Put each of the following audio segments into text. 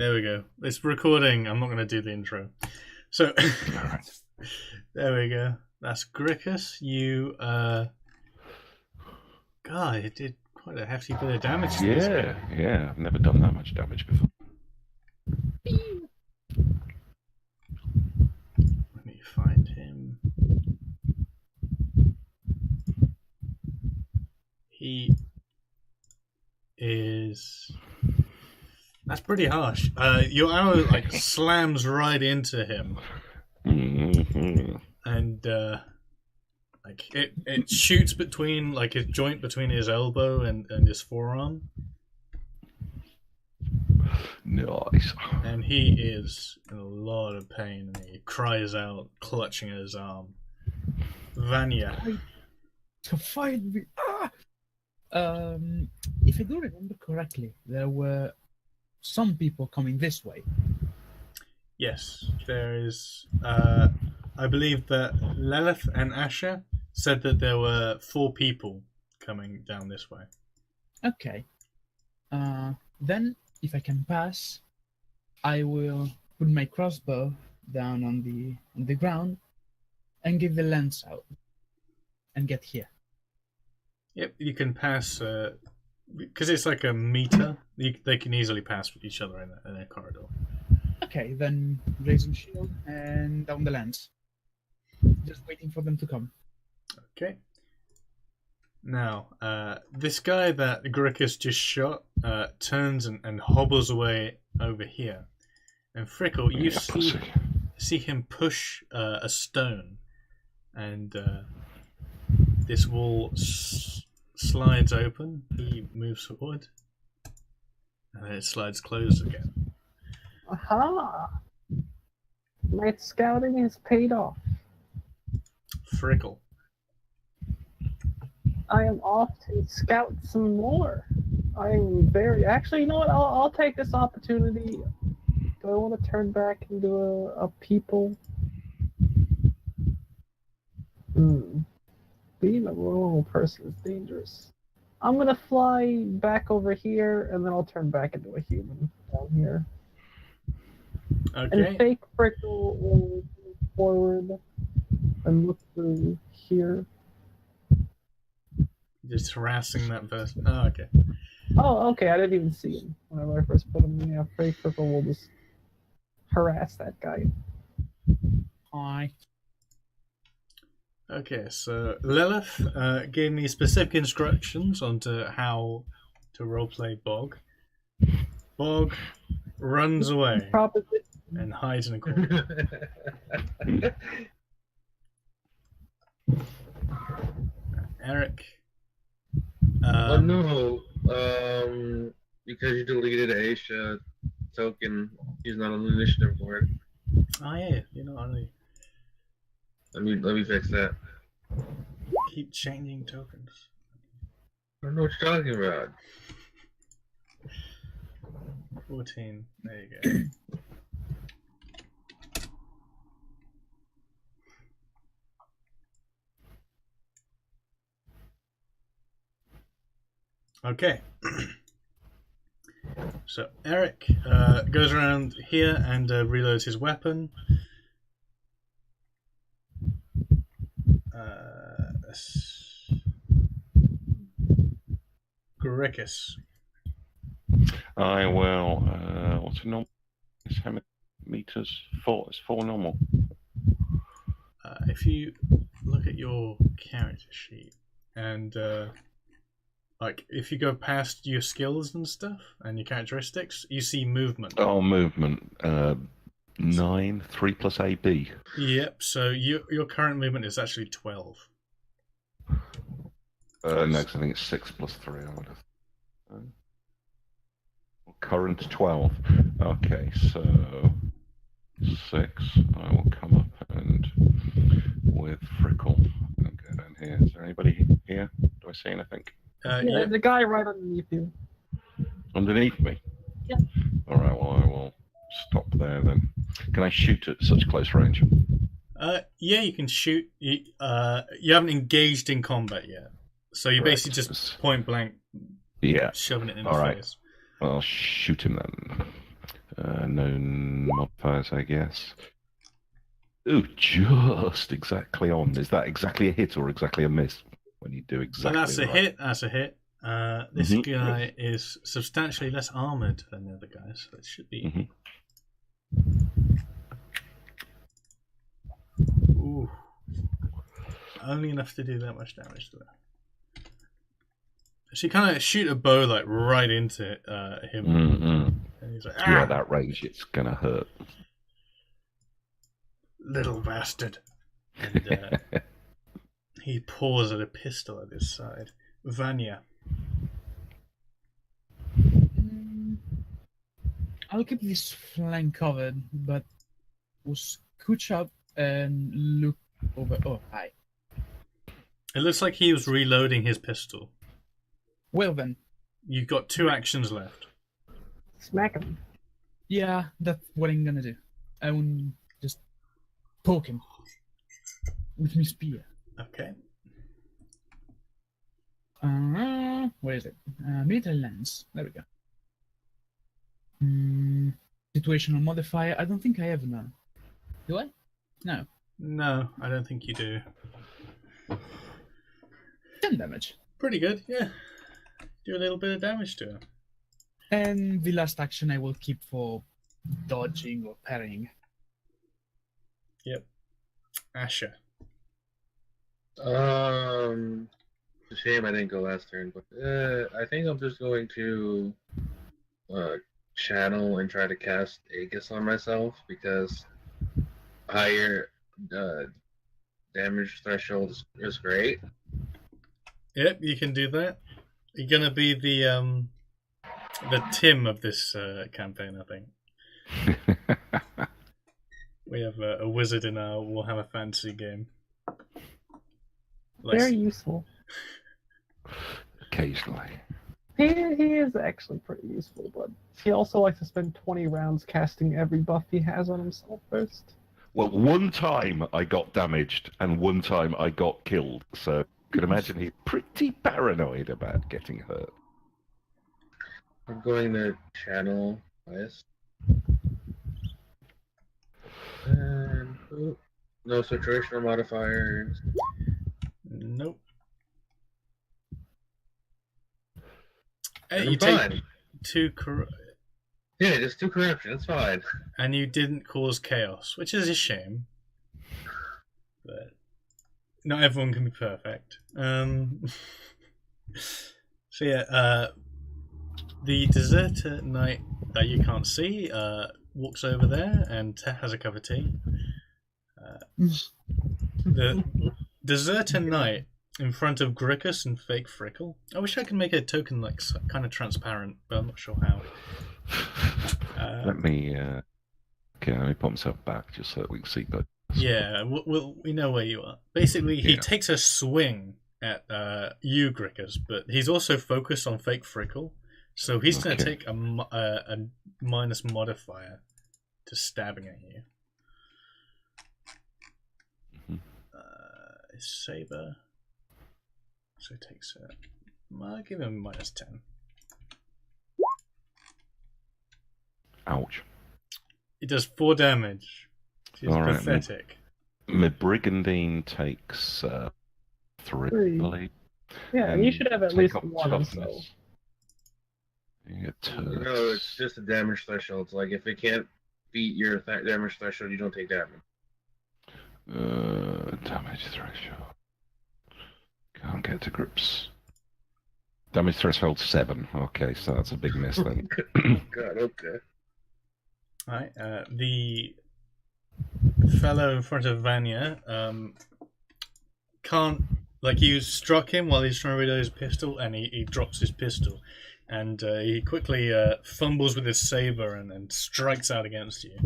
There we go. It's recording. I'm not going to do the intro. So, Alright. there we go. That's Grickus. You, God, it did quite a hefty bit of damage to this guy. Yeah. I've never done that much damage before. Let me find him. He is... That's pretty harsh. Your arrow like slams right into him, and like it shoots between like his joint between his elbow and his forearm. Nice. And he is in a lot of pain, and he cries out, clutching at his arm. Vanya. To find me. If I do remember correctly, there were some people coming this way. Yes, there is. I believe that Lilith and Asher said that there were 4 people coming down this way. Okay. Then, if I can pass, I will put my crossbow down on the ground and give the lens out and get here. Yep, you can pass because it's like a meter. They can easily pass each other in a corridor. Okay, then raising shield and down the lens. Just waiting for them to come. Okay. Now, this guy that Grickus just shot turns and hobbles away over here. And Frickle, you see him push a stone, and this wall slides open. He moves forward, and then it slides closed again. Aha! My scouting has paid off. Frickle. I am off to scout some more. I'm very... Actually, you know what? I'll take this opportunity. Do I want to turn back into a people? Being a normal person is dangerous. I'm going to fly back over here, and then I'll turn back into a human down here. Okay. And fake Frickle will move forward and look through here. Just harassing that person. Oh, okay. Oh, okay. I didn't even see him whenever I first put him in. Yeah, fake Frickle will just harass that guy. Hi. Okay, so Lilith gave me specific instructions onto how to roleplay Bog. Bog runs away and hides in a corner. Eric. Oh no, because you deleted Aisha token, he's not on the initiative board. Oh yeah, you know, Let me fix that. keep changing tokens. I don't know what you're talking about. 14. There you go. Okay. So Eric goes around here and reloads his weapon. Grickus. I will. What's a normal? It's how many meters? 4. It's 4 normal. If you look at your character sheet and like if you go past your skills and stuff and your characteristics, you see movement. Oh, movement. 9. 3 plus AB. Yep. So your current movement is actually 12. No, because I think it's 6 plus 3. I would have. Current 12. Okay, so 6. I will come up and with Frickle and go down here. Is there anybody here? Do I see anything? Yeah, the guy right underneath you. Underneath me? Yeah. Alright, well I will stop there then. Can I shoot at such close range? Yeah, you can shoot. You haven't engaged in combat yet. So you basically just point blank Yeah. shoving it in his All right. face. I'll shoot him then. No modifiers, I guess. Ooh, just exactly on. Is that exactly a hit or exactly a miss? When you do exactly That's a right. hit. That's a hit. This Mhm. guy is substantially less armored than the other guys, so it should be. Ooh. Only enough to do that much damage to that. So you kind of shoot a bow like right into him, and he's like, Yeah, that range, it's gonna hurt. Little bastard. And he paws at a pistol at his side. Vanya. I'll keep this flank covered, but will scooch up and look over. Oh, hi. It looks like he was reloading his pistol. Well then, You've got 2 actions left. Smack him. yeah, that's what I'm gonna do. I will just poke him with my spear. Okay. Where is it? Military lens. There we go. Situational modifier. I don't think I have none. Do I? No. No, I don't think you do. 10 damage. Pretty good, yeah. Do a little bit of damage to him. And the last action I will keep for dodging or parrying. Yep. Asher. It's a shame I didn't go last turn, but I think I'm just going to channel and try to cast Aegis on myself because higher damage threshold is great. Yep, you can do that. You're gonna be the Tim of this campaign, I think. We have a wizard in our Warhammer Fantasy game. Very useful. Occasionally. He is actually pretty useful, but he also likes to spend 20 rounds casting every buff he has on himself first. Well, one time I got damaged and one time I got killed, so you can imagine he's pretty paranoid about getting hurt. I'm going to channel this. And no situational modifiers. Nope. Hey, I'm you fine. take 2 Yeah, just 2 corruption. It's fine. and you didn't cause chaos, which is a shame. But not everyone can be perfect. So yeah, the deserter knight that you can't see walks over there and has a cup of tea. The deserter knight in front of Grickus and fake Frickle. I wish I could make a token like kind of transparent, but I'm not sure how. Let me put myself back just so that we can see both. Yeah, we know where you are. Basically, he Yeah. takes a swing at you, Grickus, but he's also focused on fake Frickle, so he's going to Okay. take a minus modifier to stabbing at you. His saber, so he takes I'll give him minus 10. Ouch. It does 4 damage. He's All right, pathetic. My brigandine takes 3, I believe. Yeah, and you should have at take least up one or so. toughness. You get turds. No, it's just a damage threshold. It's like if it can't beat your damage threshold, you don't take damage. Damage threshold. Can't get to grips. Damage threshold 7. Okay, so that's a big miss then. God, okay. Alright, the fellow in front of Vanya can't, like, you struck him while he's trying to reload his pistol, and he drops his pistol, and he quickly fumbles with his saber and strikes out against you.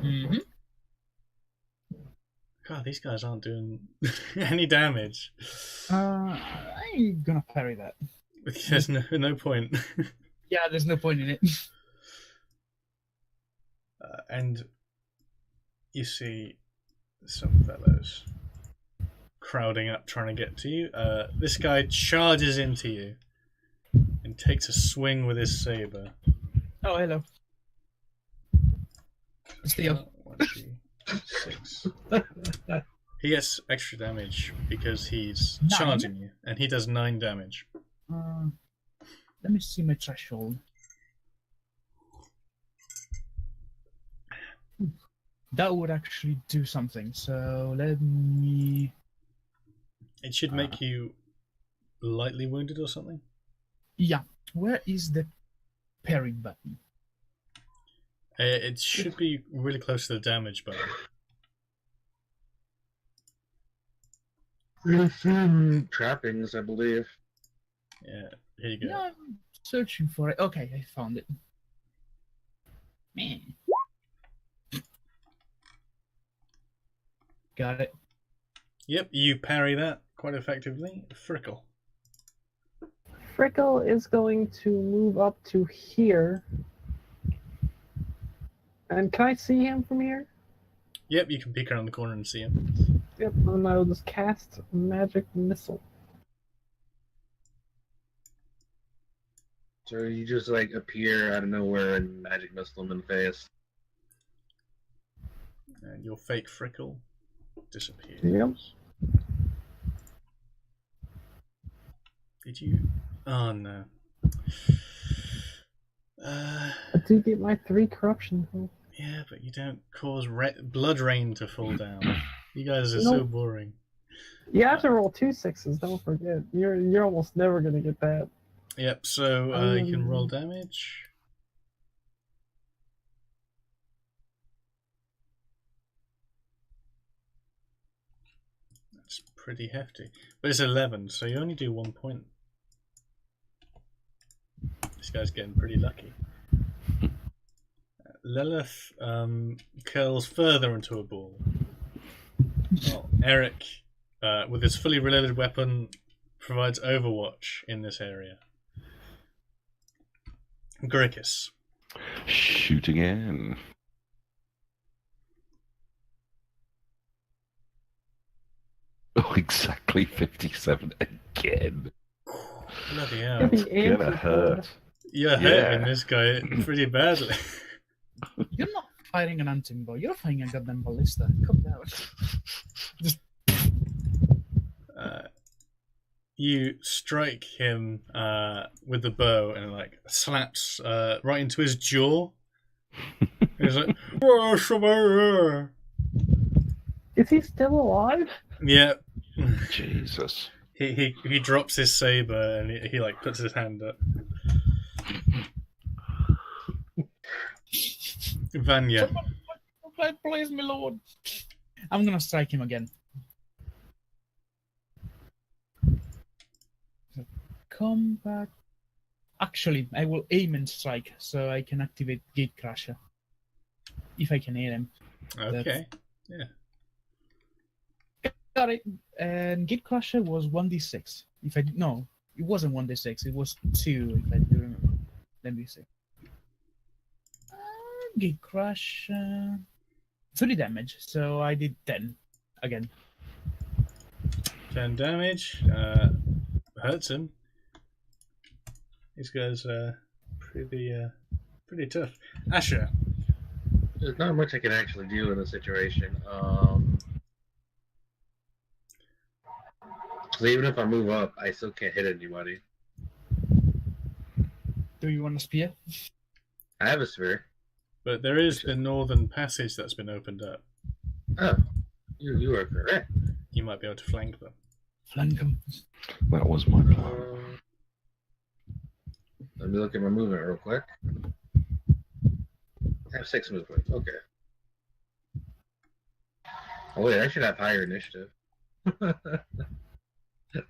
Mm-hmm. God, these guys aren't doing any damage. I'm gonna parry that. There's no point. Yeah, there's no point in it. And you see some fellows crowding up trying to get to you. This guy charges into you and takes a swing with his saber. Oh, hello. Still. 6. He gets extra damage because he's 9? charging you, and he does 9 damage. Let me see my threshold. That would actually do something. So let me. It should make you lightly wounded or something. Yeah. Where is the parry button? It should be really close to the damage button. Trappings, I believe. Yeah, here you go. Yeah, I'm searching for it. Okay, I found it. Man. Got it. Yep, you parry that quite effectively. Frickle. Frickle is going to move up to here. And can I see him from here? Yep, you can peek around the corner and see him. Yep, and I will just cast Magic Missile. So you just like appear out of nowhere and magic missile him in the face. And your fake Frickle disappears. Yep. Did you? Oh no. I do get my 3 corruption. Yeah, but you don't cause blood rain to fall down. You guys are so boring. You have to roll 2 6s, don't forget. You're almost never gonna get that. Yep, so you can roll damage. That's pretty hefty. But it's 11, so you only do 1 point. This guy's getting pretty lucky. Lilith curls further into a ball. Well, Eric, with his fully reloaded weapon, provides overwatch in this area. Grickus. Shoot again. Oh, exactly 57 again. Bloody hell. It'd be Gonna anti-flag. hurt. You're hurting this guy pretty badly. You're not fighting an hunting bow. You're fighting a goddamn ballista. Calm down. Just You strike him with the bow and it like slaps right into his jaw. He's like, "Oh, somebody." Is he still alive? Yeah. Jesus. He drops his saber and he like puts his hand up. Vanya. please, my lord. I'm gonna strike him again. Combat. Actually, I will aim and strike so I can activate Gatecrasher. If I can hit him. Okay. Yeah. Got it. And Gatecrasher was 1d6. If I no, it wasn't 1d6. It was 2. If I do remember. Let me see. Gatecrasher. 30 damage. So I did 10 again. 10 damage. Hurts him. These guys are pretty tough. Asher. There's not much I can actually do in this situation. So even if I move up, I still can't hit anybody. Do you want a spear? I have a spear. But there is the northern passage that's been opened up. Oh, you are correct. You might be able to flank them. Flank him. That was my plan. Let me look at my movement real quick. I have 6 movement. Okay. Oh wait, I should have higher initiative.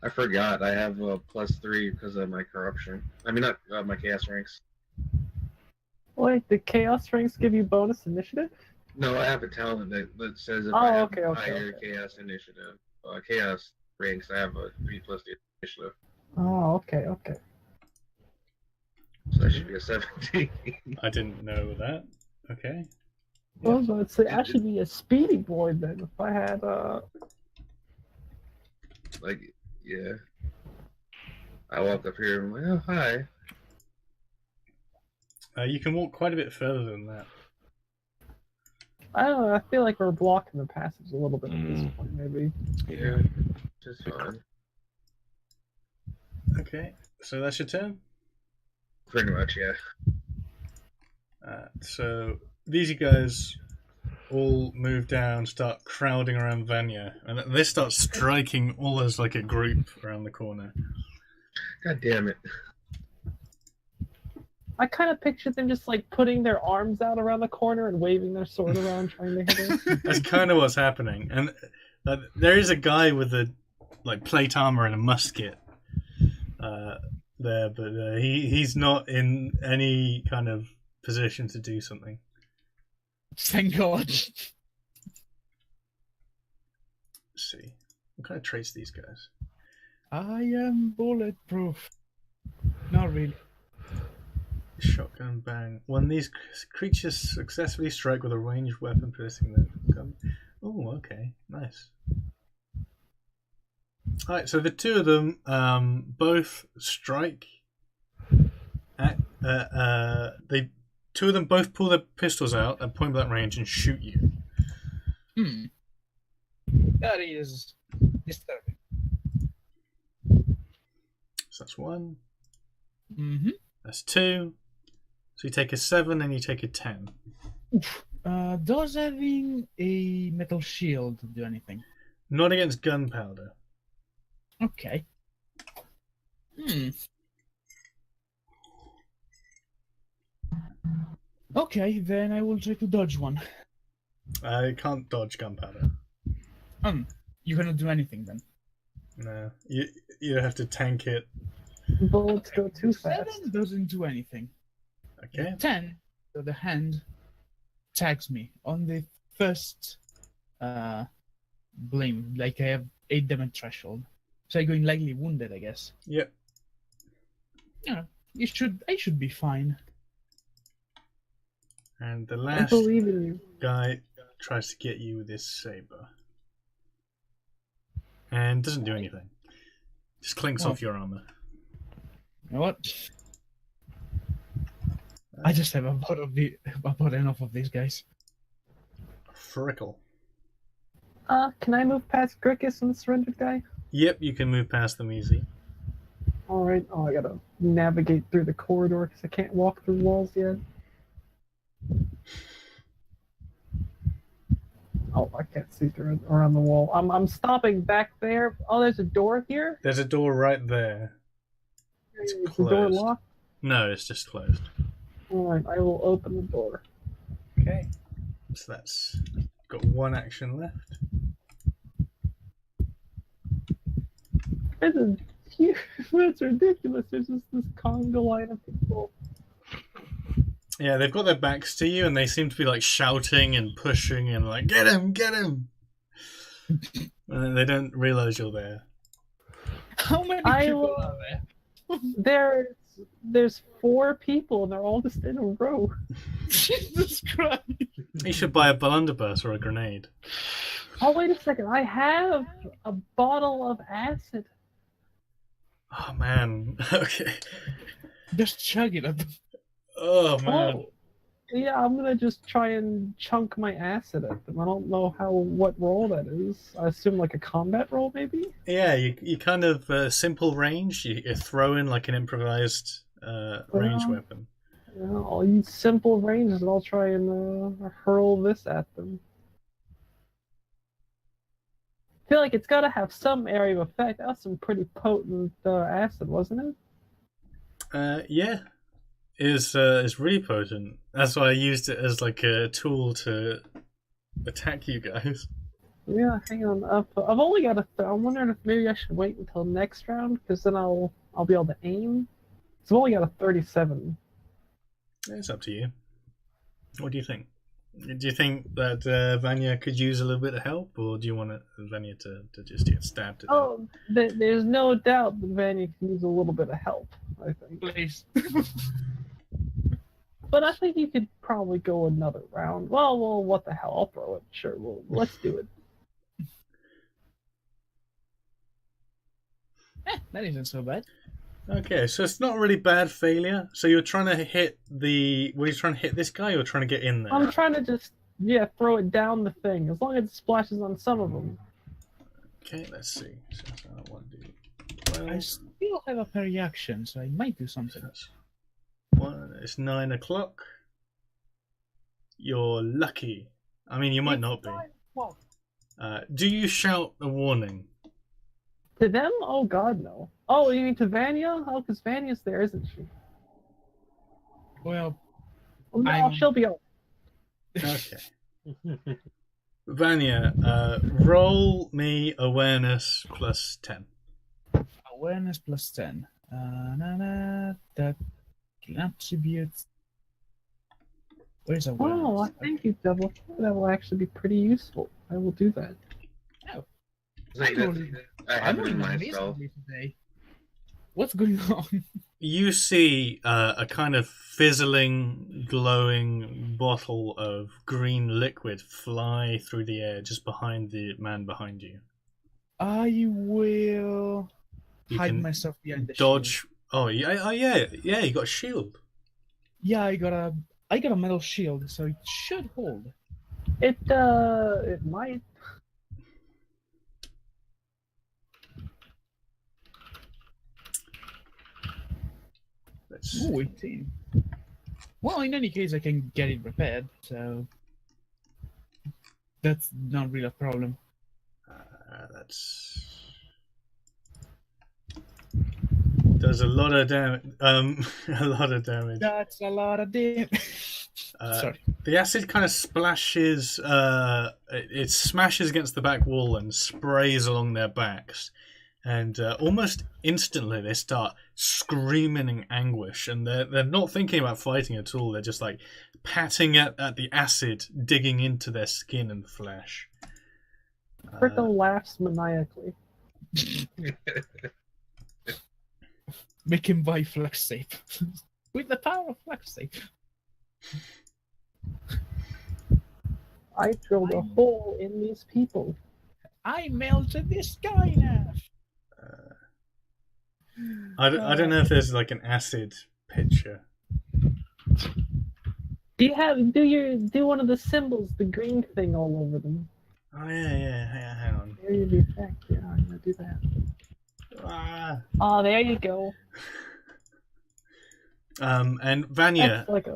I forgot. I have a +3 because of my corruption. I mean, not my chaos ranks. Wait, the Chaos ranks give you bonus initiative? No, I have a talent that says if Oh, I have okay, higher okay. chaos initiative, chaos ranks, I have a 3 plus the initiative. Oh, okay. So that should be a 17. I didn't know that. Okay. I was about to say, I should be a speedy boy then if I had Like, yeah. I walk up here and I'm like, oh, hi. You can walk quite a bit further than that. I don't know. I feel like we're blocking the passage a little bit at this point, maybe. Yeah, just fine. Okay, so that's your turn. Pretty much, yeah. So these guys all move down, start crowding around Vanya, and they start striking all as like a group around the corner. God damn it. I kind of pictured them just like putting their arms out around the corner and waving their sword around, trying to hit her. That's kind of what's happening. And there is a guy with a like plate armor and a musket there, but he's not in any kind of position to do something. Thank God. Let's see. What kind of traits these guys? I am bulletproof. Not really. Shotgun bang. When these creatures successfully strike with a ranged weapon possessing the gun. Oh, okay. Nice. Alright, so the two of them both strike at two of them both pull their pistols out at point blank range and shoot you. That is disturbing. So that's one. Mm-hmm. That's two. So you take a 7 and you take a 10. Does having a metal shield do anything? Not against gunpowder. Okay. Okay, then I will try to dodge one. I can't dodge gunpowder. You cannot do anything then. No, you have to tank it. Bullets go too fast. 7 doesn't do anything. Okay. 10, so the hand tags me on the first blame. Like I have 8 damage threshold. So I'm going lightly wounded, I guess. Yep. Yeah, I should be fine. And the I last believe in you. guy tries to get you with his saber. And doesn't do anything. Just clinks off your armor. You know what? I just have about enough of these guys. Frickle. Can I move past Grickus and the surrendered guy? Yep, you can move past them easy. Alright. Oh, I gotta navigate through the corridor because I can't walk through walls yet. Oh, I can't see through around the wall. I'm stopping back there. Oh, there's a door here? There's a door right there. It's Is the door closed. locked? No, it's just closed. Alright, I will open the door. Okay. So that's got one action left. This is huge. That's ridiculous. There's just this conga line of people. Yeah, they've got their backs to you and they seem to be like shouting and pushing and like, get him, get him! And they don't realize you're there. How many people are there? There's 4 people and they're all just in a row. Jesus Christ! You should buy a blunderbuss or a grenade. Oh, wait a second. I have a bottle of acid. Oh man. Okay. Just chug it up. Oh man. Oh, yeah, I'm gonna just try and chunk my acid at them. I don't know what role that is. I assume like a combat role, maybe? Yeah, you kind of simple range. You throw in like an improvised range weapon. Yeah, I'll use simple ranges and I'll try and hurl this at them. I feel like it's got to have some area of effect. That was some pretty potent acid, wasn't it? Yeah, it's really potent. That's why I used it as like a tool to attack you guys. Yeah, hang on. I've only got I'm wondering if maybe I should wait until next round because then I'll be able to aim. So I've only got a 37. It's up to you. What do you think? Do you think that Vanya could use a little bit of help, or do you want Vanya to just get stabbed to death? Oh, there's no doubt that Vanya can use a little bit of help, I think. Please. But I think you could probably go another round. Well, what the hell? I'll throw it. Sure, let's do it. That isn't so bad. Okay, so it's not really bad failure. So you're trying to hit were you trying to hit this guy, or trying to get in there? I'm trying to just throw it down the thing. As long as it splashes on some of them. Okay, let's see. So, one, I still have a parry action, so I might do something. It's 9 o'clock. You're lucky. I mean, you might not be. Do you shout a warning? To them? Oh God, no. Oh, you mean to Vanya? Oh, because Vanya's there, isn't she? Well, Oh, no, she'll be all. Okay. Vanya, roll me awareness plus 10. Awareness plus 10. That attributes. Where's awareness? Oh, I think you double. That will actually be pretty useful. I will do that. Oh. I have it in myself. Today. What's going on? You see a kind of fizzling, glowing bottle of green liquid fly through the air just behind the man behind you. I will You hide can myself behind the dodge. shield. Oh yeah. You got a shield. Yeah, I got a metal shield, so it should hold. It might. Ooh, 18. Well, in any case, I can get it repaired, so that's not really a problem. Does a lot of damage. A lot of damage. That's a lot of damage. Sorry. The acid kind of splashes. It smashes against the back wall and sprays along their backs. And almost instantly they start screaming in anguish, and they're not thinking about fighting at all. They're just like patting at the acid, digging into their skin and flesh. Frickle laughs maniacally. Make him buy flex tape. With the power of flex tape. I drilled a hole in these people. I melted this guy now. I don't know if there's like an acid picture. Do one of the symbols, the green thing all over them? Oh yeah. Hang on. There you the effect. Yeah, I'm gonna do that. Oh, there you go. And Vanya, That's like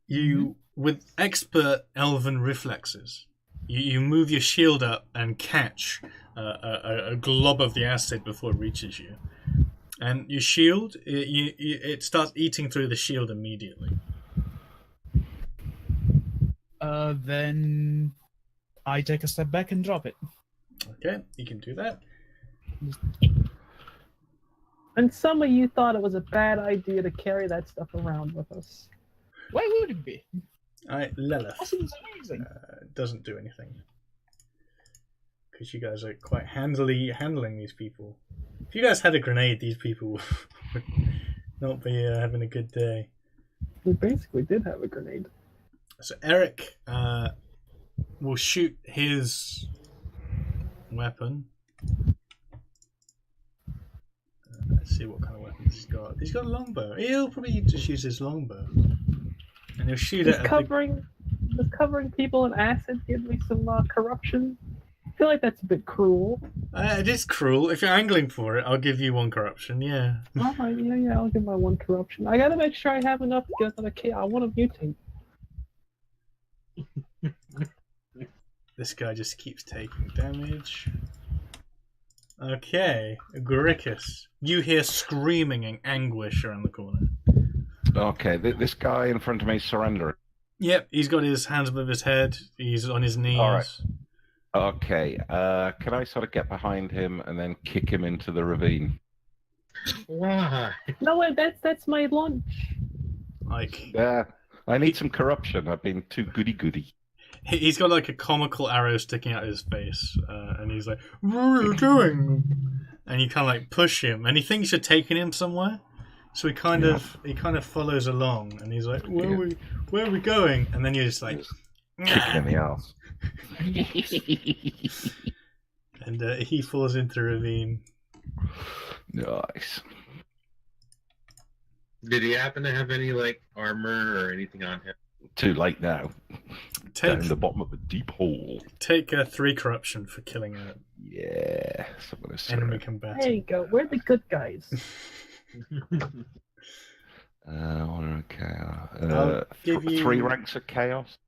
you with expert elven reflexes, you move your shield up and catch a glob of the acid before it reaches you. And your shield, it starts eating through the shield immediately. Then I take a step back and drop it. Okay, you can do that. And some of you thought it was a bad idea to carry that stuff around with us. Why would it be? Alright, Lilith. That seems amazing. Doesn't do anything. Because you guys are quite handling these people. If you guys had a grenade, these people would not be having a good day. We basically did have a grenade. So Eric will shoot his weapon. Let's see what kind of weapons he's got. He's got a longbow. He'll probably just use his longbow. And he'll shoot Does it at covering people in acid give me some corruption? I feel like that's a bit cruel. it is cruel. If you're angling for it, I'll give you 1 corruption, yeah. Alright, yeah, I'll give my 1 corruption. I gotta make sure I have enough to get another key. I want to mutate. This guy just keeps taking damage. Okay, Goricus. You hear screaming in anguish around the corner. Okay, this guy in front of me surrendering. Yep, he's got his hands above his head. He's on his knees. All right. Okay, can I sort of get behind him and then kick him into the ravine? Why? No, wait, that's my lunch. Like, Yeah, I need some corruption. I've been too goody-goody. he's got like a comical arrow sticking out his face, and he's like, "What are you doing?" And you kind of like push him, and he thinks you're taking him somewhere. So he kind of follows along, and he's like, "Where are we going?" And then you're just like, Kick him in the ass. and he falls into the ravine. Nice. Did he happen to have any like armor or anything on him? Too late now. down Take the bottom of a deep hole. take 3 corruption for killing an Yeah. So I'm gonna enemy serve. combatant. There you go. We're the good guys. Okay. I'll give 3 you- ranks of chaos.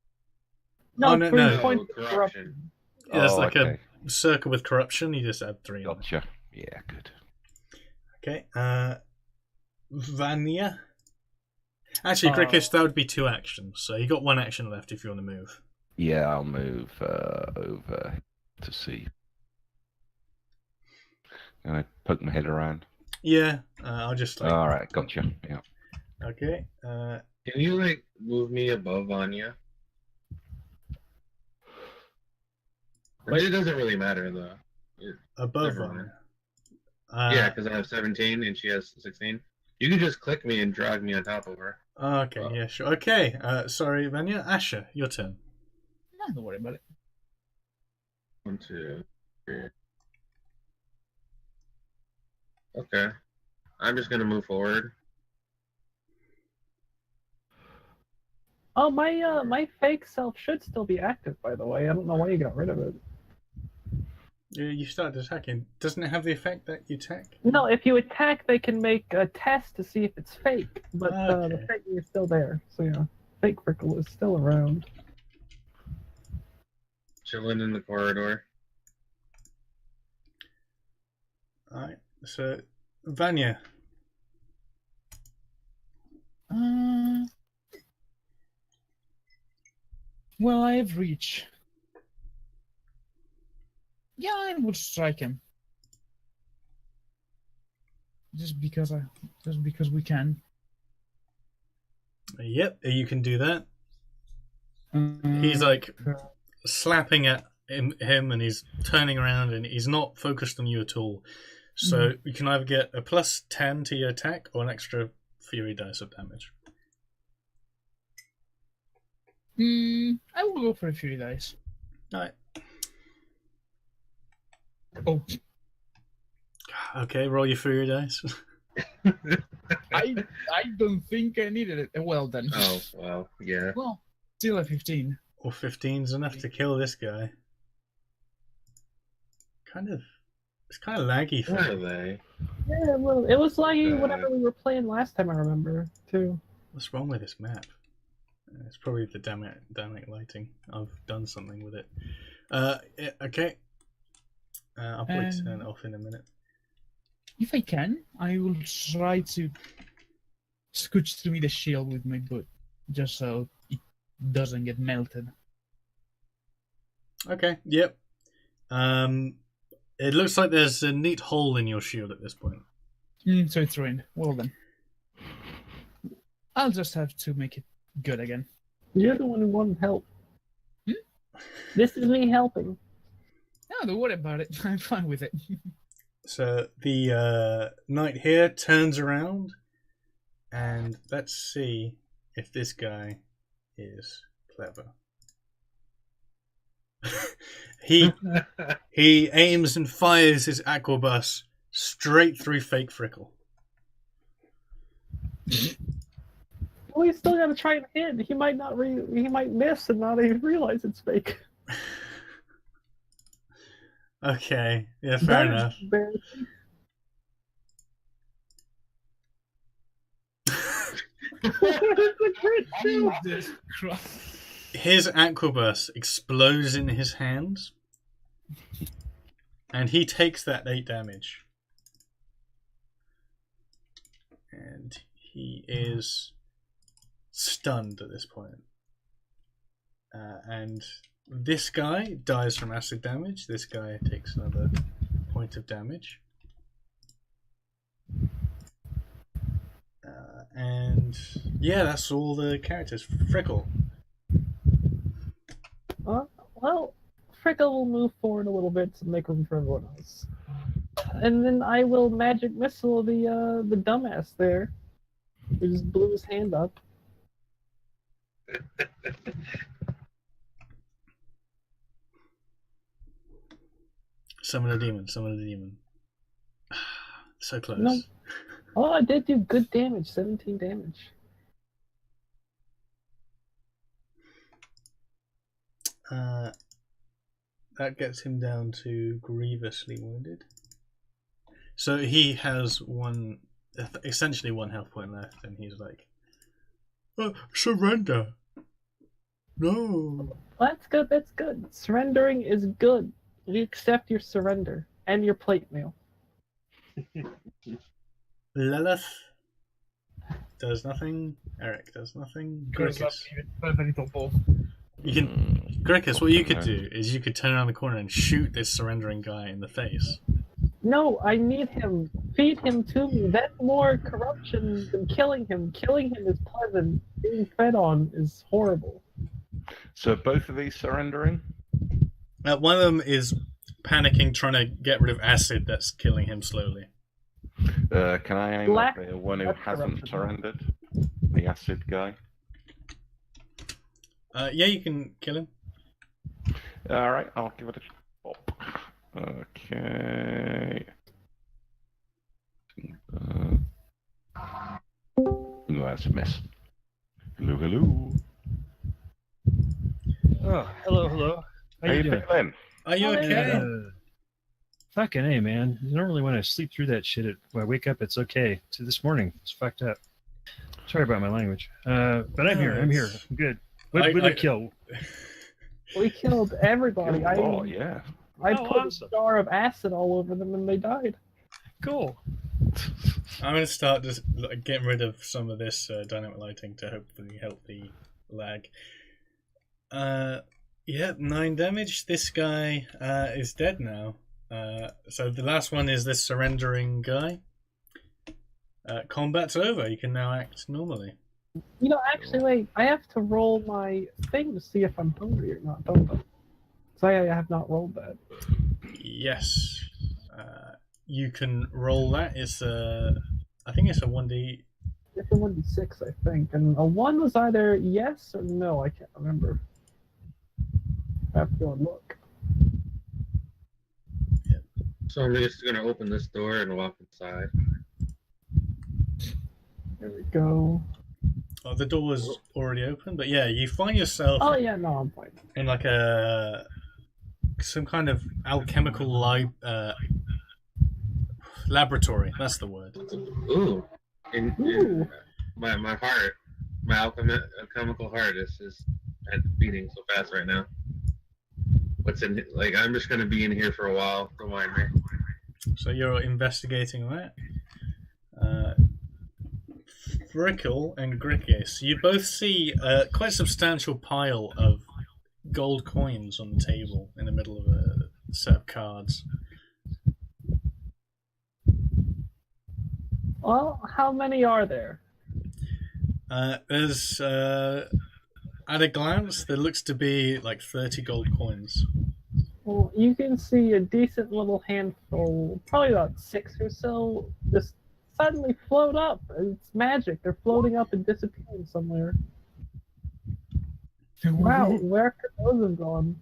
No, Oh, no, 3 no. points of corruption. corruption. Yeah, it's Oh, like okay. a circle with corruption. You just add 3 on it. Gotcha. Yeah, good. Okay. Vanya. Actually, Grickish, that would be 2 actions. So you got 1 action left if you want to move. Yeah, I'll move over to see. Can I poke my head around? Yeah, I'll just like. All right, gotcha. Yeah. Okay. Can you like move me above Anya? But it doesn't really matter though. Above Never mind. Vanya. Yeah, because I have 17 and she has 16. You can just click me and drag me on top of her. Okay. Well. Yeah. Sure. Okay. Sorry, Vanya. Asher, your turn. No, don't worry about it. 1, 2, 3. Okay. I'm just gonna move forward. Oh, my fake self should still be active, by the way. I don't know why you got rid of it. You started attacking. Doesn't it have the effect that you attack? No, if you attack, they can make a test to see if it's fake, but Okay. the fake is still there. So yeah, fake Frickle is still around. Chilling in the corridor. Alright. So, Vanya. Well, I have reach. Yeah, I would strike him. Just because we can. Yep, you can do that. He's like slapping at him and he's turning around and he's not focused on you at all. So you can either get a +10 to your attack or an extra fury dice of damage. I will go for a fury dice. Alright. Oh, Okay, roll your fury dice. I don't think I needed it. Well then. Oh, well, yeah. Well, still a 15. Or 15's enough to kill this guy. It's kind of laggy for What are me. they? Yeah, well, it was like whenever we were playing last time. I remember too. What's wrong with this map? It's probably the dynamic lighting. I've done something with it. Yeah, okay. I'll probably turn it off in a minute. If I can, I will try to scooch through the shield with my boot, just so it doesn't get melted. Okay, yep. It looks like there's a neat hole in your shield at this point. So it's ruined. Well then. I'll just have to make it good again. You're the one who wanted help. This is me helping. No, don't worry about it. I'm fine with it. So the knight here turns around, and let's see if this guy is clever. he aims and fires his aquabus straight through fake Frickle. Well, you still gotta try and hit. He might not. He might miss and not even realize it's fake. Okay, yeah, fair enough. Embarrassing. It's a crit too. Jesus Christ. His aquabus explodes in his hands, and he takes that 8 damage. And he is stunned at this point. And this guy dies from acid damage. This guy takes another point of damage. And yeah, that's all the characters. Frickle. Well, Frickle will move forward a little bit to make room for everyone else. And then I will magic missile the dumbass there. He just blew his hand up. Summon a demon. Summon a demon. So close. No. Oh, I did do good damage. 17 damage. That gets him down to grievously wounded. So he has essentially one health point left, and he's like, surrender. No. That's good. That's good. Surrendering is good. We accept your surrender and your plate mail. Lilith does nothing. Eric does nothing. Goes up Grickus. even further into both. You can, Grickus, what you could do is you could turn around the corner and shoot this surrendering guy in the face. No, I need him. Feed him to me. That's more corruption than killing him. Killing him is pleasant. Being fed on is horrible. So both of these surrendering? One of them is panicking, trying to get rid of acid that's killing him slowly. Can I aim Black- at the one who that's hasn't corruption. surrendered? The acid guy? Yeah, you can kill him. Alright, I'll give it a shot. Okay. No, that's a miss. Hello, hello. Oh, hello. How you doing? feeling? Are you Oh, okay? yeah. Fucking A, man. Normally when I sleep through that shit, when I wake up, it's okay. So this morning, it's fucked up. Sorry about my language. But I'm here. I'm good. What did we kill? We killed everybody. Oh, yeah. I Oh, put awesome. a jar of acid all over them and they died. Cool. I'm going to start just getting rid of some of this dynamic lighting to hopefully help the lag. Yeah, 9 damage. This guy is dead now. So the last one is this surrendering guy. Combat's over. You can now act normally. You know, actually, wait. I have to roll my thing to see if I'm hungry or not, don't I? So I have not rolled that. Yes. You can roll that. It's I think it's a 1d. It's a 1d6, I think. And a 1 was either yes or no. I can't remember. I have to go and look. So I'm just gonna open this door and walk inside. There we go. Oh, the door was already open, but yeah, you find yourself Oh, yeah, no, I'm fine. in like some kind of alchemical laboratory. That's the word. Ooh. Ooh. My heart, my alchemical heart is beating so fast right now. What's in, like, I'm just gonna be in here for a while. Don't mind me. So you're investigating that. Frickle and Grickus, you both see a quite substantial pile of gold coins on the table in the middle of a set of cards. Well, how many are there? There's at a glance, there looks to be like 30 gold coins. Well, you can see a decent little handful, probably about 6 or so, just suddenly float up. It's magic. They're floating up and disappearing somewhere. Wow, where could those have gone?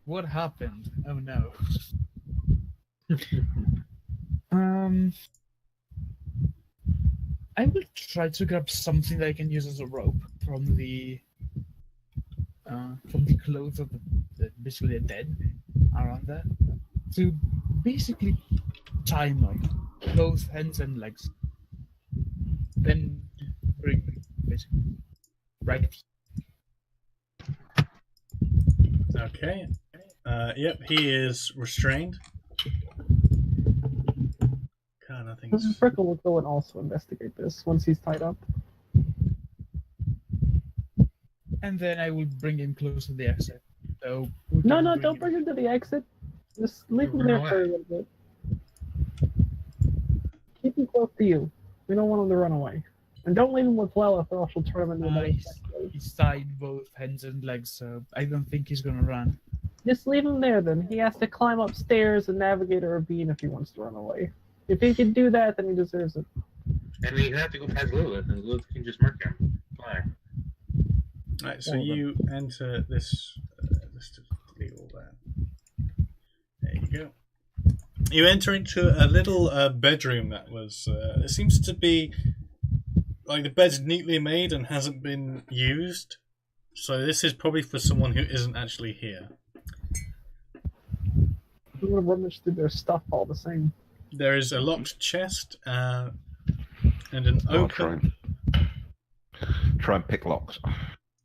What happened? Oh no. I will try to grab something that I can use as a rope from the clothes of basically the dead around there, to basically tie my both hands and legs. Then bring me basically right. Okay. Yep, he is restrained. God, nothing's. Frickle will go and also investigate this once he's tied up. And then I will bring him close to the exit. So No, don't bring him to the exit. Just leave him Run there away. for a little bit. Keep him close to you. We don't want him to run away. And don't leave him with Lilith or else she'll turn him into another Nice. sex. He's tied both hands and legs, so I don't think he's gonna run. Just leave him there then. He has to climb upstairs and navigate a ravine if he wants to run away. If he can do that, then he deserves it. And you have to go past Lilith, and Lilith can just mark him. Fine. Right, so All of them. you enter this. Just to delete all that. There you go. You enter into a little bedroom that was. It seems to be like the bed's neatly made and hasn't been used. So this is probably for someone who isn't actually here. I'm gonna rummage through their stuff all the same. There is a locked chest and an I'll try open. and pick locks.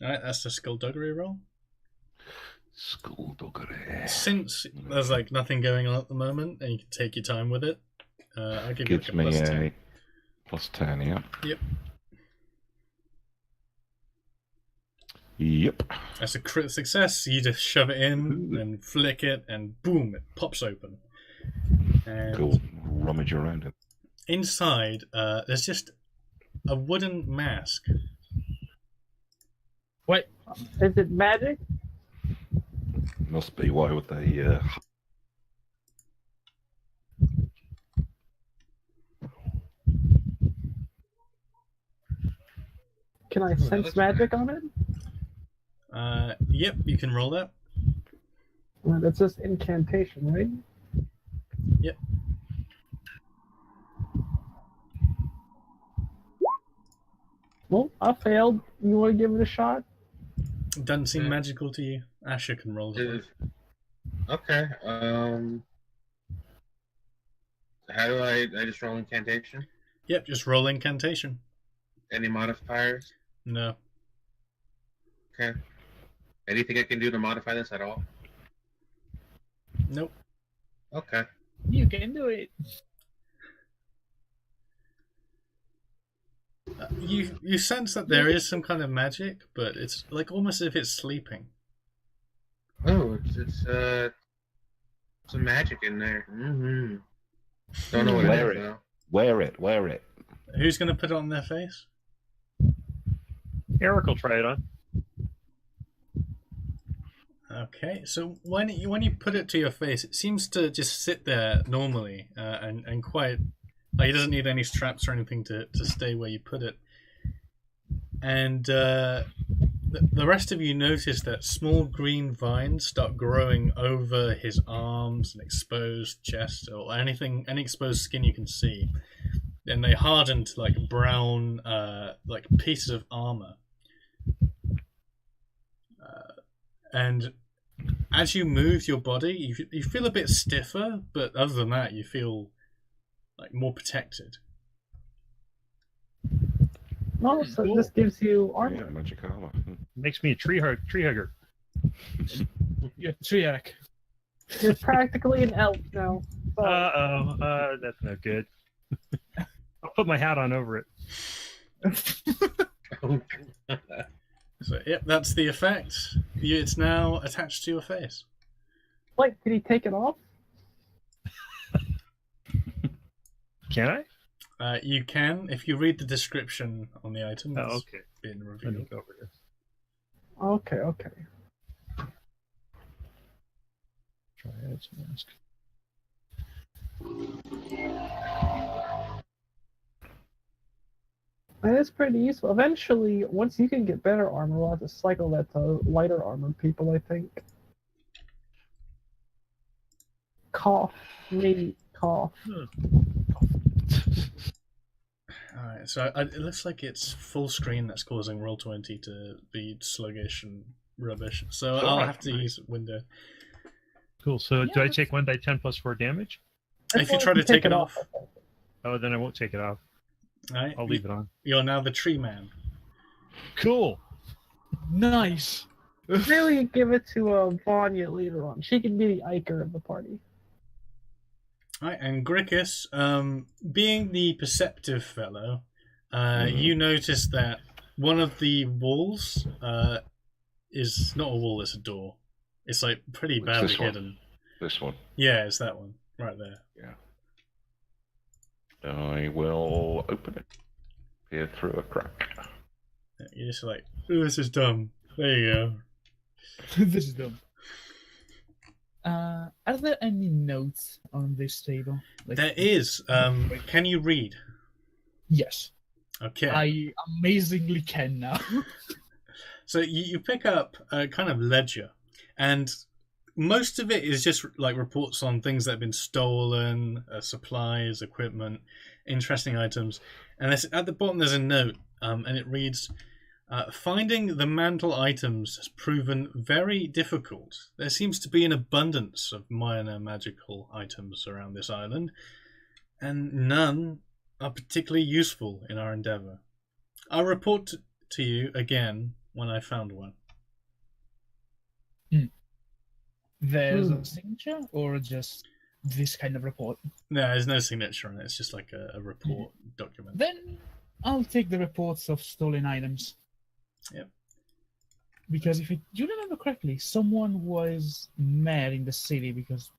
Alright, that's the skullduggery roll. Skullduggery. Since there's like nothing going on at the moment, and you can take your time with it, I'll give Gives you me a a +10. +10, yeah. Yep. Yep. That's a crit success. You just shove it in and flick it, and boom, it pops open. And Go rummage around it. inside, there's just a wooden mask. Wait, Is it magic? Must be. Why would they? Can I sense looks magic on it? Yep, you can roll that. That's just incantation, right? Yep. Well, I failed. You want to give it a shot? Doesn't seem Yeah. magical to you. Asher can roll it. Okay. How do I just roll incantation? Yep, just roll incantation. Any modifiers? No. Okay. Anything I can do to modify this at all? Nope. Okay. you can do it. You sense that there is some kind of magic, but it's like almost as if it's sleeping. Oh, it's some magic in there. Mm-hmm. Don't know what Wear it is it. though. Wear it. Who's going to put it on their face? Eric will try it on. Okay, so when you put it to your face, it seems to just sit there normally and quite like it doesn't need any straps or anything to stay where you put it. And the rest of you notice that small green vines start growing over his arms and exposed chest or any exposed skin you can see, and they harden to like brown like pieces of armor. And as you move your body, you feel a bit stiffer, but other than that, you feel like more protected. No, so this gives you Yeah, armor. magic armor. Makes me a tree hugger. You're Triac. You're practically an elf now. So, That's not good. I'll put my hat on over it. So, yep, that's the effect. It's now attached to your face. wait, did he take it off? Can I? You can, if you read the description on the item. Oh, It's okay. been Let revealed. me go over this. Okay. Triad's mask. And it's pretty useful. Eventually, once you can get better armor, we'll have to cycle that to lighter armor people, I think. Cough. Maybe cough. Alright, so it looks like it's full screen that's causing Roll20 to be sluggish and rubbish. So It's I'll alright have to for me. use window. Cool. So do I take 1d10 plus 4 damage? If you try to take it off, Oh, then I won't take it off. alright, I'll leave it on. you're now the tree man. Cool. Nice. Really give it to Vanya later on. She can be the Iker of the party. Right, and Grickus, being the perceptive fellow, Mhm. you notice that one of the walls is not a wall; it's a door. It's like pretty It's badly this one. hidden. This one. Yeah, it's that one right there. I will open it. Peer through a crack. You're just like, "Ooh, this is dumb." There you go. This is dumb. Are there any notes on this table? Like- There is. Can you read? Yes. Okay. I amazingly can now. So you pick up a kind of ledger, and most of it is just like reports on things that have been stolen, supplies, equipment, interesting items. And at the bottom there's a note, and it reads, Finding the mantle items has proven very difficult. There seems to be an abundance of minor magical items around this island, and none are particularly useful in our endeavour. I'll report to you again when I found one. There's a signature, or just this kind of report? No, there's no signature on it. It's just like a report document. Then I'll take the reports of stolen items. Yep. Because if you remember correctly, someone was mad in the city because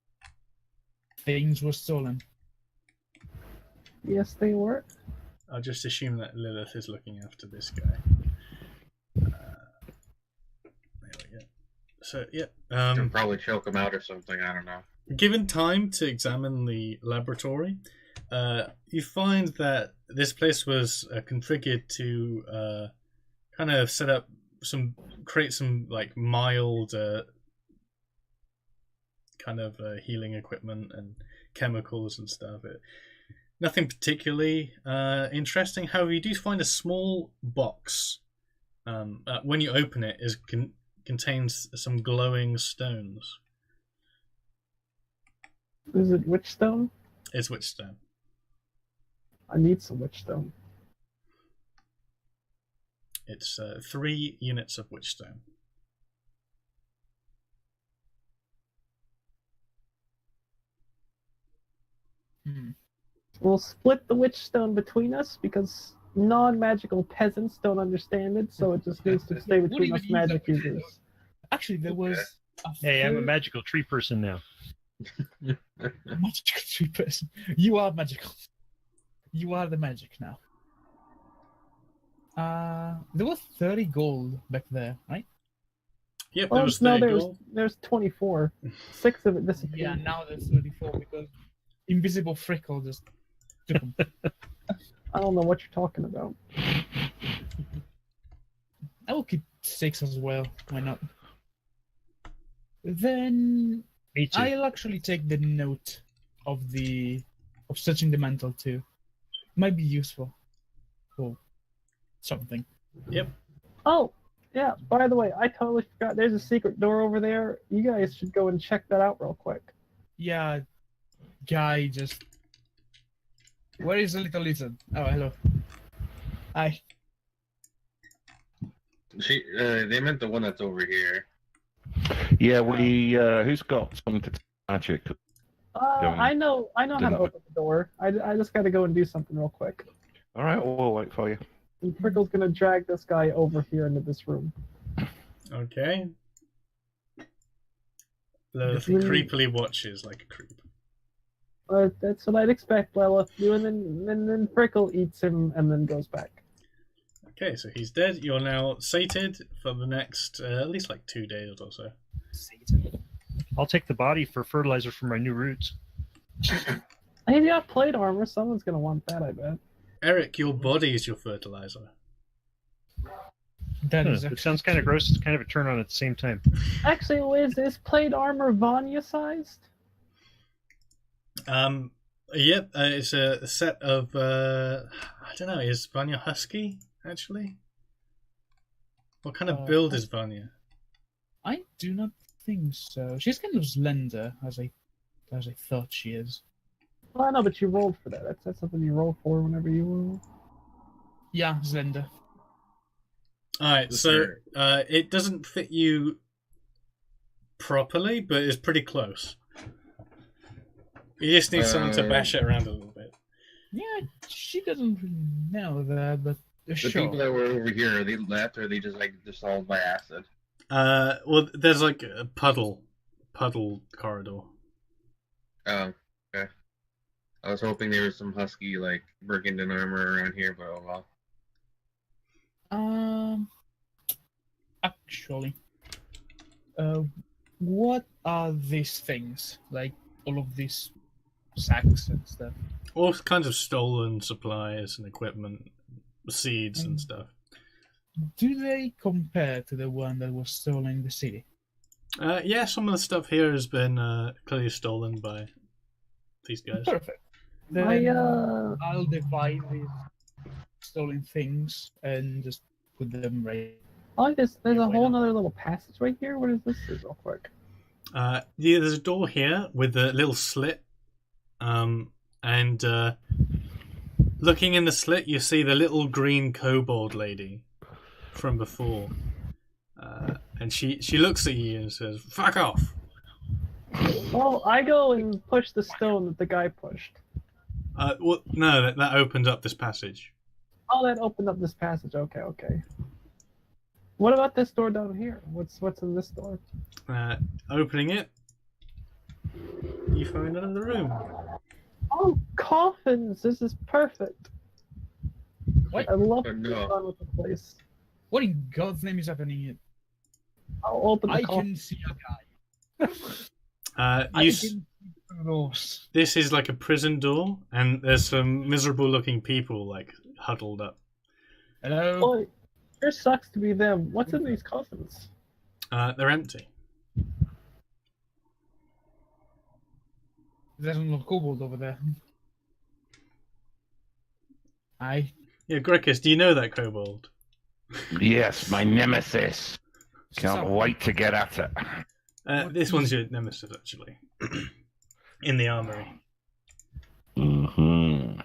things were stolen. Yes, they were. I'll just assume that Lilith is looking after this guy. There we go. So, yeah. They'll probably choke him out or something. I don't know. Given time to examine the laboratory, you find that this place was configured to kind of create some like mild kind of healing equipment and chemicals and stuff. Nothing particularly interesting. However, you do find a small box. When you open it, contains some glowing stones. Is it witchstone? It's witchstone. I need some witchstone. It's 3 units of witchstone. We'll split the witchstone between us because non-magical peasants don't understand it, so it just needs to stay between us magic users. Actually, there was Hey, I'm a magical tree person now. magical tree person. You are magical. You are the magic now. There was 30 gold back there, right? Yep, Oh, there was no, 30 gold. there's 24. 6 of it disappeared. Yeah, now there's 34 because Invisible Frickle just took them. I don't know what you're talking about. I will keep 6 as well. Why not? Then Me too. I'll actually take the note of searching the mantle too. Might be useful for something. Yep. Oh, yeah, by the way, I totally forgot. There's a secret door over there. You guys should go and check that out real quick. Yeah, guy just. Where is the little lizard? Oh, hello. Hi. They meant the one that's over here. Yeah, who's got some magic? I know how to open the door. I just got to go and do something real quick. All right, we'll wait for you. And Prickle's gonna drag this guy over here into this room. Okay. Lilith Really? creepily watches like a creep. That's what I'd expect, Lilith. And then Prickle eats him and then goes back. Okay, so he's dead. You're now sated for the next at least like 2 days or so. I'll take the body for fertilizer for my new roots. Hey, you got plate armor. Someone's gonna want that, I bet. Eric, your body is your fertilizer. That is It sounds kind of gross. It's kind of a turn on at the same time. Actually, is plate armor Vanya sized? Yep, it's a set of I don't know. Is Vanya husky actually? What kind of build is Vanya? I do not think so. She's kind of slender, as I thought she is. Well, I know, but you rolled for that. That's something you roll for whenever you roll. Yeah, slender. Alright, so it doesn't fit you properly, but it's pretty close. You just need someone to bash it around a little bit. Yeah, she doesn't really know that, but The sure. people that were over here, are they left or are they just like dissolved by acid? Well, there's like a puddle corridor. Oh, okay. I was hoping there was some husky like Burgundian armor around here, but oh well. Actually, what are these things? Like all of these sacks and stuff. All kinds of stolen supplies and equipment, seeds and stuff. Do they compare to the one that was stolen in the city? Yeah, some of the stuff here has been clearly stolen by these guys. Perfect. Then I'll divide these stolen things and just with them right. Oh, there's Yeah, a why whole not? other little passage right here. What is this? Real quick. Yeah, there's a door here with a little slit. And looking in the slit, you see the little green kobold lady from before. And she looks at you and says, "Fuck off." Well, I go and push the stone that the guy pushed. Well, no, that opened up this passage. Oh, that opened up this passage. Okay, okay. What about this door down here? What's in this door? Opening it, you find another room. Oh, coffins! This is perfect. What? I love Oh, what's no. going on with the place. What in God's name is happening here? I'll open the I coffin. can see a guy. I You can see those. This is like a prison door, and there's some miserable-looking people like huddled up. Hello. Boy, sure sucks to be them. What's in these coffins? They're empty. There's a little kobold over there. Yeah, Grekis, do you know that kobold? Yes, my nemesis. Can't wait to get at it. This one's your nemesis, actually. In the armory. Mm-hmm.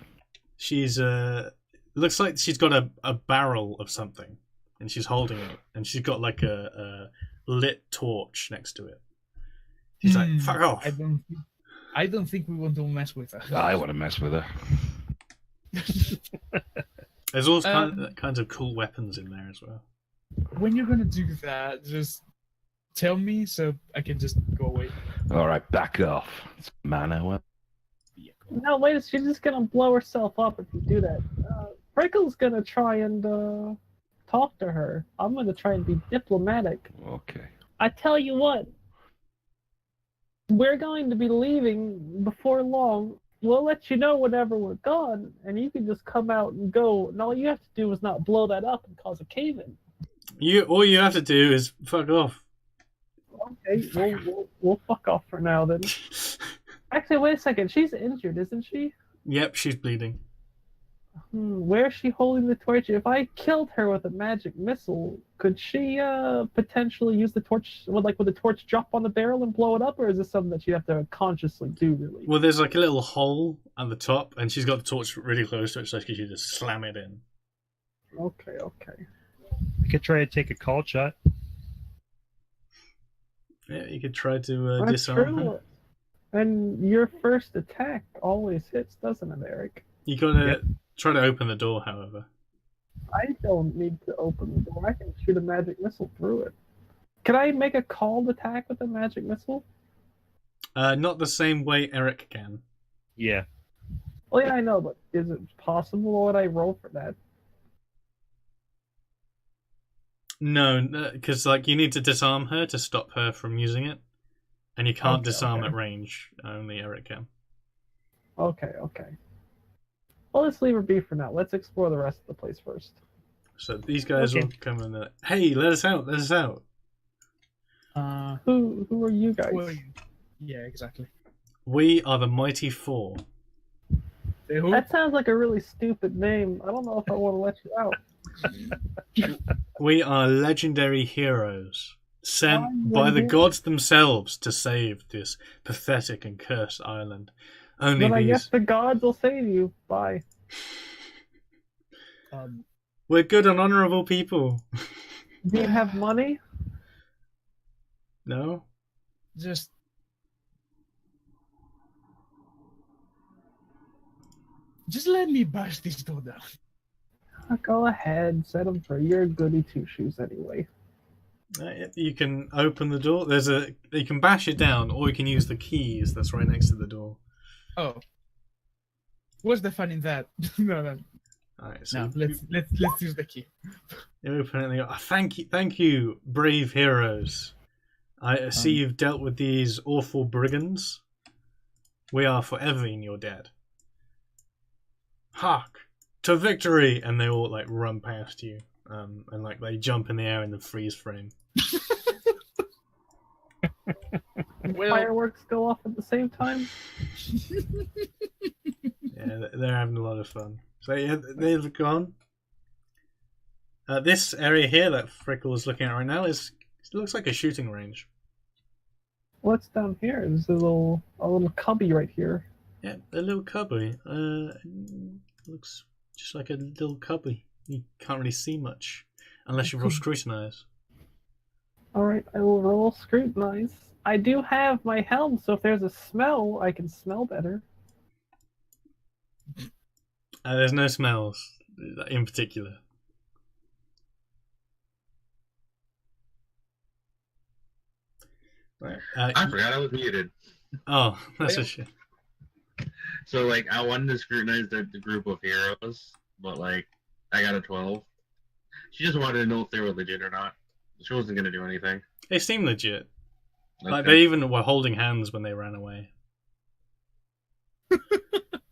She's looks like she's got a barrel of something, and she's holding it, and she's got like a lit torch next to it. She's like, "Fuck off!" I don't think we want to mess with her. I want to mess with her. There's all kinds of cool weapons in there as well. When you're gonna do that, just tell me so I can just go away. All right, back off. It's manner. Yeah, No, wait, she's just gonna blow herself up if you do that. Prickle's gonna try and talk to her. I'm gonna try and be diplomatic. Okay. I tell you what, we're going to be leaving before long. We'll let you know whenever we're gone, and you can just come out and go. And all you have to do is not blow that up and cause a cave-in. All you have to do is fuck off. Okay, we'll fuck off for now then. Actually, wait a second. She's injured, isn't she? Yep, she's bleeding. Where's she holding the torch? If I killed her with a magic missile, could she potentially use the torch? Would the torch drop on the barrel and blow it up, or is this something that she'd have to consciously do? Really? Well, there's like a little hole at the top, and she's got the torch really close to it, so she can just slam it in. Okay, okay. I could try to take a call shot. Yeah, you could try to That's disarm true. her. And your first attack always hits, doesn't it, Eric? You gotta try to open the door, however. I don't need to open the door. I can shoot a magic missile through it. Can I make a called attack with a magic missile? Not the same way Eric can. Yeah. Well, yeah, I know, but is it possible? What would I roll for that? No, because like you need to disarm her to stop her from using it, and you can't disarm at range. Only Eric can. Okay, okay. Well, let's leave her be for now. Let's explore the rest of the place first. So these guys Okay. will come in there. Hey, let us out! Let us out! Who are you guys? who are you? Yeah, exactly. We are the Mighty Four. Who? That sounds like a really stupid name. I don't know if I want to let you out. We are legendary heroes sent Oh, by the yeah. gods themselves to save this pathetic and cursed island. Only Then I these. guess the gods will save you. Bye. We're good and honorable people. Do you have money? No? Just let me bash this door down. Go ahead, set them free. You're a goody two shoes anyway. You can open the door. You can bash it down, or you can use the keys that's right next to the door. Oh, what's the fun in that? No. Alright, so No, let's use the key. you open it and you go, thank you, brave heroes. I see you've dealt with these awful brigands. We are forever in your debt. Hark to victory! And they all like run past you, and like they jump in the air in the freeze frame. Well, Fireworks go off at the same time. Yeah, they're having a lot of fun. So yeah, they've gone. This area here that Frickle is looking at right now it looks like a shooting range. What's down here? There's a little cubby right here. Yeah, a little cubby. Looks just like a little cubby. You can't really see much unless you roll scrutinize. Alright, I will roll scrutinize. I do have my helm, so if there's a smell, I can smell better. There's no smells in particular. Right. I forgot I was muted. Oh, that's a shit. So like I wanted to scrutinize the group of heroes, but like I got a 12. She just wanted to know if they were legit or not. She wasn't gonna do anything. They seem legit. Okay. Like they even were holding hands when they ran away.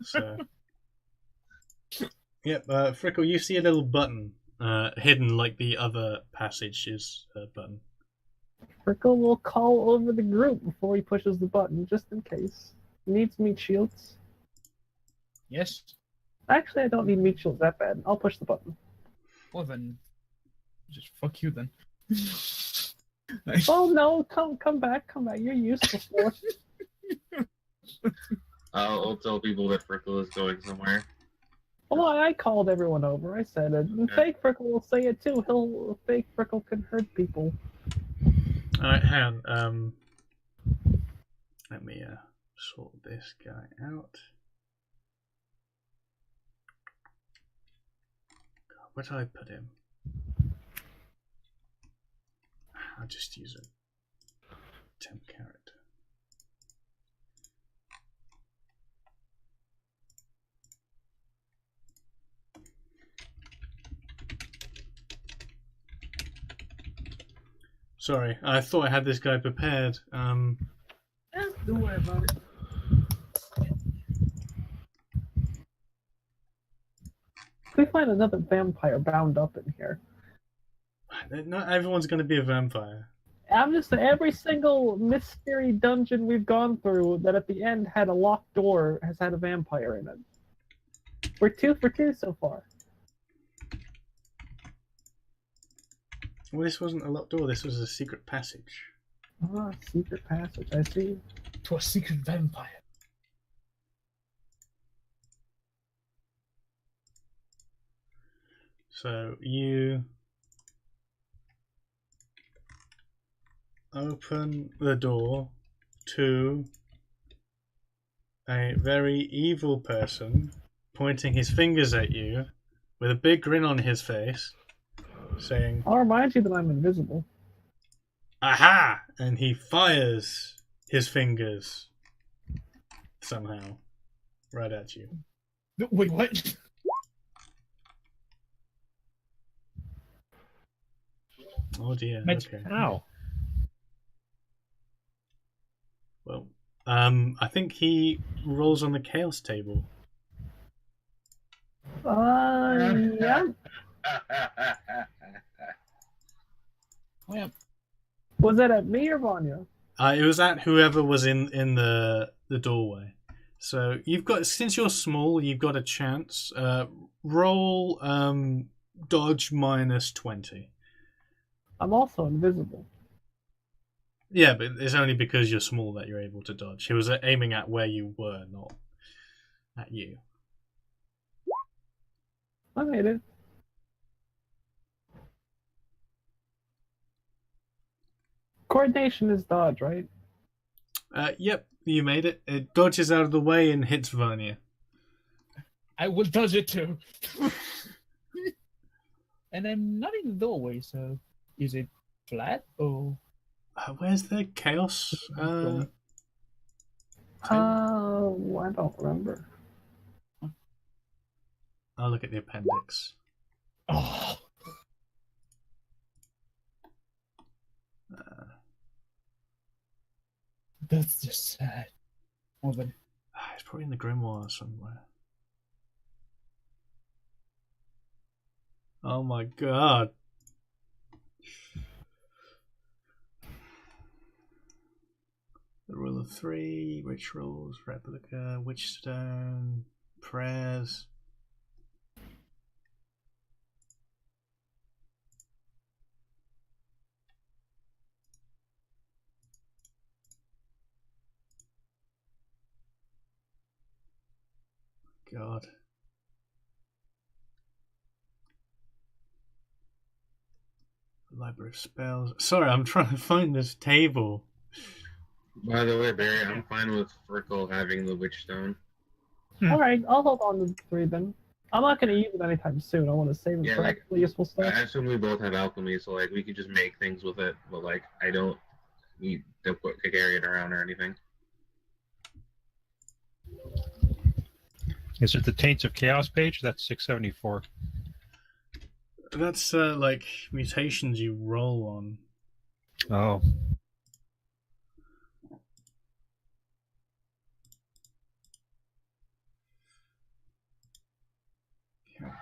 So, yep. Frickle, you see a little button hidden like the other passage's button. Frickle will call over the group before he pushes the button, just in case. Needs meat shields. Yes. Actually, I don't need meat shields that bad. I'll push the button. Well then, just fuck you then. Oh no! Come back! You're useless. I'll tell people that Frickle is going somewhere. Well, I called everyone over. I said it. And Fake Frickle will say it too. Fake Frickle can hurt people. All right, hang on. Let me sort this guy out. God, where did I put him? I'll just use a temp character. Sorry, I thought I had this guy prepared. Don't worry about it. If we find another vampire bound up in here. Not everyone's going to be a vampire. I'm just saying, every single mystery dungeon we've gone through that at the end had a locked door has had a vampire in it. We're 2 for 2 so far. Well, this wasn't a locked door, this was a secret passage. Ah, secret passage, I see. To a secret vampire. So you open the door to a very evil person pointing his fingers at you with a big grin on his face, saying, I'll remind you that I'm invisible. "Aha!" And he fires his fingers somehow right at you. Wait, what? Oh dear. Magic. Okay. Ow. Well, I think he rolls on the chaos table. Yeah. Well, Was that at me or Vanya? It was at whoever was in the doorway. So you've got, since you're small, you've got a chance. Roll dodge minus 20. I'm also invisible. Yeah, but it's only because you're small that you're able to dodge. He was aiming at where you were, not at you. I made it. Coordination is dodge, right? Yep, you made it. It dodges out of the way and hits Vanya. I will dodge it too. And I'm not in the doorway, so is it flat or? Where's the chaos? I don't remember. I'll look at the appendix. Oh, that's just sad. Well then, It's probably in the grimoire somewhere. Oh my god. The rule of 3, rituals, replica, witchstone, prayers. God. Library of Spells. Sorry, I'm trying to find this table. By the way, Barry, I'm fine with Frickle having the Witch Stone. All right, I'll hold on to the 3 then. I'm not going to use it anytime soon. I want to save it Yeah, for like, actually useful stuff. I assume we both have alchemy, so like we could just make things with it, but like I don't need to carry it around or anything. Is it the Taints of Chaos page? That's 674. That's like mutations you roll on. Oh.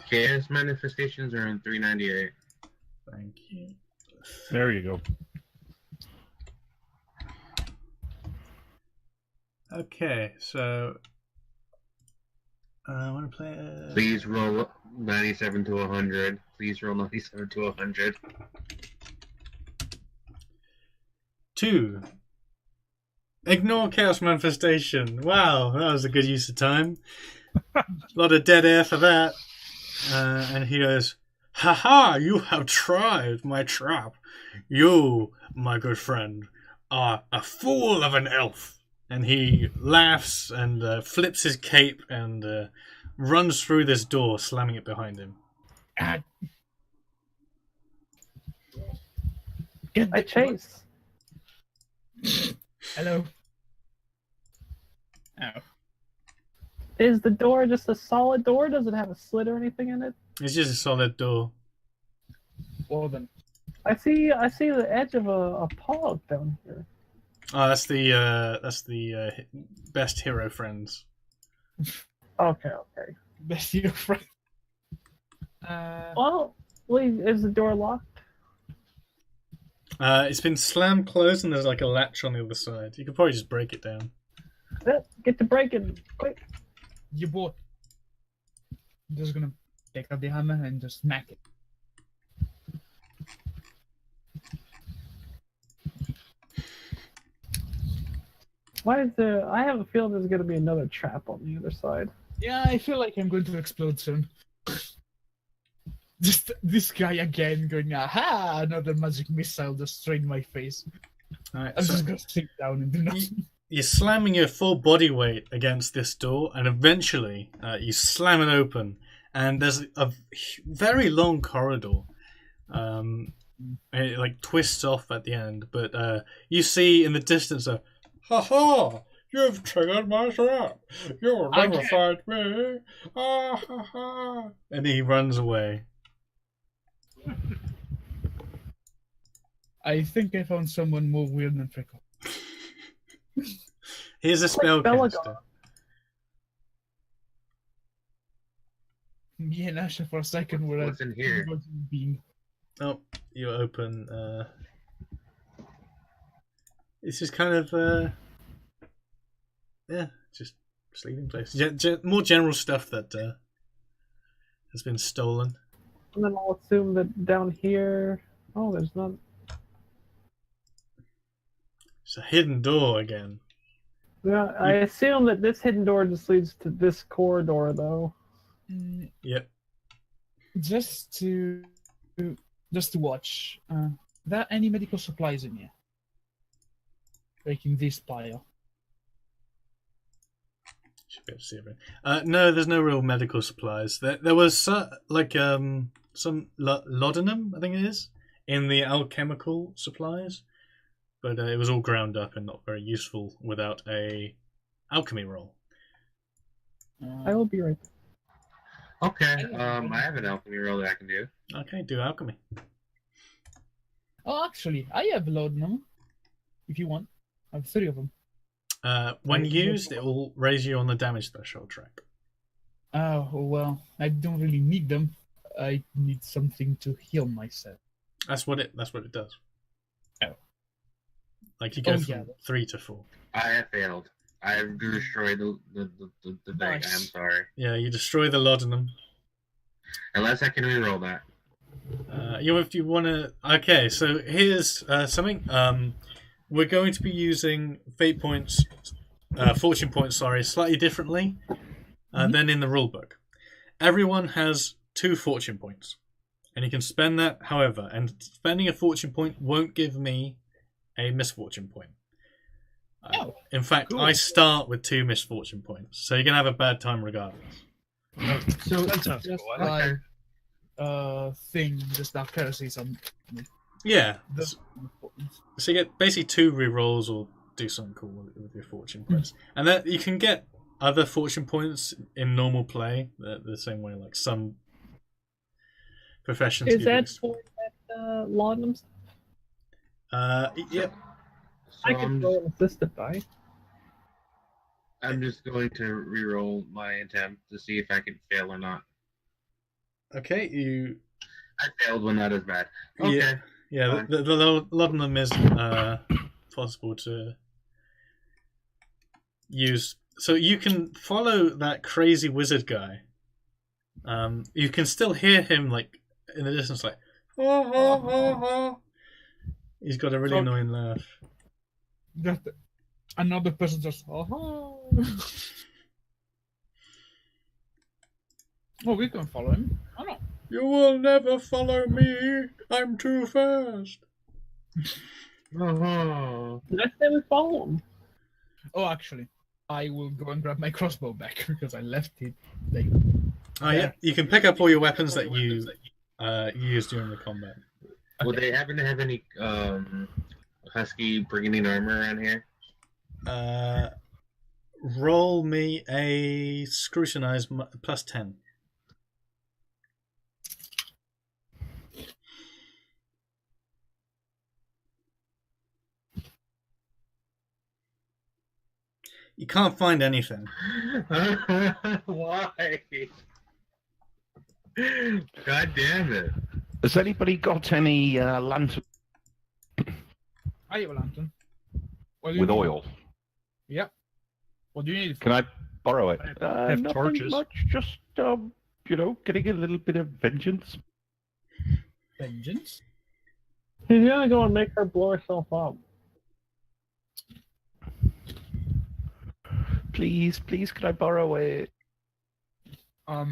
Chaos manifestations are in 398. Thank you. There you go. Okay, so I want to play. Please roll 97 to 100. Please roll 97 to 100. 2. Ignore Chaos Manifestation. Wow, that was a good use of time. A lot of dead air for that. And he goes, "Ha! You have tried my trap. You, my good friend, are a fool of an elf." And he laughs and flips his cape and runs through this door, slamming it behind him. I chase. Hello. Oh. Is the door just a solid door? Does it have a slit or anything in it? It's just a solid door. Well then. I see the edge of a paw down here. Oh, that's the best hero friends. Okay. Best your friend. Well, wait, is the door locked? It's been slammed closed and there's like a latch on the other side. You could probably just break it down. Get to breaking, quick! You both. I'm just gonna take out the hammer and just smack it. Why is there? I have a feeling there's gonna be another trap on the other side. Yeah, I feel like I'm going to explode soon. Just this guy again going, aha! Another magic missile just straight in my face. Alright, I'm so just gonna sit down and do nothing. you're slamming your full body weight against this door, and eventually you slam it open, and there's a very long corridor. It like twists off at the end, but you see in the distance a, "Ha ha! You've triggered my trap. You'll never find me. Ah ha ha!" And he runs away. I think I found someone more weird than Frickle. Here's a spellcaster. Me and Asha for a second were What's in here? being. Oh, you open. This is kind of yeah, just sleeping place. More general stuff that has been stolen. And then I'll assume that down here. Oh, there's not. It's a hidden door again. Yeah, I assume that this hidden door just leads to this corridor, though. Yep. Just to watch. There any medical supplies in here? Like in this pile. Should be able to see it. No, there's no real medical supplies. There was like some laudanum, I think it is, in the alchemical supplies, but it was all ground up and not very useful without a alchemy roll. I will be right there. Okay, I have an alchemy roll that I can do. Okay, do alchemy. Oh, actually, I have laudanum. If you want, I have 3 of them. When used, it will raise you on the damage threshold track. Oh well, I don't really need them. I need something to heal myself. That's what it does. Oh. Like you go from yeah. 3 to 4. I have failed. I have destroyed the thing. Nice. I'm sorry. Yeah, you destroy the laudanum. Unless I can reroll that. If you want to. Okay, so here's something. We're going to be using fate points, fortune points. Sorry, slightly differently. Then in the rulebook, everyone has 2 fortune points, and you can spend that however. And spending a fortune point won't give me a misfortune point. In fact, cool. I start with 2 misfortune points, so you're gonna have a bad time regardless. So That sounds just cool. I like thing, just that courtesy. Some Yeah. the So you get basically 2 rerolls or do something cool with your fortune points, and then you can get other fortune points in normal play the same way like some professions. Is give that you- for that laudanum stuff? Yep. So I could roll an assistant die. I'm just going to re-roll my attempt to see if I can fail or not. Okay, you. I failed when that is bad. Yeah. Okay. Yeah, Fine. the laudanum is possible to use. So you can follow that crazy wizard guy. You can still hear him like in the distance, like. He's got a really annoying laugh. just another person just. Oh, we can follow him. Oh no. You will never follow me. I'm too fast. Oh. Let's say we follow him. Oh, actually, I will go and grab my crossbow back because I left it. Like, Oh yeah, you can pick up all your weapons that you used during the combat. Would they happen to have any husky brigandine armor around here? Roll me a scrutinize plus 10. You can't find anything. Why? God damn it. Has anybody got any lantern I have a lantern. What do you with need? oil? Yep. What do you need? Can I borrow it? I have nothing torches. much, just getting a little bit of vengeance. Vengeance? He's gonna go and make her blow herself up. Please, can I borrow it? I'll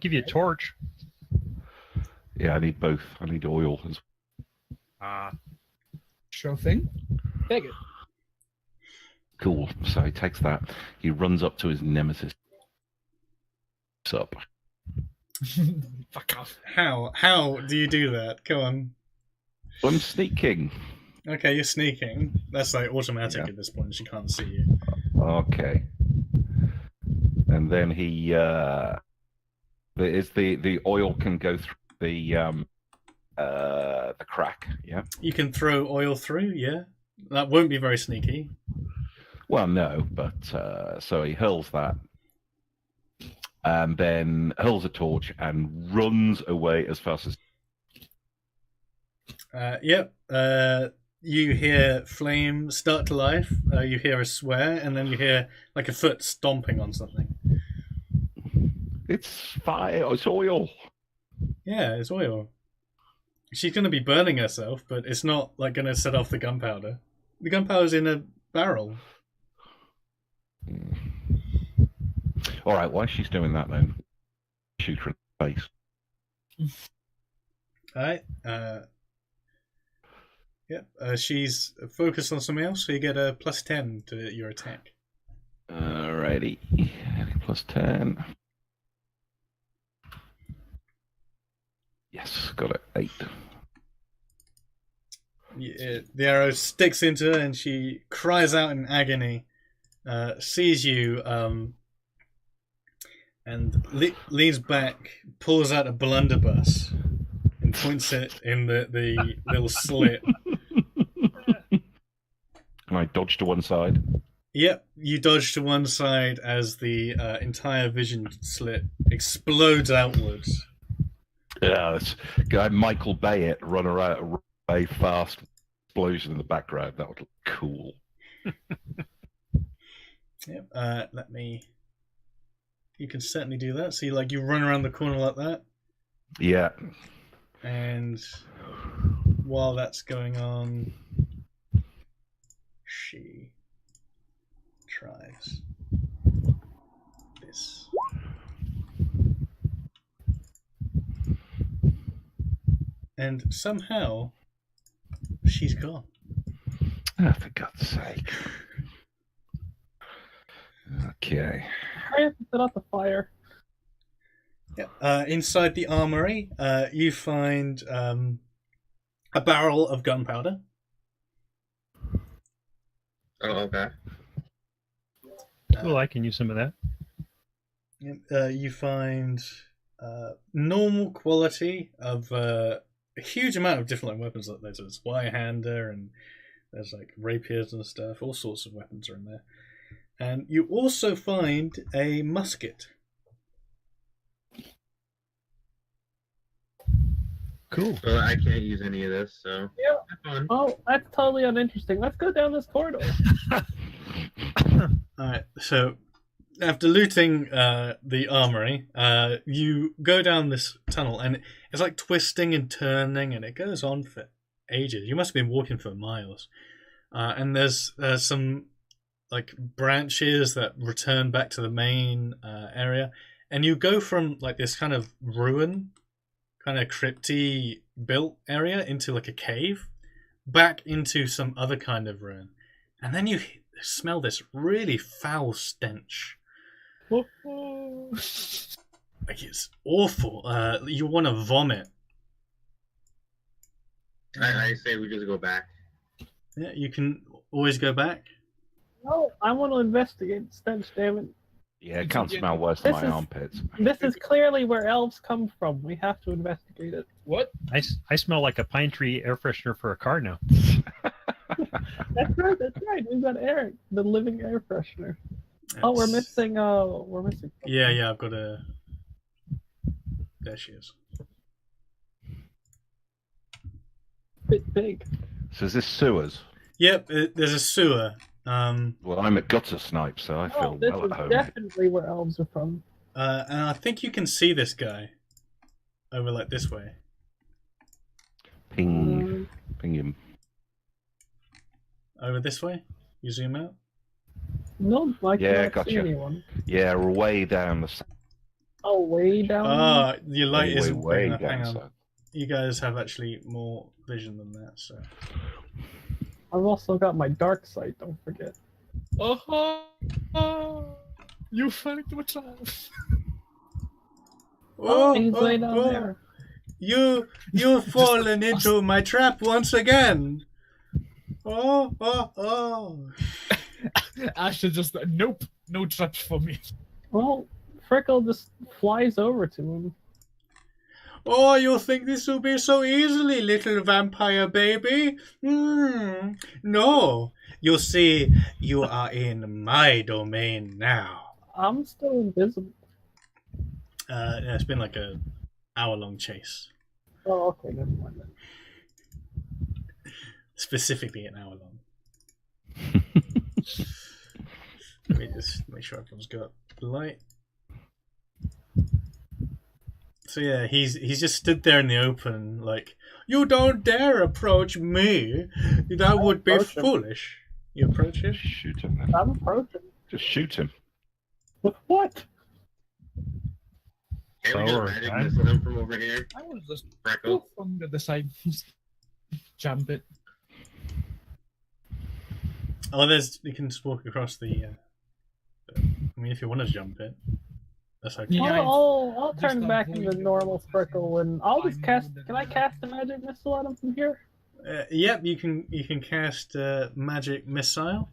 give you a torch. Yeah, I need both. I need oil. Sure thing. Take it. Cool. So he takes that. He runs up to his nemesis. What's up? Fuck off. How do you do that? Go on. I'm sneaking. Okay, you're sneaking. That's like automatic Yeah. at this point. She can't see you. Okay. And then he the oil can go through the crack, yeah? You can throw oil through, yeah. That won't be very sneaky. Well, no, but so he hurls that, and then hurls a torch and runs away as fast as. Yep. You hear flame start to life. You hear a swear, and then you hear like a foot stomping on something. It's fire. It's oil. Yeah, it's oil. She's going to be burning herself, but it's not like going to set off the gunpowder. The gunpowder's in a barrel. All right, while she's doing that, then shoot her in the face. All right. Yep. She's focused on something else, so you get a plus 10 to your attack. Alrighty, plus 10. Yes, got it. 8. The arrow sticks into her, and she cries out in agony. Sees you, and leans back, pulls out a blunderbuss, and points it in the little slit. Can I dodge to one side? Yep, you dodge to one side as the entire vision slit explodes outwards. Yeah, this guy Michael Bay it run around very fast, explosion in the background. That would look cool. Yep. Let me. You can certainly do that. So you run around the corner like that, Yeah. and while that's going on, she tries this. and somehow she's gone. Oh, for God's sake. Okay. Hurry up and set out the fire. Yeah. Inside the armory, you find a barrel of gunpowder. Oh, okay. Cool, I can use some of that. You find normal quality of a huge amount of different weapons. There's a Zweihander and there's like rapiers and stuff. All sorts of weapons are in there. And you also find a musket. Cool. So I can't use any of this, so Yeah. have fun. Oh, that's totally uninteresting. Let's go down this corridor. Alright, so after looting the armory, you go down this tunnel and it's like twisting and turning and it goes on for ages. You must have been walking for miles. And there's some like branches that return back to the main area. And you go from like this kind of ruin, kind of crypty built area into like a cave, back into some other kind of ruin. And then you smell this really foul stench. Like it's awful. You want to vomit. I say we just go back. Yeah, you can always go back. No, I want to investigate the stench, damn it. Yeah, it can't smell worse than This my is- armpits. This is clearly where elves come from. We have to investigate it. What? I smell like a pine tree air freshener for a car now. That's right. We've got Eric, the living air freshener. Oh, we're missing. Yeah, I've got a. There she is. Bit big. So is this sewers? Yep, there's a sewer. Well, I'm a gutter snipe, so I feel This well is at home. definitely where elves are from. And I think you can see this guy over like this way. Ping him. Over this way. You zoom out. No, I Yeah, cannot gotcha. see anyone. Yeah, we're way down the side. Oh, way down. Ah, your light way, isn't way big enough. down Hang on. south. You guys have actually more vision than that, so. I've also got my dark sight. Don't forget. You fell into a trap. He's way down there. You've fallen into my trap once again. Oh. Asha just, nope, no traps for me. Well, Frickle just flies over to him. Oh, you think this will be so easily, little vampire baby? No. You see, you are in my domain now. I'm still invisible. Yeah, it's been like a hour-long chase. Oh, okay, never mind then. Specifically an hour long. Let me just make sure everyone's got the light. So yeah, he's just stood there in the open, like, you don't dare approach me. That would be approach him. foolish. You approach him? Just shoot him then. I'm approaching. Just shoot him. With what? Can we Oh, just magic okay. missile him from over here? I was just Freckle. go from the side. Jump it. Oh, you can just walk across the. I mean, if you want to jump it, that's okay. Yeah, I'll just turn back avoid into the normal process. Frickle and I'll just I know cast. that Can I cast a magic missile at him from here? Yep, you can cast magic missile,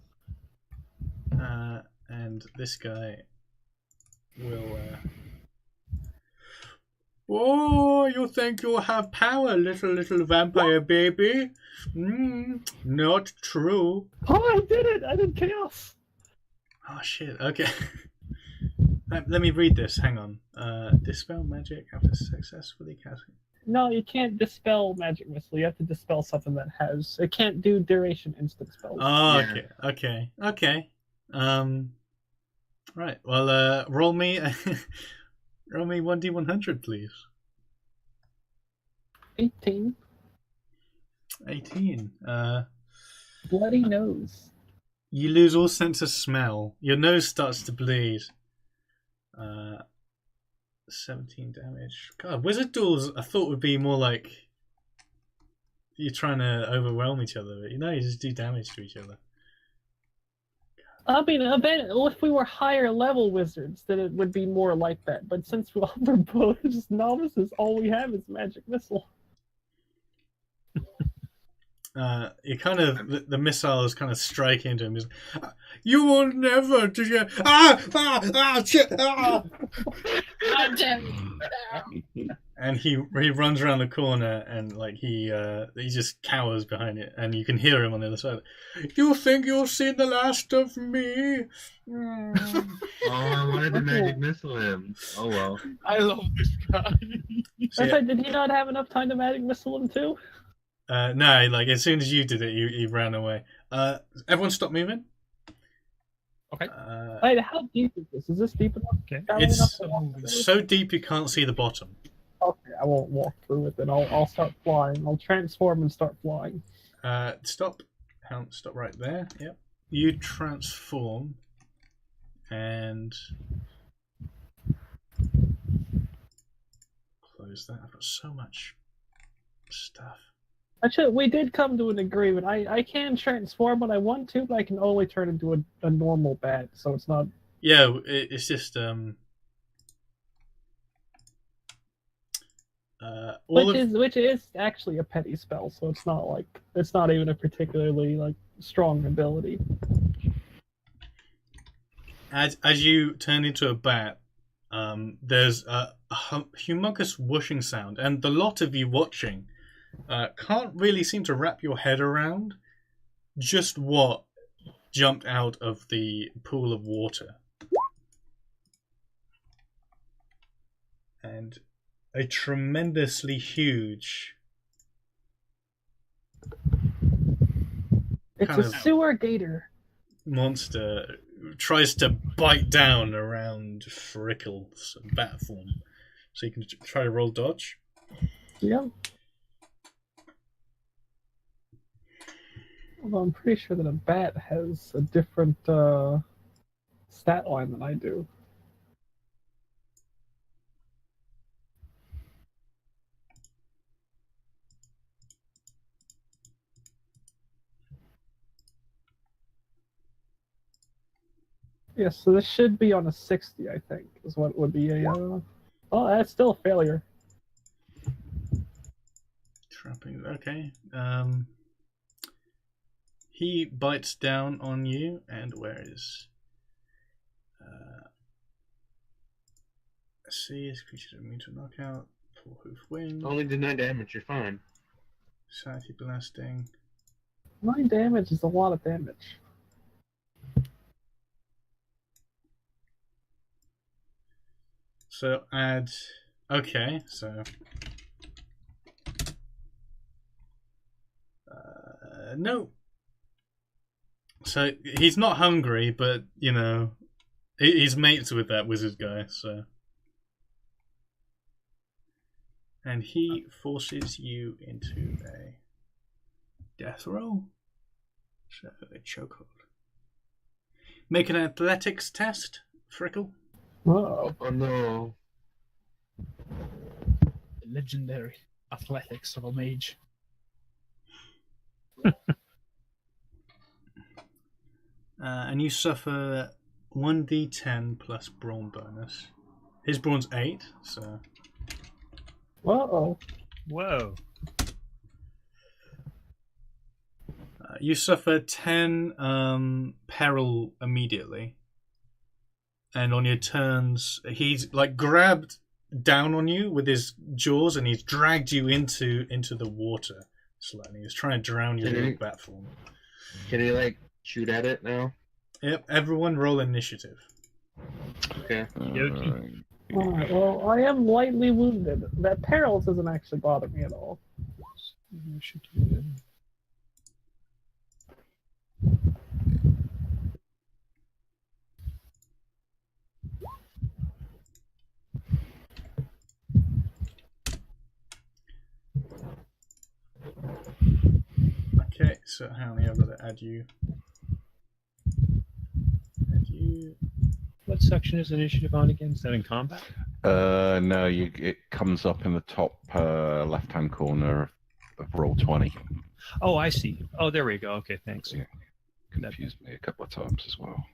and this guy will. Oh, you think you have power, little vampire baby? Not true. Oh, I did it! I did chaos. Oh shit. Okay. Let me read this. Hang on. Dispel magic after successfully casting. No, you can't dispel magic missile. You have to dispel something that has. It can't do duration instant spells. Oh, Yeah. okay. Right. Well, roll me 1d100, please. 18. 18. Bloody nose. You lose all sense of smell. Your nose starts to bleed. 17 damage. God, wizard duels I thought would be more like you're trying to overwhelm each other. You know, you just do damage to each other. I mean, if we were higher level wizards, then it would be more like that. But since we're both just novices, all we have is magic missile. You kind of the missiles kind of strike into him. He's, you will never do you? Shit! And he runs around the corner and like he just cowers behind it, and you can hear him on the other side. You think you'll see the last of me? Oh, I wanted to magic missile him. Oh well. I love this guy. So, yeah. Did he not have enough time to magic missile him too? No, like as soon as you did it, he ran away. Everyone stop moving. Okay. Wait, how deep is this? Is this deep enough? Okay. Shallow enough It's to walk through? so deep you can't see the bottom. Okay, I won't walk through it then. I'll start flying. I'll transform and start flying. Stop. Stop right there. Yep. You transform and close that. I've got so much stuff. Actually, we did come to an agreement. I can transform when I want to, but I can only turn into a normal bat, so it's not... Yeah, it's just which is actually a petty spell, so it's not even a particularly like strong ability. As you turn into a bat, there's a humongous whooshing sound, and the lot of you watching can't really seem to wrap your head around just what jumped out of the pool of water. And a tremendously huge... It's kind a of sewer gator. monster tries to bite down around Frickle's bat form. So you can try to roll dodge. Yeah. Although I'm pretty sure that a bat has a different stat line than I do. Yes, so this should be on a 60, I think, is what would be a... Oh, that's still a failure. Trapping. Okay. He bites down on you, and where is... let's see, his creature immune to knockout, full hoof wing, Only did 9 damage. You're fine. sanity blasting. 9 damage is a lot of damage. So add... Okay, so... no. So he's not hungry, but, you know, he's mates with that wizard guy, so... And he forces you into a death roll. So a chokehold. Make an athletics test, Frickle. Whoa. Oh no. Legendary athletics of a mage. And you suffer 1d10 plus brawn bonus. His brawn's 8, so... Uh-oh. Whoa. You suffer 10 peril immediately. And on your turns, he's like grabbed down on you with his jaws and he's dragged you into the water slightly. He's trying to drown your little bat form. Can he like shoot at it now? Yep, everyone roll initiative. Okay. Yoki. Alright, well, I am lightly wounded. That Perilous doesn't actually bother me at all. Okay, so how many I've got to add you? Add you. What section is initiative on again? Is that in combat? No, it comes up in the top left-hand corner of roll 20. Oh, I see. Oh, there we go. Okay, thanks. Yeah. Confused me a couple of times as well.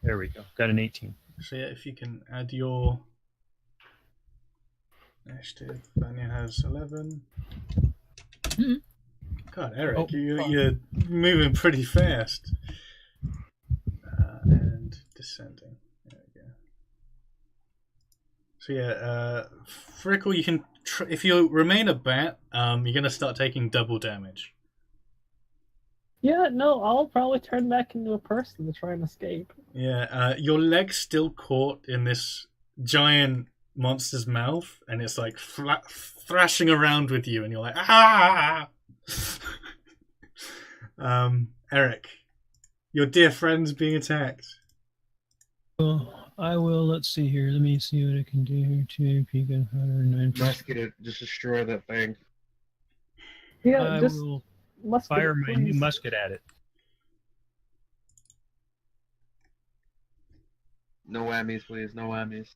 There we go. Got an 18. So yeah, if you can add your initiative, Vanya has 11. Mhm. God, Eric, Oh, you're moving pretty fast. And descending. There we go. So yeah, Frickle, you can if you remain a bat, you're gonna start taking double damage. Yeah, no, I'll probably turn back into a person to try and escape. Yeah, your leg's still caught in this giant monster's mouth, and it's like thrashing around with you, and you're like, ah! Eric, your dear friend's being attacked. Well, I will. Let's see here. Let me see what I can do here. 2 AP gunpowder, 9. Musket it. Just destroy that thing. Yeah, I just will musket fire it, my please. new musket at it. No whammies, please. No whammies.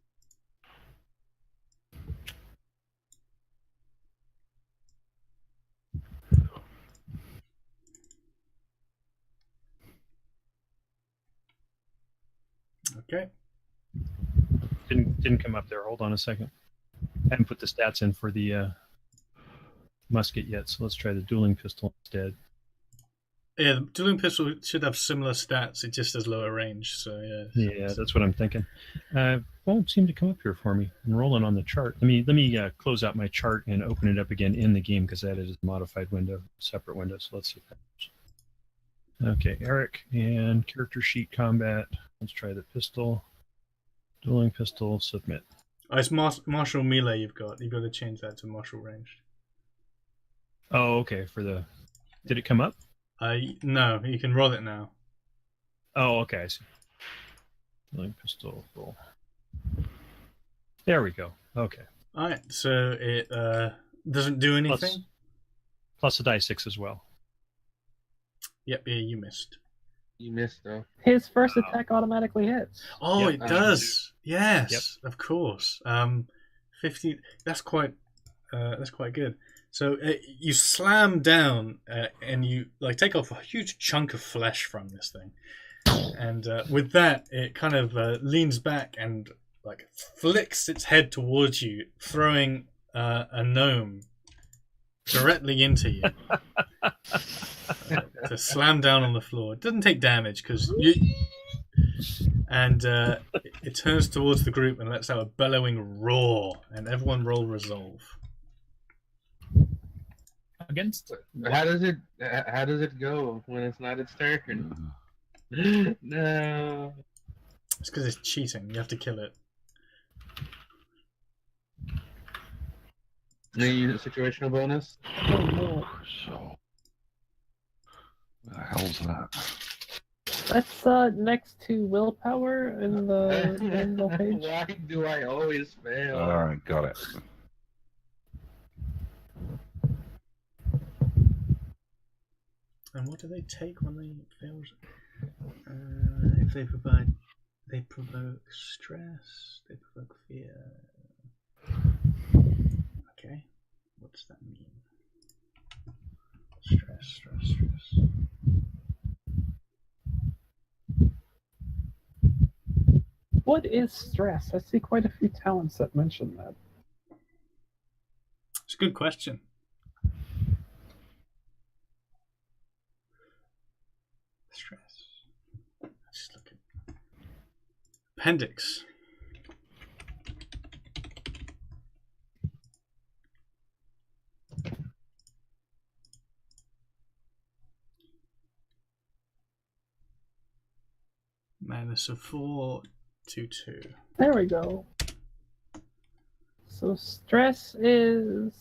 Okay. Didn't come up there. Hold on a second. I haven't put the stats in for the musket yet, so let's try the dueling pistol instead. Yeah, the dueling pistol should have similar stats. It just has lower range. So yeah. Yeah, that's what I'm thinking. Won't seem to come up here for me. I'm rolling on the chart. Let me close out my chart and open it up again in the game because that is a modified window, separate window. So let's see if that works. Okay, Eric and character sheet combat. Let's try the pistol. Dueling pistol, submit. Oh, it's martial melee you've got. You've got to change that to martial ranged. Oh, okay. Did it come up? No, you can roll it now. Oh, okay. I see. Dueling pistol roll. There we go. Okay. All right, so it doesn't do anything. Plus a die 6 as well. Yep, yeah, you missed. You missed though. His first attack automatically hits. Oh, Yep. it does. Yes, Yep. of course. 50. That's quite good. So you slam down and you like take off a huge chunk of flesh from this thing, and with that, it kind of leans back and like flicks its head towards you, throwing a gnome directly into you. To slam down on the floor. It doesn't take damage because you. And it turns towards the group and lets out a bellowing roar, and everyone roll resolve. Against How does it go when it's not its turn? No. It's because it's cheating. You have to kill it. Then you use a situational bonus. Oh, no. So, what the hell's that? That's next to willpower in the page. Why do I always fail? All right, got it. And what do they take when they fail? If they provoke stress, they provoke fear. Okay, what does that mean? Stress. What is stress? I see quite a few talents that mention that. It's a good question. Stress. Let's just look at appendix. Minus a 4 to 2. There we go. So stress is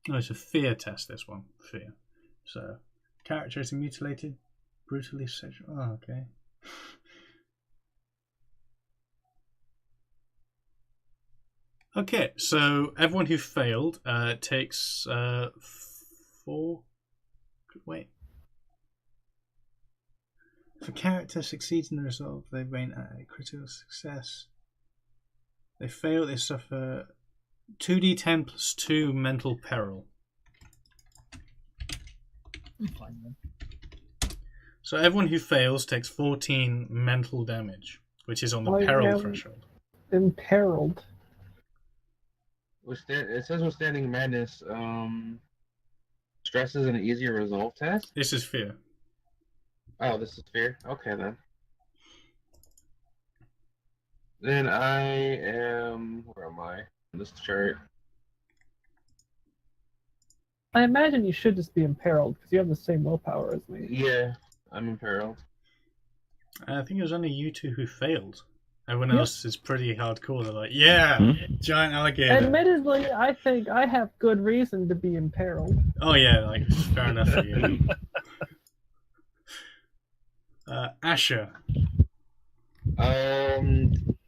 Oh, it's a fear test, this one. Fear. So, character is mutilated, brutally sexual. Oh, okay. Okay, so everyone who failed takes 4. Wait. If a character succeeds in the resolve, they gain a critical success. They fail, they suffer 2d10 plus 2 mental peril. I'm fine then. So everyone who fails takes 14 mental damage, which is on the I peril am- threshold. Imperiled. It says withstanding madness. Stress is an easier resolve test. This is fear. Oh, this is fear. Okay then. Then I am. Where am I? On this chart. I imagine you should just be imperiled because you have the same willpower as me. Yeah, I'm imperiled. I think it was only you two who failed. Everyone Yep. else is pretty hardcore. They're like, yeah, giant alligator. Admittedly, I think I have good reason to be imperiled. Oh yeah, like fair enough for you. Asher.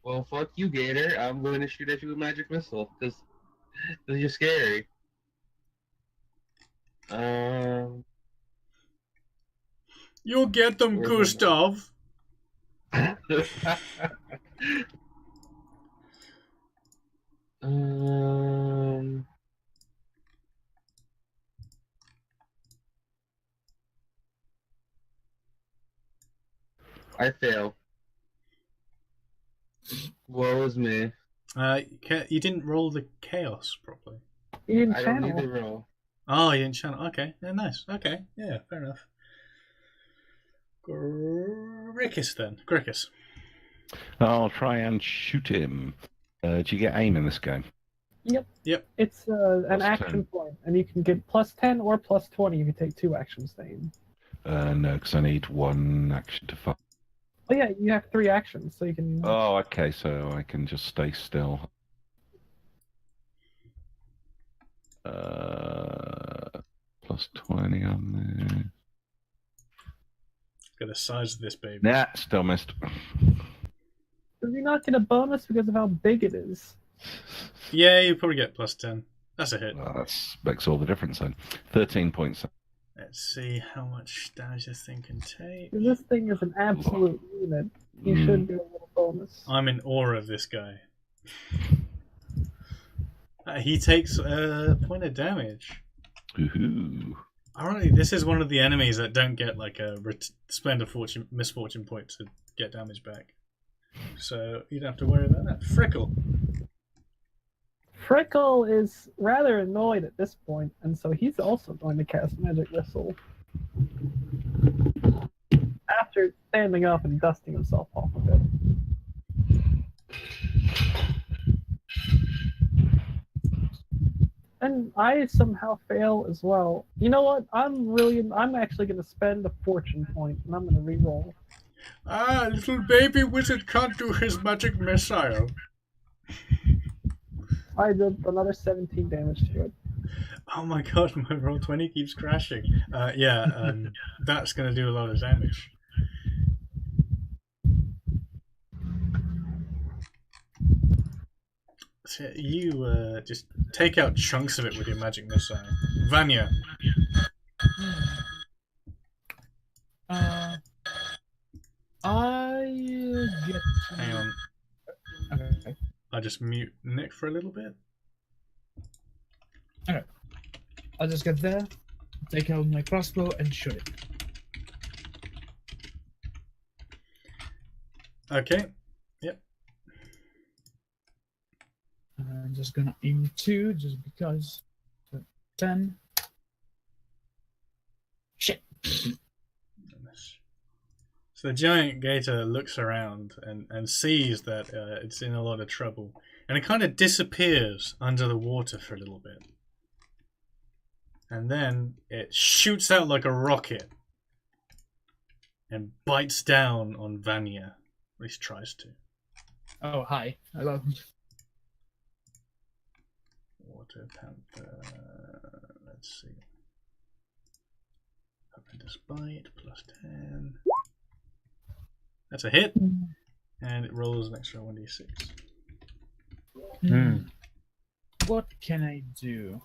Well, fuck you, Gator. I'm going to shoot at you with magic missile because you're scary. You'll get them, Where's Gustav. I fail. Woe is me. You didn't roll the chaos properly. You didn't I don't need channel. to roll. Oh, you didn't channel. Okay, yeah, nice. Okay, yeah, fair enough. Grickus then. Grickus. I'll try and shoot him. Do you get aim in this game? It's an Plus action 10. point, and you can get plus 10 or plus 20 if you take 2 actions to aim. No, because I need 1 action to fire. Oh yeah, you have 3 actions, so you can. Oh, okay, so I can just stay still. Plus 20 on there. Look at the size of this baby. Nah, still missed. Does he not get a bonus because of how big it is? Yeah, you probably get plus 10. That's a hit. Well, that makes all the difference then. 13 points. Let's see how much damage this thing can take. 'Cause this thing is an absolute unit. You should get a little bonus. I'm in awe of this guy. He takes a point of damage. Ooh. Alright, this is one of the enemies that don't get like a splendor misfortune point to get damage back. So you don't have to worry about that. Frickle. Frickle is rather annoyed at this point, and so he's also going to cast Magic Missile. After standing up and dusting himself off a bit. And I somehow fail as well. You know what? I'm actually going to spend a fortune point, and I'm going to re-roll. Ah, little baby wizard can't do his magic missile. I did another 17 damage to it. Oh my god, my roll 20 keeps crashing. That's going to do a lot of damage. So you just take out chunks of it with your magic missile. Vanya. I get. Hang on. Okay. I'll just mute Nick for a little bit. I'll just get there, take out my crossbow, and shoot it. Okay. I'm just gonna aim 2, just because. 10. Shit. So the giant gator looks around and sees that it's in a lot of trouble. And it kind of disappears under the water for a little bit. And then it shoots out like a rocket. And bites down on Vanya. At least tries to. Oh, hi. Hello. Water Panther. Let's see. Horrendous bite, plus 10. That's a hit. And it rolls an extra 1d6. What can I do?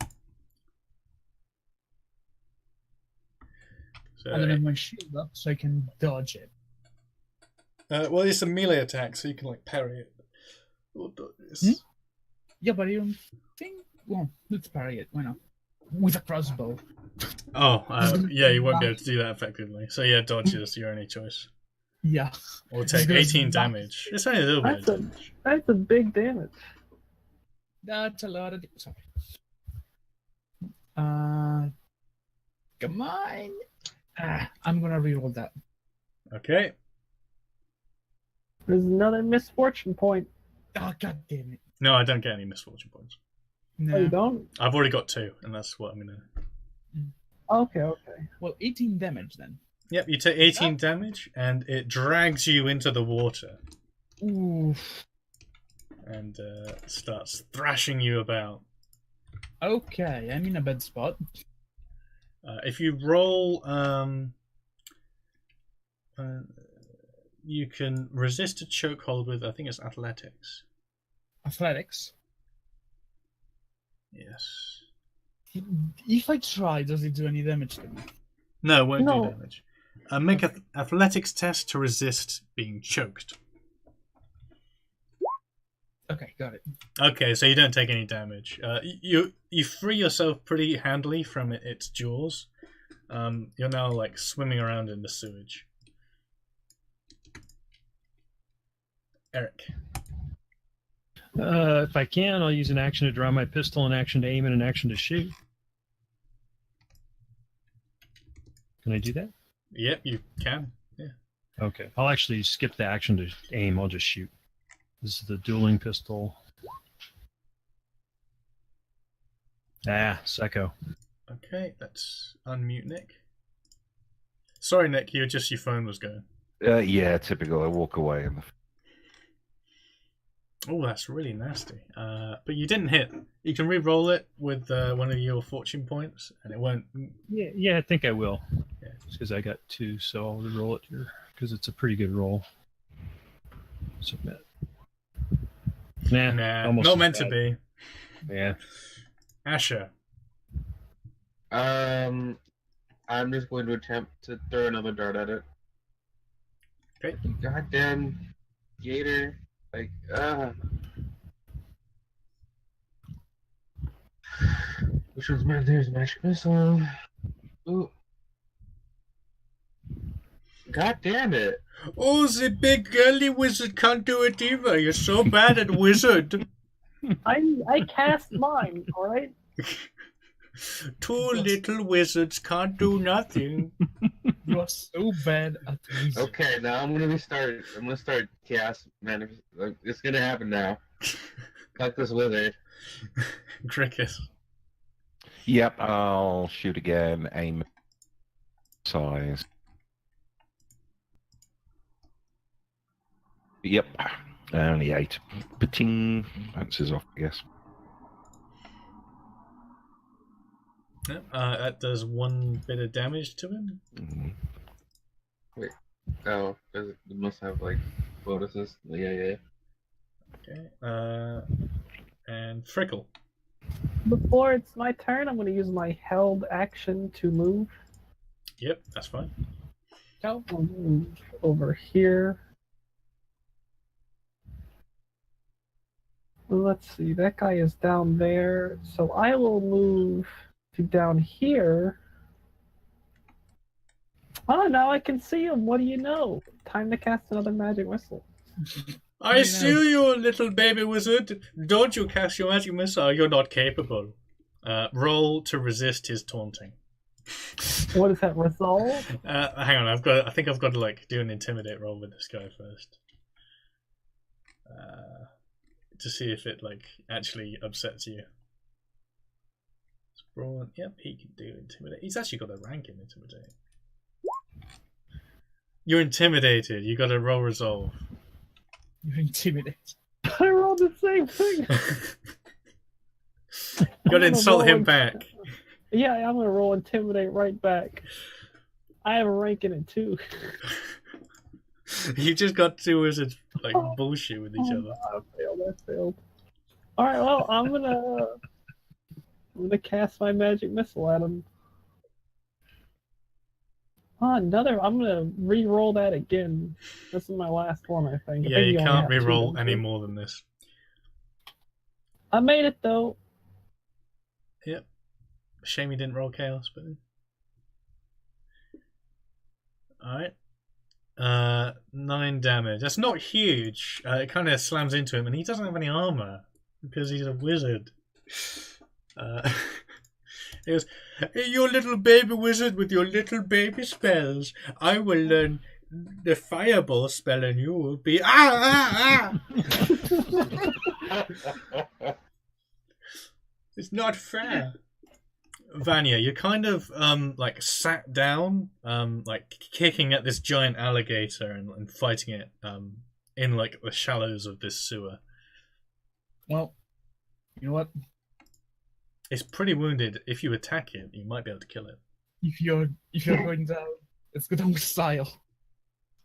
So I don't have my shield up, so I can dodge it. Well, it's a melee attack, so you can like parry it. Or dodge. Hmm? Yeah, but I don't think. Well, let's parry it. Why not? With a crossbow. Oh, yeah, you won't be able to do that effectively. So yeah, dodge is your only choice. Yeah. Or take 18 damage. It's only a little bit of damage. That's a big damage. That's a lot of. Sorry. Come on. I'm gonna reroll that. Okay. There's another misfortune point. Oh, god damn it. No, I don't get any misfortune points. No. Oh, you don't? I've already got 2, and that's what I'm gonna. Okay. Well, 18 damage then. Yep, you take 18 damage, and it drags you into the water Oof. and starts thrashing you about. Okay, I'm in a bad spot. If you roll, you can resist a chokehold with, I think it's athletics. Athletics. Yes. If I try, does it do any damage to me? No, it won't No. do damage. Make an athletics test to resist being choked. Okay, got it. Okay, so you don't take any damage. You free yourself pretty handily from its jaws. You're now like swimming around in the sewage. Eric. If I can, I'll use an action to draw my pistol, an action to aim, and an action to shoot. Can I do that? Yep, you can. Yeah. Okay. I'll actually skip the action to aim. I'll just shoot. This is the dueling pistol. Secco. Okay, let's unmute Nick. Sorry, Nick, your phone was going. Yeah, typical. I walk away and Oh, that's really nasty. But you didn't hit. You can re-roll it with one of your fortune points, and it won't. Yeah, I think I will. Yeah. Because I got 2, so I'll re-roll it here because it's a pretty good roll. Submit. Nah, almost not as meant to bad. be. Yeah. Asher. I'm just going to attempt to throw another dart at it. Okay. Goddamn gator. Like, Which one's mine? There's magic missile. Ooh. God damn it. Oh, the big girly wizard can't do it either. You're so bad at wizard. I cast mine, alright? 2 little wizards can't do nothing. You are so bad at music. Okay, now I'm gonna start chaos it's gonna happen now. Fuck this wizard. Cricket. yep, I'll shoot again. Aim size. Yep, only 8. Ba-ting. Bounces off, I guess. Yep, that does 1 bit of damage to him. Mhm. Oh, it must have like bonuses. Yeah. Okay. And Frickle. Before it's my turn, I'm going to use my held action to move. Yep, that's fine. Go. I'll move over here. Let's see, that guy is down there, so I will move to down here. Oh, now I can see him. What do you know? Time to cast another magic missile. I see you, little baby wizard. Don't you cast your magic missile. You're not capable. Roll to resist his taunting. What is that, resolve? Hang on, I think I've got to like do an intimidate roll with this guy first. To see if it like actually upsets you. Brawn. Yep, he can do intimidate. He's actually got a rank in intimidate. You're intimidated. You got to roll resolve. You're intimidated. I rolled the same thing. You got to insult him back. Yeah, I'm gonna roll intimidate right back. I have a rank in it too. You just got 2 wizards like bullshit with each other. I failed. All right, well, I'm gonna cast my magic missile at him. Another. I'm gonna re-roll that again. This is my last one, I think. I Yeah, think you only can't have two, re-roll don't any you? more than this. I made it though. Yep. Shame you didn't roll chaos, but alright. 9 damage. That's not huge. It kind of slams into him, and he doesn't have any armor because he's a wizard. He goes, "Hey, you little baby wizard with your little baby spells. I will learn the fireball spell, and you will be It's not fair." Vanya, you're kind of like sat down, like kicking at this giant alligator and fighting it in like the shallows of this sewer. Well, you know what? It's pretty wounded. If you attack it, you might be able to kill it. If you're going down, let's go down with style.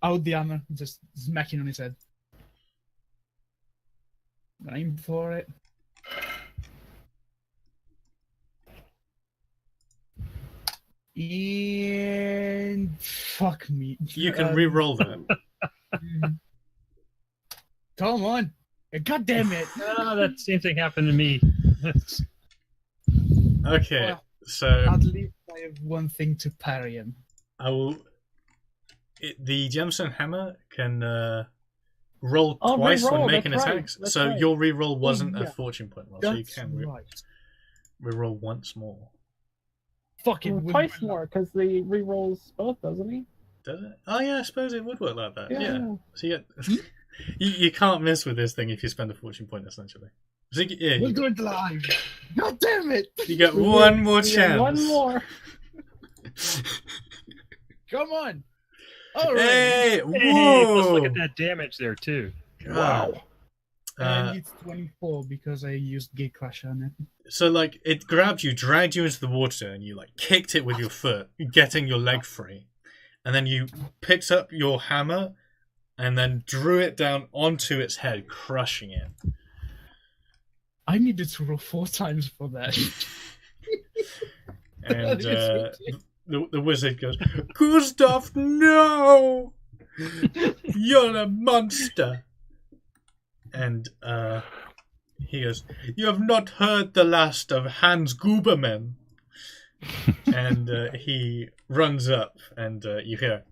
Out the hammer, just smacking on his head. Aim for it. And fuck me. You can re-roll that. Come on. God damn it. No, that same thing happened to me. Okay, Well, so at least I have one thing to parry him. I will. The gemstone hammer can roll Oh, twice when re-roll, making that's right, attacks. that's So right. your re-roll wasn't yeah. a fortune point roll, so you That's can right. re-roll once more. Fucking Twice more because the re-rolls both, doesn't he? Does it? Oh yeah, I suppose it would work like that. Yeah. Yeah. So you can't miss with this thing if you spend a fortune point essentially. So We're going live. God damn it. you get one more We get chance. One more. Come on. All right. Hey! Whoa! Hey, let's look at that damage there too. Wow. And it's 24 because I used Gate Crash on it. So like it grabbed you, dragged you into the water, and you like kicked it with your foot, getting your leg free, and then you picked up your hammer, and then drew it down onto its head, crushing it. I needed to roll 4 times for that. And the wizard goes, "Gustav, no! You're a monster!" And he goes, "You have not heard the last of Hans Guberman." And he runs up, and you hear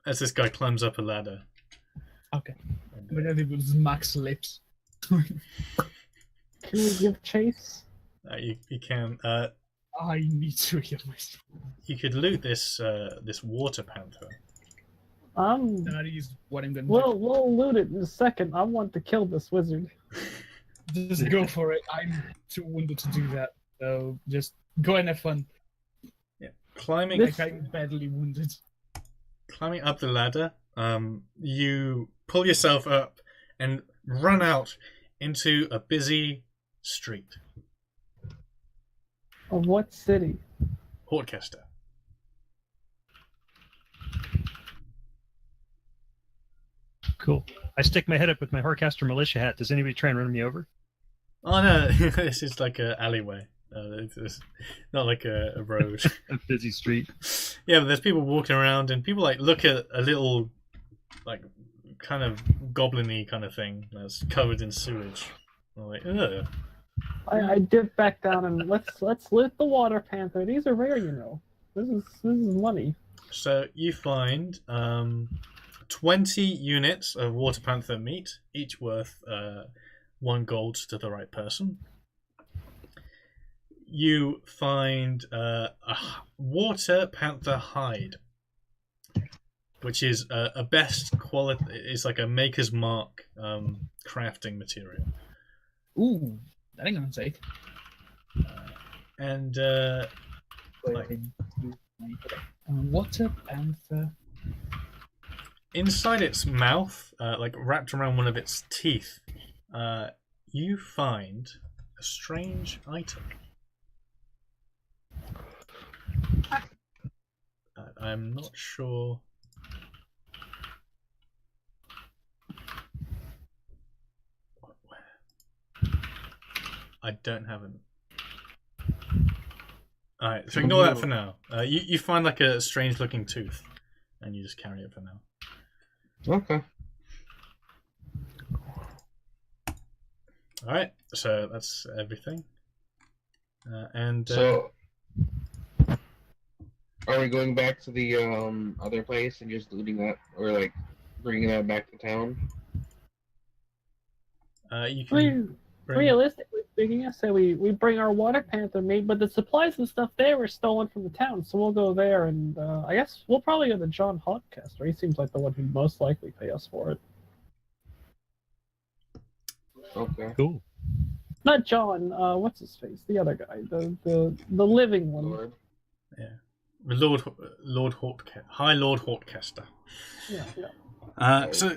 as this guy climbs up a ladder. Okay. And, But then it was Max lips. Can we give chase? you can. I need to hear myself. You could loot this this water panther. That is what I'm gonna We'll loot it in a second. I want to kill this wizard. do. Just go for it. I'm too wounded to do that. So just go and have fun. Yeah, climbing Like I'm badly wounded. climbing up the ladder. You pull yourself up and run out into a busy street. Of what city? Hortcaster. Cool. I stick my head up with my Horcaster militia hat. Does anybody try and run me over? Oh no, this is like an alleyway. It's not like a road. A busy street. Yeah, but there's people walking around, and people like look at a little, like, kind of goblin-y kind of thing that's covered in sewage. I'm like, ugh. I dip back down and let's loot the water panther. These are rare, you know. This is money. So you find 20 units of water panther meat, each worth 1 gold to the right person. You find a water panther hide, which is a best quality. It's like a maker's mark crafting material. Ooh, that ain't gonna take. And like, Water Panther. inside its mouth, like wrapped around one of its teeth, you find a strange item. I'm not sure. Where? I don't have an. Alright, so ignore that for now. You find like a strange looking tooth, and you just carry it for now. Okay. Alright, so that's everything. So, are we going back to the other place and just looting that, or like bringing that back to town? You I can mean, realistically speaking, I say we bring our water panther meat, but the supplies and stuff there were stolen from the town, so we'll go there, and I guess we'll probably go to John Hotcaster. He seems like the one who'd most likely pay us for it. Okay. Cool. Not John. What's his face? The other guy, the living one. Lord. High Lord Hortcaster. Yeah. So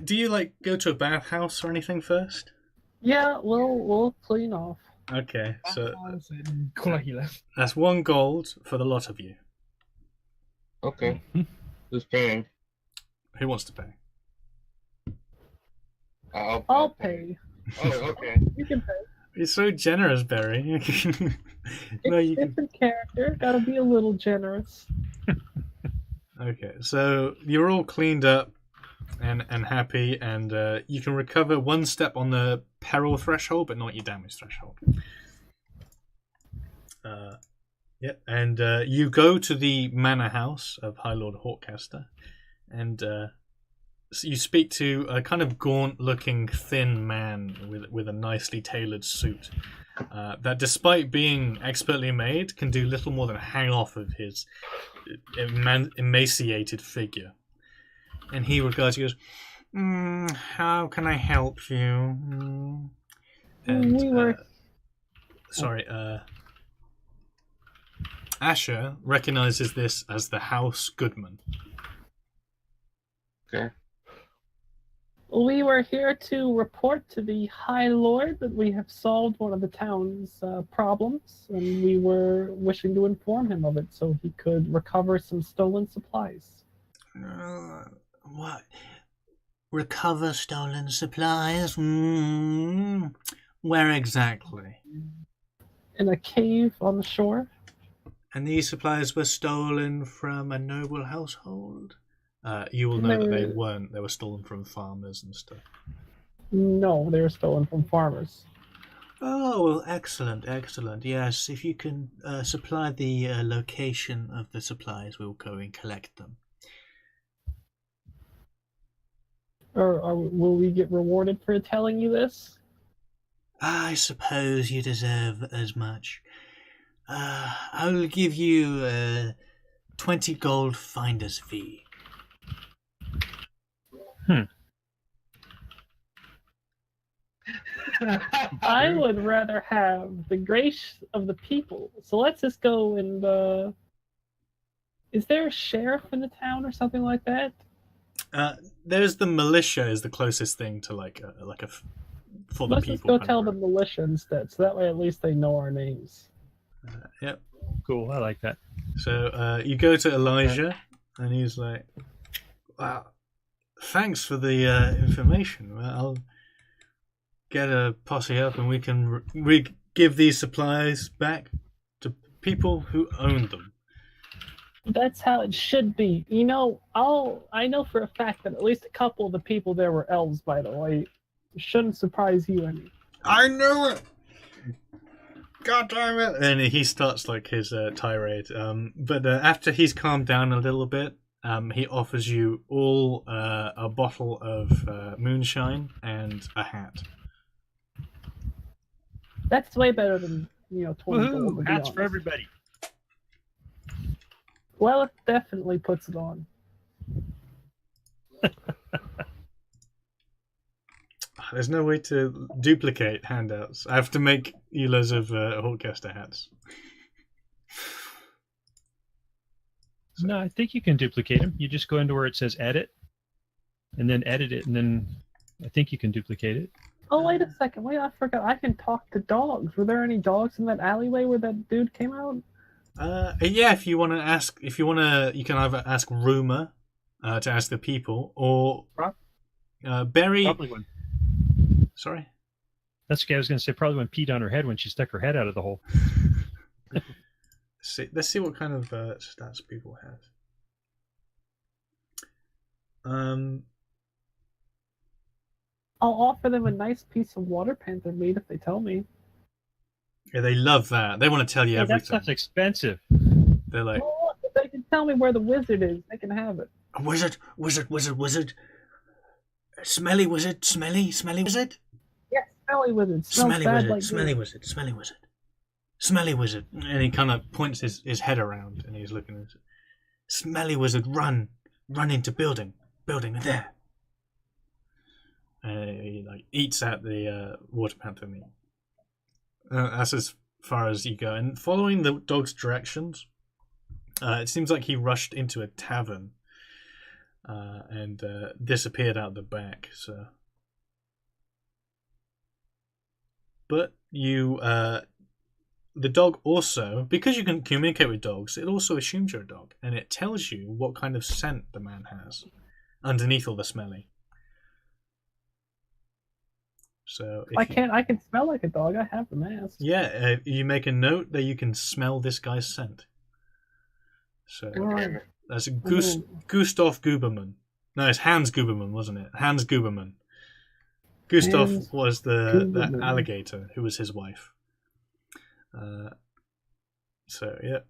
do you like go to a bathhouse or anything first? Yeah, we'll clean off. Okay, so Kulahila. that's 1 gold for the lot of you. Okay. Who's paying? Who wants to pay? I'll pay. Oh, okay. You can pay. You're so generous, Barry. Well, you can... Different character. Gotta be a little generous. Okay, so you're all cleaned up and happy, and you can recover 1 step on the peril threshold, but not your damage threshold. And you go to the manor house of High Lord Hortcaster, and so you speak to a kind of gaunt-looking, thin man with a nicely tailored suit that, despite being expertly made, can do little more than hang off of his emaciated figure. And he regards you as, how can I help you? And We were. Asher recognizes this as the House Goodman. Okay. We were here to report to the High Lord that we have solved one of the town's problems, and we were wishing to inform him of it so he could recover some stolen supplies. What? Recover stolen supplies? Where exactly? In a cave on the shore? And these supplies were stolen from a noble household? You will know that they weren't. They were stolen from farmers and stuff. No, they were stolen from farmers. Oh, well, excellent, excellent. Yes, if you can supply the location of the supplies, we'll go and collect them. Or will we get rewarded for telling you this? I suppose you deserve as much. I'll give you 20 gold finder's fee. I would rather have the grace of the people. So let's just go and. Is there a sheriff in the town or something like that? There's the militia is the closest thing to for the Let's people. just go tell the militia instead, so that way at least they know our names. Yep. Cool. I like that. So you go to Elijah, and he's like, "Wow, thanks for the information. Well, I'll get a posse up, and we can give these supplies back to people who own them." That's how it should be. You know, I know for a fact that at least a couple of the people there were elves, by the way. It shouldn't surprise you any. I knew it! God damn it! And he starts like his tirade. But after he's calmed down a little bit, he offers you all a bottle of moonshine and a hat. That's way better than, 20 gold. to Woohoo! be Hats for honest. everybody. Well, it definitely puts it on. There's no way to duplicate handouts. I have to make loads of Hortcaster hats. No, I think you can duplicate them. You just go into where it says edit, and then edit it, and then I think you can duplicate it. Oh, wait a second. Wait, I forgot. I can talk to dogs. Were there any dogs in that alleyway where that dude came out? Yeah, if you want to, you can either ask Rumor to ask the people, or Berry. Probably one. Sorry? That's okay. I was going to say probably when peed on her head when she stuck her head out of the hole. Let's see what kind of stats people have. I'll offer them a nice piece of water panther meat if they tell me. Yeah, they love that. They want to tell you Hey, that everything. stuff's expensive. They're like, Well, if they can tell me where the wizard is, they can have it. wizard. Smelly wizard, smelly wizard. Yes, smelly wizard. Smells Smelly bad wizard, like smelly this. wizard, smelly wizard. Smelly wizard. And he kind of points his head around and he's looking at it. Smelly wizard, run into building there. And he like eats at the water panther meat. That's as far as you go. And following the dog's directions, it seems like he rushed into a tavern and disappeared out the back. So, but you, the dog also, because you can communicate with dogs, it also assumes you're a dog, and it tells you what kind of scent the man has underneath all the smelly. So if I can smell like a dog. I have the mask. Yeah, you make a note that you can smell this guy's scent. So Alright. that's Gustav Guberman. No, it's Hans Guberman, wasn't it? Hans Guberman. Gustav Hans was the Guberman. alligator who was his wife. So yeah,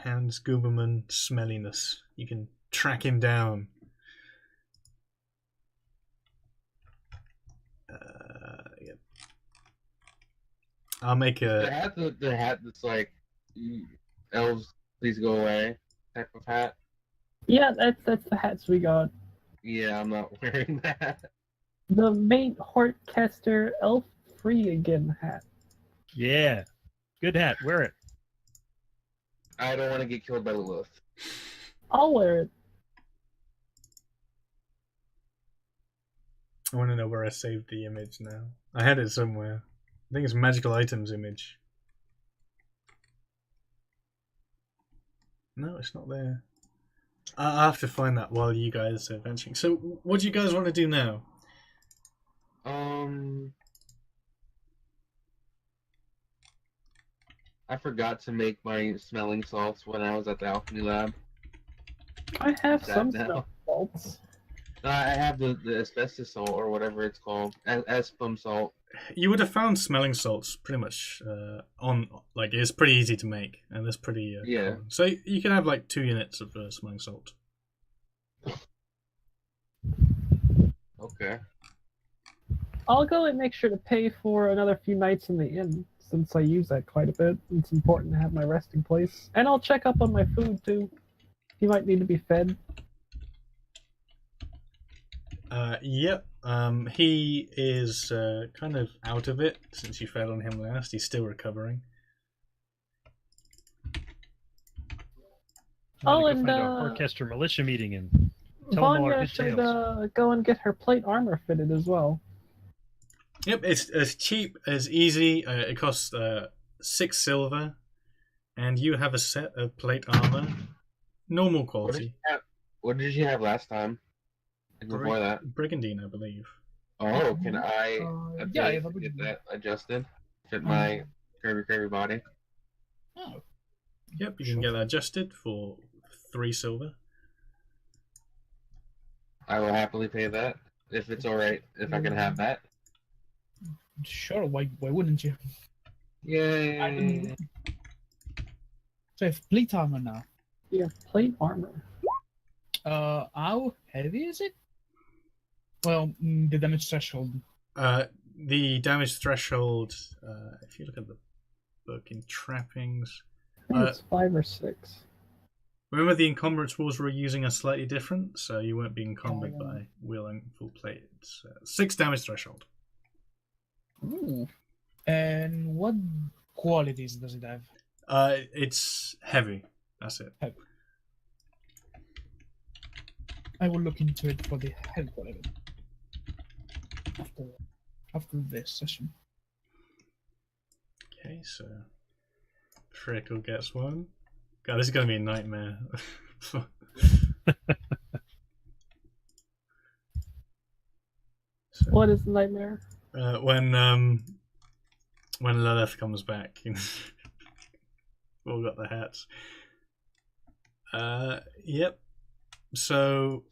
Hans Guberman smelliness. You can track him down. Yep. I'll make The a. hat that's like elves, please go away type of hat. Yeah, that's the hats we got. Yeah, I'm not wearing that. The Mate Hortcaster Elf Free Again hat. Yeah. Good hat. Wear it. I don't want to get killed by Lilith. I'll wear it. I want to know where I saved the image now. I had it somewhere. I think it's magical items image. No, it's not there. I'll have to find that while you guys are venturing. So, what do you guys want to do now? I forgot to make my smelling salts when I was at the alchemy lab. I have That some now. smell salts. I have the asbestos salt or whatever it's called, aspum salt. You would have found smelling salts pretty much on, like, it's pretty easy to make, and it's pretty Yeah. common. So you can have like 2 units of smelling salt. Okay. I'll go and make sure to pay for another few nights in the inn, since I use that quite a bit. It's important to have my resting place. And I'll check up on my food too. He might need to be fed. Yep. He is kind of out of it since you fed on him last. He's still recovering. I'm Oh, gonna go and, find our orchestra militia meeting and tell them all our Vanya good should tales. go and get her plate armor fitted as well. Yep, it's as cheap as easy. It costs 6 silver, and you have a set of plate armor, normal quality. What did you have last time? Like before that? Brigandine, I believe. Oh, can I yeah, okay, I have a get good- that adjusted? Fit my curvy body? Oh, Yep, you can get that adjusted for 3 silver. I will happily pay that if it's alright. If I can have that. sure. Why wouldn't you? Yay! So I have plate armor now. Yeah, plate armor. How heavy is it? Well, the damage threshold. The damage threshold, if you look at the book in trappings, I think it's 5 or 6. remember the encumbrance rules we're using are slightly different, so you won't be encumbered Oh. by wielding full plate. It's 6 damage threshold. Ooh. And what qualities does it have? It's heavy. That's it. I will look into it for the health quality after this session. Okay, so Trickle gets one. God, this is gonna be a nightmare. So, What is the nightmare? when when Lilith comes back. We've all got the hats. Yep. So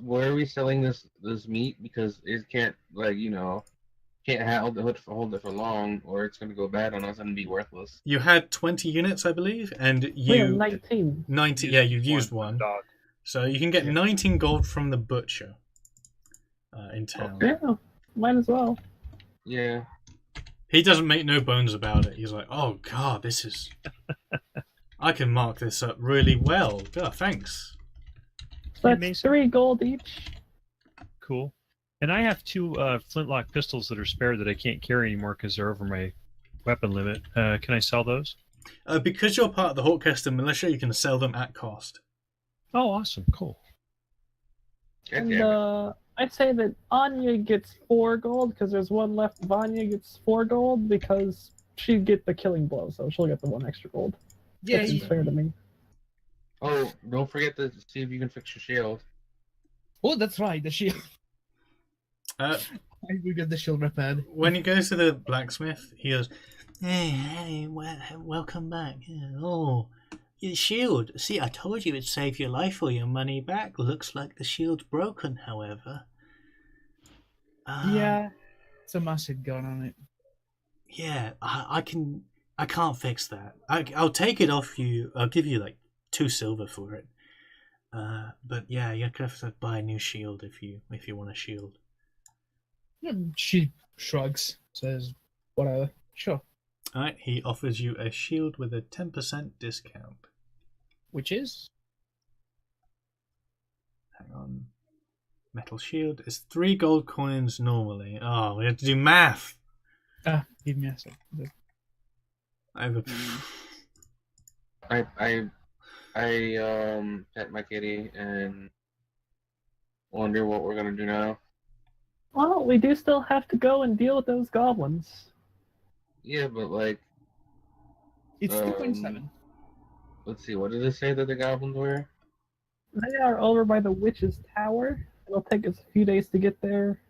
where are we selling this meat? Because it can't can't hold it for long, or it's gonna go bad on us and be worthless. you had 20 units, I believe, and We have you 19. 90. Yeah, you've used one. Dog. So you can get 19 gold from the butcher in town. Okay. Yeah, might as well. Yeah. He doesn't make no bones about it. He's like, oh god, this is... I can mark this up really well. God, thanks. So Hey, that's Mason. 3 gold each. Cool. And I have 2 flintlock pistols that are spare that I can't carry anymore because they're over my weapon limit. Can I sell those? Because you're part of the Hawkcaster militia, you can sell them at cost. Oh, awesome. Cool. God And damn it. I'd say that Anya gets 4 gold because there's 1 left. Vanya gets 4 gold because she'd get the killing blow, so she'll get the 1 extra gold. Yeah, That seems fair to me. Oh, don't forget to see if you can fix your shield. Oh, that's right. The shield. Uh, We got the shield repaired. when he goes to the blacksmith, he goes, hey, welcome back. Oh, your shield. See, I told you it'd save your life or your money back. Looks like the shield's broken, however. Yeah, it's a massive gun on it. Yeah, I can't fix that. I'll take it off you. I'll give you like 2 silver for it. But yeah, you're gonna have to buy a new shield if you want a shield. She shrugs, says, "Whatever, sure." Alright, he offers you a shield with a 10% discount. Which is Hang on. Metal shield is 3 gold coins normally. Oh, we have to do math. give me a sec. I have a... I pet my kitty and wonder what we're gonna do now. Well, we do still have to go and deal with those goblins. Yeah, but like, It's 2.7. let's see, what did it say that the goblins were? They are over by the witch's tower. It'll take us a few days to get there.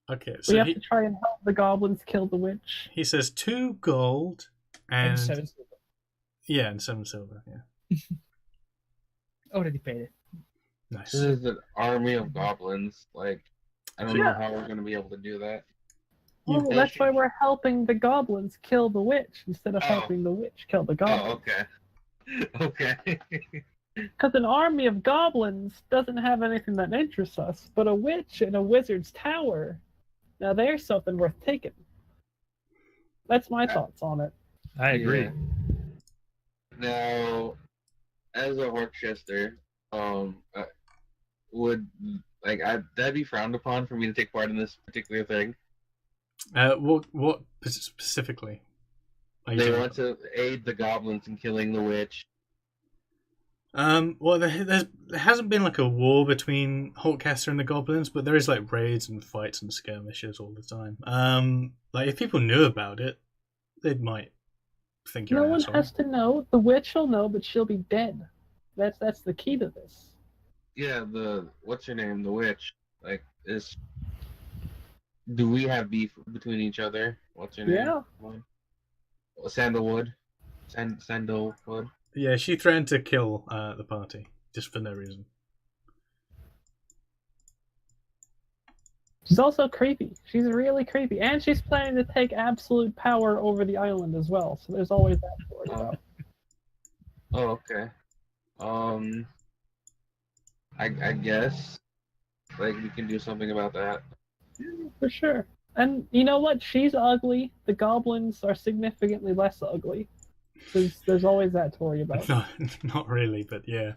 Okay, We so have to try and help the goblins kill the witch. he says 2 gold and... 7 silver. Yeah, and 7 silver, yeah. Already paid it. Nice. This is an army of goblins. Like, I don't know Yeah. how we're gonna be able to do that. Well, You- that's why we're helping the goblins kill the witch instead of Oh. helping the witch kill the Oh, goblins. okay. Okay. Because an army of goblins doesn't have anything that interests us, but a witch in a wizard's tower, now there's something worth taking. That's my thoughts on it. I agree. Yeah. Now, as a Horchester, would that'd be frowned upon for me to take part in this particular thing? What specifically? Are you They talking want to aid the goblins in killing the witch. Well, there hasn't been like a war between Hawkcaster and the goblins, but there is like raids and fights and skirmishes all the time. Like if people knew about it, they might think you're No an one asshole. has to know. The witch will know, but she'll be dead. That's the key to this. Yeah, what's her name? The witch. Like, do we have beef between each other? What's her name? Yeah. Sandalwood. Sandalwood. Yeah, she threatened to kill the party just for no reason. She's also creepy. She's really creepy. And she's planning to take absolute power over the island as well. So there's always that to worry about. Oh, okay. I guess like we can do something about that. For sure. And you know what? She's ugly. The goblins are significantly less ugly. There's always that to worry about. Not really, but yeah.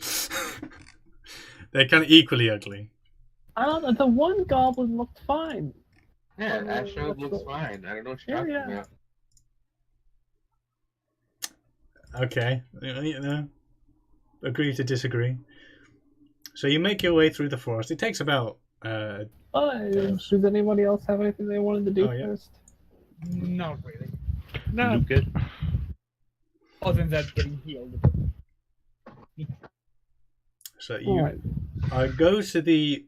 They're kind of equally ugly. I don't know. The one goblin looked fine. Yeah, Oh, Astro that's looks cool. fine. I don't know what you're Yeah, talking yeah. about. Okay, you know, agree to disagree. So you make your way through the forest. It takes about Does anybody else have anything they wanted to do Oh, yeah. first? Not really. No, I'm good. Other than that, getting healed. so you Alright. go to the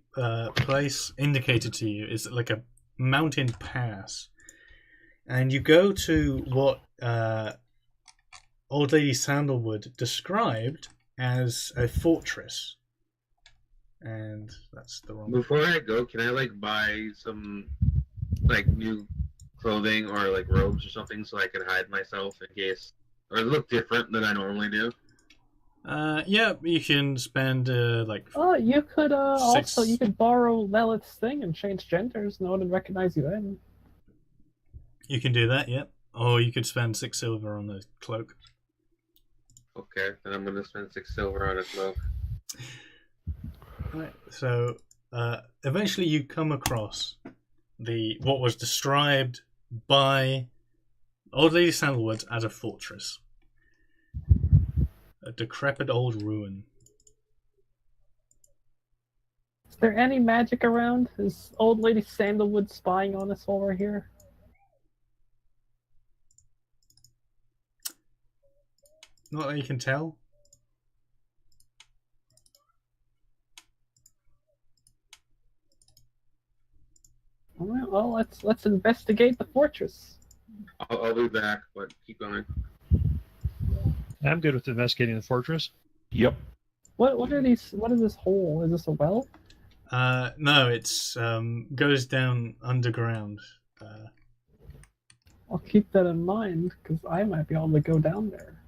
place indicated to you is like a mountain pass. and you go to what Old Lady Sandalwood described as a fortress. And that's the wrong. Before I go, can I like buy some like new clothing or like robes or something so I can hide myself in case, or look different than I normally do? Yeah, you can spend like. Oh, you could Six- also you could borrow Lilith's thing and change genders. No one would recognize you then. You can do that, yep. Or you could spend 6 silver on the cloak. Okay, then I'm gonna spend 6 silver on a cloak. Right. So eventually you come across what was described by Old Lady Sandalwood as a fortress. A decrepit old ruin. Is there any magic around? Is Old Lady Sandalwood spying on us while we're here? Not that you can tell. All right, well, let's investigate the fortress. I'll be back, but keep going. I'm good with investigating the fortress. Yep. What are these? What is this hole? Is this a well? No, it's goes down underground. I'll keep that in mind because I might be able to go down there.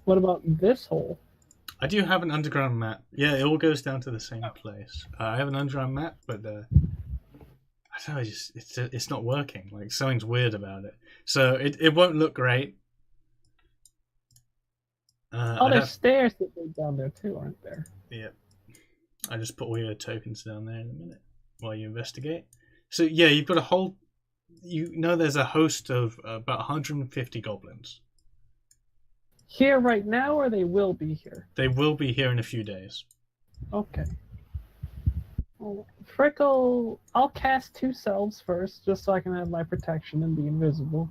What about this hole? I do have an underground map. Yeah, it all goes down to the same place. I have an underground map, but I don't know, it's not working. Like something's weird about it. So it won't look great. There's stairs that go down there too, aren't there? Yeah. I just put all your tokens down there in a minute while you investigate. So yeah, you've got a whole. There's a host of about 150 goblins. Here right now, or they will be here? They will be here in a few days. Okay. Well, Frickle, I'll cast 2 selves first, just so I can have my protection and be invisible.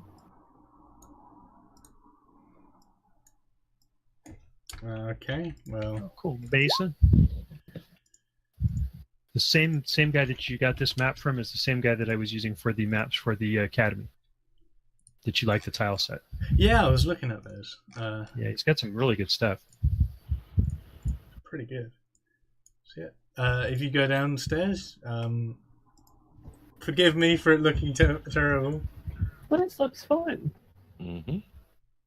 Okay, well. Oh, cool. Basin. The same guy that you got this map from is the same guy that I was using for the maps for the academy. That you like the tile set. Yeah, I was looking at those. Yeah, he's got some really good stuff. Pretty good. So yeah, if you go downstairs, forgive me for it looking terrible. But it looks fine. Mm-hmm.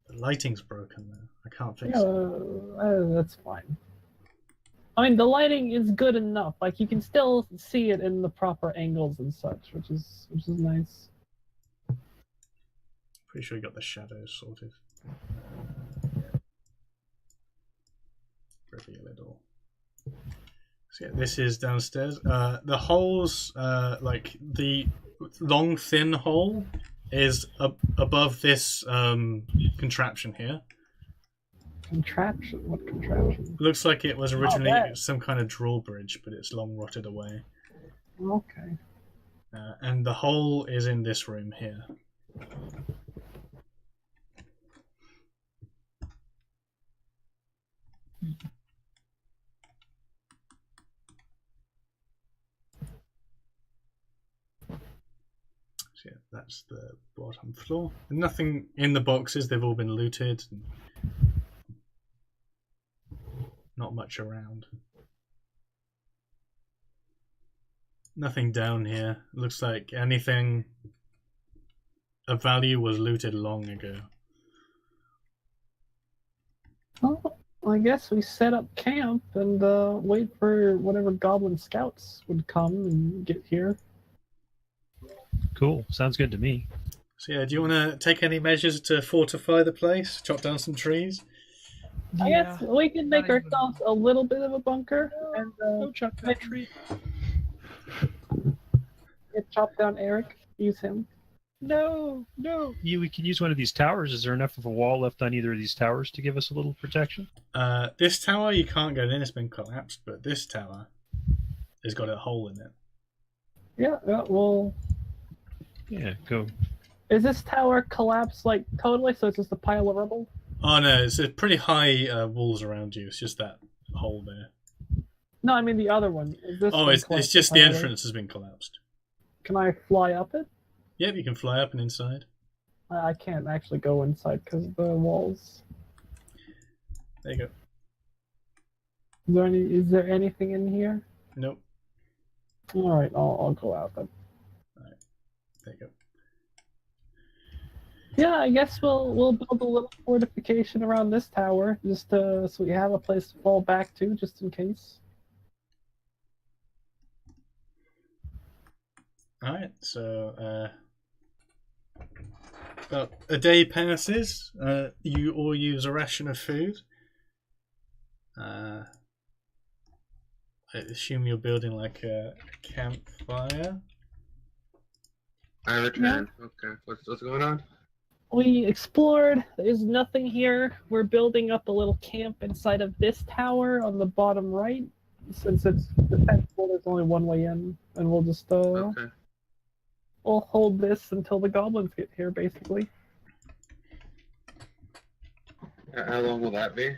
The lighting's broken though. I can't fix Yeah, it. that's fine. I mean, the lighting is good enough. Like you can still see it in the proper angles and such, which is nice. Pretty sure you got the shadows sorted. Reveal it all. So yeah, this is downstairs. The holes, like the long thin hole, is above this contraption here. Contraption? What contraption? Looks like it was originally that. some kind of drawbridge, but it's long rotted away. Okay. And the hole is in this room here. So yeah, that's the bottom floor. Nothing in the boxes, they've all been looted. Not much around. Nothing down here. Looks like anything of value was looted long ago. Well, I guess we set up camp and wait for whatever goblin scouts would come and get here. Cool. Sounds good to me. So yeah, do you want to take any measures to fortify the place? Chop down some trees? I guess we can make ourselves a little bit of a bunker and Go chop that tree. chop down Eric. Use him. No. We can use one of these towers. Is there enough of a wall left on either of these towers to give us a little protection? This tower you can't get in, it's been collapsed, but this tower has got a hole in it. Yeah, well... Yeah, go. Is this tower collapsed, like, totally, so it's just a pile of rubble? Oh no, it's a pretty high walls around you. It's just that hole there. No, I mean the other one. Is this Oh, one it's collapsed just the entirely? entrance has been collapsed. Can I fly up it? Yep, you can fly up and inside. I can't actually go inside because of the walls. There you go. Is there anything in here? Nope. All right, I'll go out then. There you go. Yeah, I guess we'll build a little fortification around this tower just so we have a place to fall back to just in case. Alright, so about a day passes. You all use a ration of food. I assume you're building like a campfire. I return. Okay, what's going on? We explored. There's nothing here. We're building up a little camp inside of this tower on the bottom right. Since it's defensible, there's only one way in, and we'll just Okay. we'll hold this until the goblins get here, basically. How long will that be?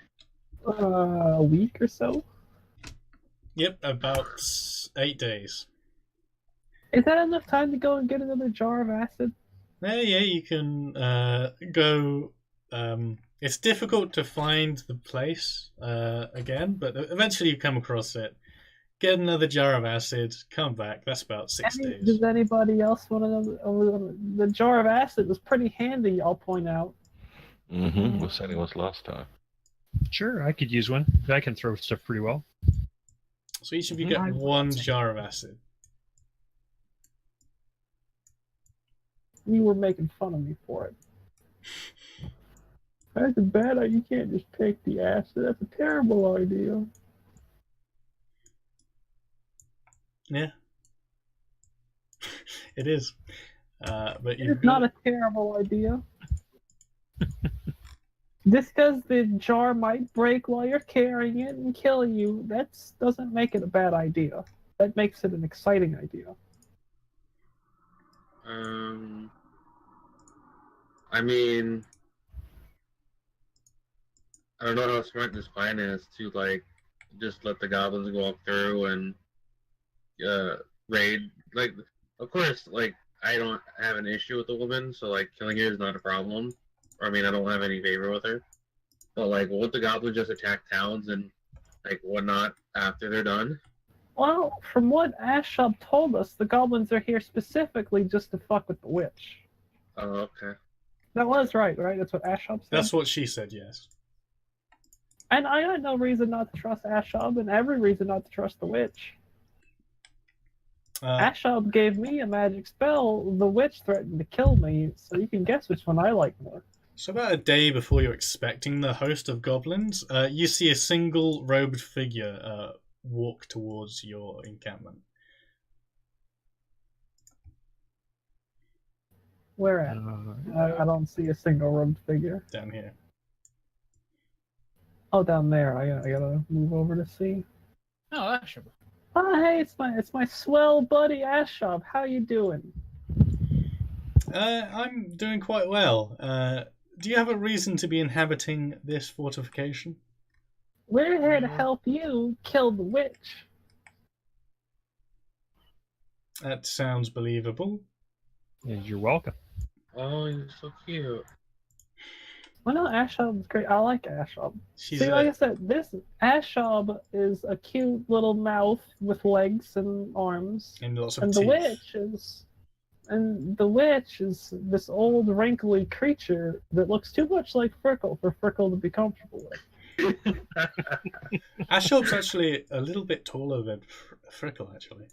A week or so. Yep, about 8 days. Is that enough time to go and get another jar of acid? Yeah, you can go. It's difficult to find the place again, but eventually you come across it. Get another jar of acid, come back. That's about 6 days. Does anybody else want to know? The jar of acid was pretty handy, I'll point out. Mm-hmm. The same was last time. Sure, I could use one. I can throw stuff pretty well. So each of you get one jar of acid. You were making fun of me for it. That's a bad idea. You can't just take the acid. That's a terrible idea. Yeah, it is. But It's not a terrible idea. Just because the jar might break while you're carrying it and kill you, that doesn't make it a bad idea. That makes it an exciting idea. I mean, I don't know how smart this plan is to like just let the goblins go up through and raid. Like, of course, like I don't have an issue with the woman, so like killing her is not a problem. I mean, I don't have any favor with her. But like, won't the goblins just attack towns and like whatnot after they're done? Well, from what Ashub told us, the goblins are here specifically just to fuck with the witch. Oh, okay. That was right? That's what Ashub said? That's what she said, yes. And I had no reason not to trust Ashub, and every reason not to trust the witch. Ashub gave me a magic spell. The witch threatened to kill me, so you can guess which one I like more. So about a day before you're expecting the host of goblins, you see a single robed figure walk towards your encampment. Where at? I don't see a single robed figure. Down here. Oh, down there. I gotta move over to see. Oh, Ashab. Oh, hey, it's my swell buddy Ashub. How you doing? I'm doing quite well. Do you have a reason to be inhabiting this fortification? We're here to help you kill the witch. That sounds believable. Yeah, you're welcome. Oh, you're so cute. Well, no, Ashob's great. I like Ashub. She's See, like I said, this Ashub is a cute little mouth with legs and arms, and lots of and teeth. the witch is this old wrinkly creature that looks too much like Frickle for Frickle to be comfortable with. Ashob's actually a little bit taller than Frickle, actually.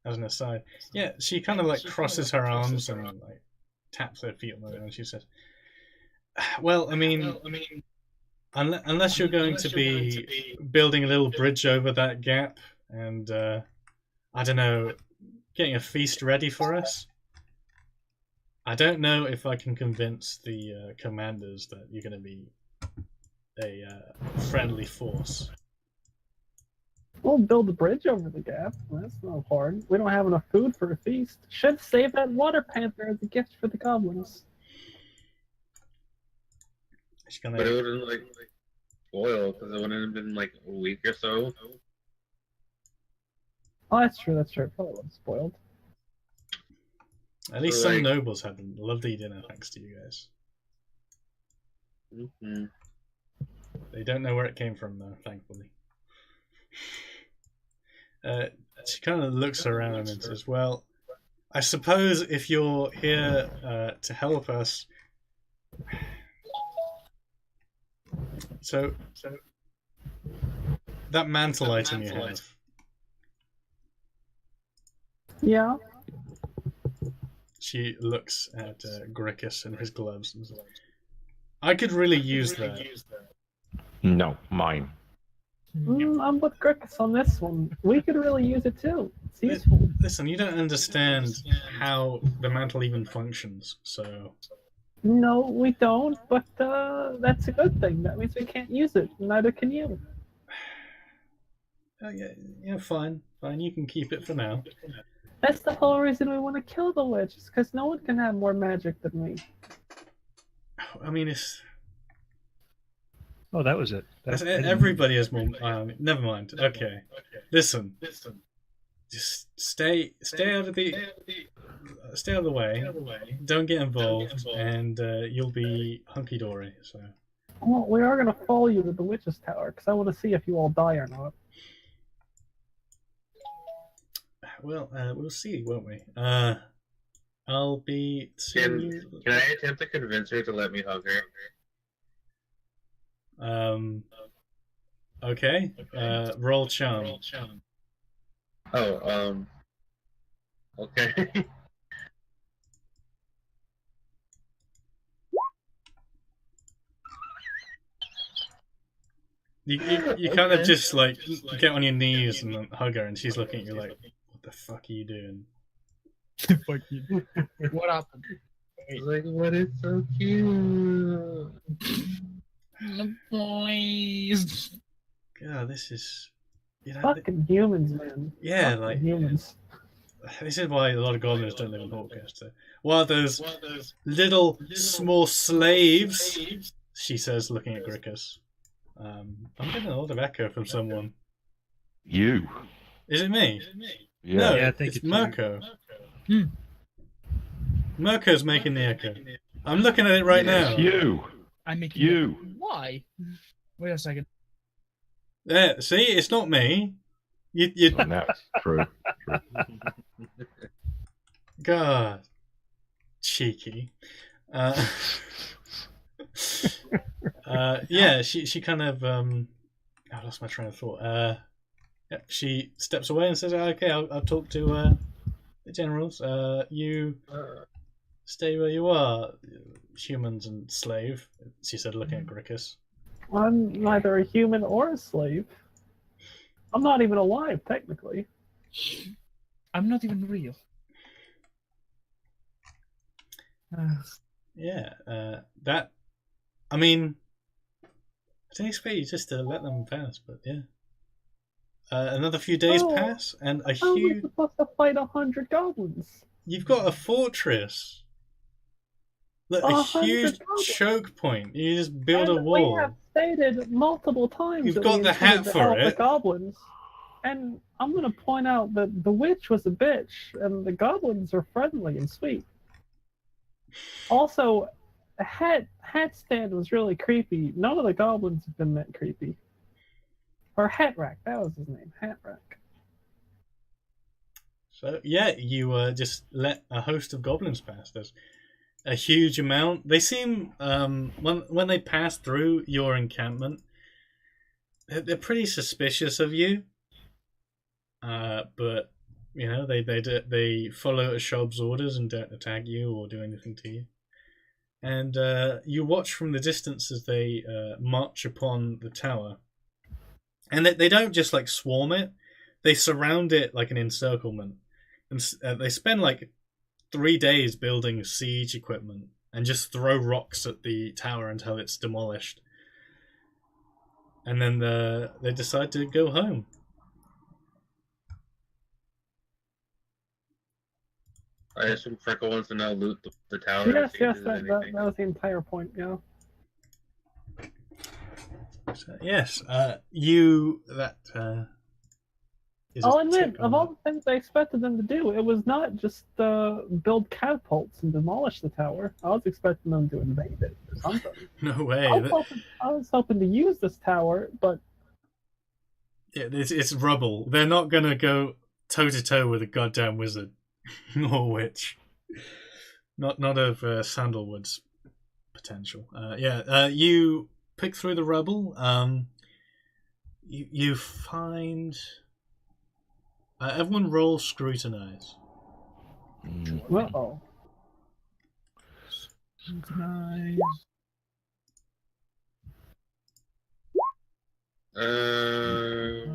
As an aside, yeah, she kind of like crosses her arms and like taps her feet on the ground, and she says, "Well, I mean, unless you're going to be building a little bridge over that gap, and I don't know, getting a feast ready for us, I don't know if I can convince the commanders that you're going to be a friendly force." We'll build a bridge over the gap. That's not hard. We don't have enough food for a feast. Should save that water panther as a gift for the goblins. But it wouldn't like spoil because it wouldn't have been like a week or so. Oh, that's true. That's true. Probably wasn't spoiled. At least So, some like- nobles had a lovely dinner thanks to you guys. Mm-hmm. They don't know where it came from, though, thankfully. She kind of looks around and says, well, I suppose if you're here to help us... So that mantle item you have, Yeah. she looks at Grickus and his gloves and says, I could really use that. No, mine. I'm with Grickus on this one. We could really use it too. It's useful. Listen, you don't understand how the mantle even functions, so... No, we don't, but that's a good thing. That means we can't use it. Neither can you. Oh, yeah, fine. Fine, you can keep it for now. That's the whole reason we want to kill the witch, is because no one can have more magic than me. I mean, it's... Oh, that was it. Everybody has more... never mind. Okay. Listen. Just stay out of the... Stay out of the way. Don't get involved, and you'll be hunky-dory, so... Well, we are going to follow you to the witch's tower, because I want to see if you all die or not. Well, we'll see, won't we? I'll be seeing you... Can I attempt to convince her to let me hug her? Okay. Roll charm. Oh, okay. You kind of just, like, you get on your knees and then hug her, and she's looking at you like, what the fuck are you doing? What happened? I was like, what is so cute? Please. God, this is... You know, Fucking humans, man. yeah, Fucking like... humans. This is why a lot of goblins don't live in Hawkcaster. What are those little small slaves? She says, looking at Grickus. I'm getting a lot of echo from someone. You. Is it me? Yeah. No, Yeah, I think it's it's Mirko. Hmm. Mirko's making the echo. I'm looking at it right now. It's you. I'm making You. Why? Wait a second. There, see, it's not me. You Oh, no, true. God, cheeky. Yeah, she kind of I lost my train of thought. Yeah, she steps away and says, "Okay, I'll talk to the generals. You stay where you are, humans and slave." She said, looking at Grickus. I'm neither a human or a slave. I'm not even alive, technically. I'm not even real. Yeah, that. I mean, I didn't expect you just to let them pass, but yeah. Another few days Oh, pass, and a How are we huge. supposed to fight 100 goblins? You've got a fortress. Look, a 100 huge goblins. choke point. You just build a And wall. We have stated multiple times You've that got we the intended hat to for help the it. goblins. And I'm going to point out that the witch was a bitch, and the goblins are friendly and sweet. Also, the hat stand was really creepy. None of the goblins have been that creepy. Or Hat Rack, that was his name, Hat Rack. So yeah, you just let a host of goblins pass. There's a huge amount. They seem when they pass through your encampment, they're pretty suspicious of you. But you know they follow Ashab's orders and don't attack you or do anything to you. And you watch from the distance as they march upon the tower. And they don't just like swarm it; they surround it like an encirclement. And they spend like 3 days building siege equipment and just throw rocks at the tower until it's demolished. And then they decide to go home. I assume Freckle wants to now loot the tower. Yes, see if yes, there's that anything. was the entire point, yeah. So, yes, you that is I'll a admit, tick of on all that. the things I expected them to do, it was not just build catapults and demolish the tower. I was expecting them to invade it or something. No way. I was hoping to use this tower, but It's rubble. They're not gonna go toe to toe with a goddamn wizard or witch. Not of Sandalwood's potential. You pick through the rubble. You find everyone roll scrutinize. Uh-oh. Nice.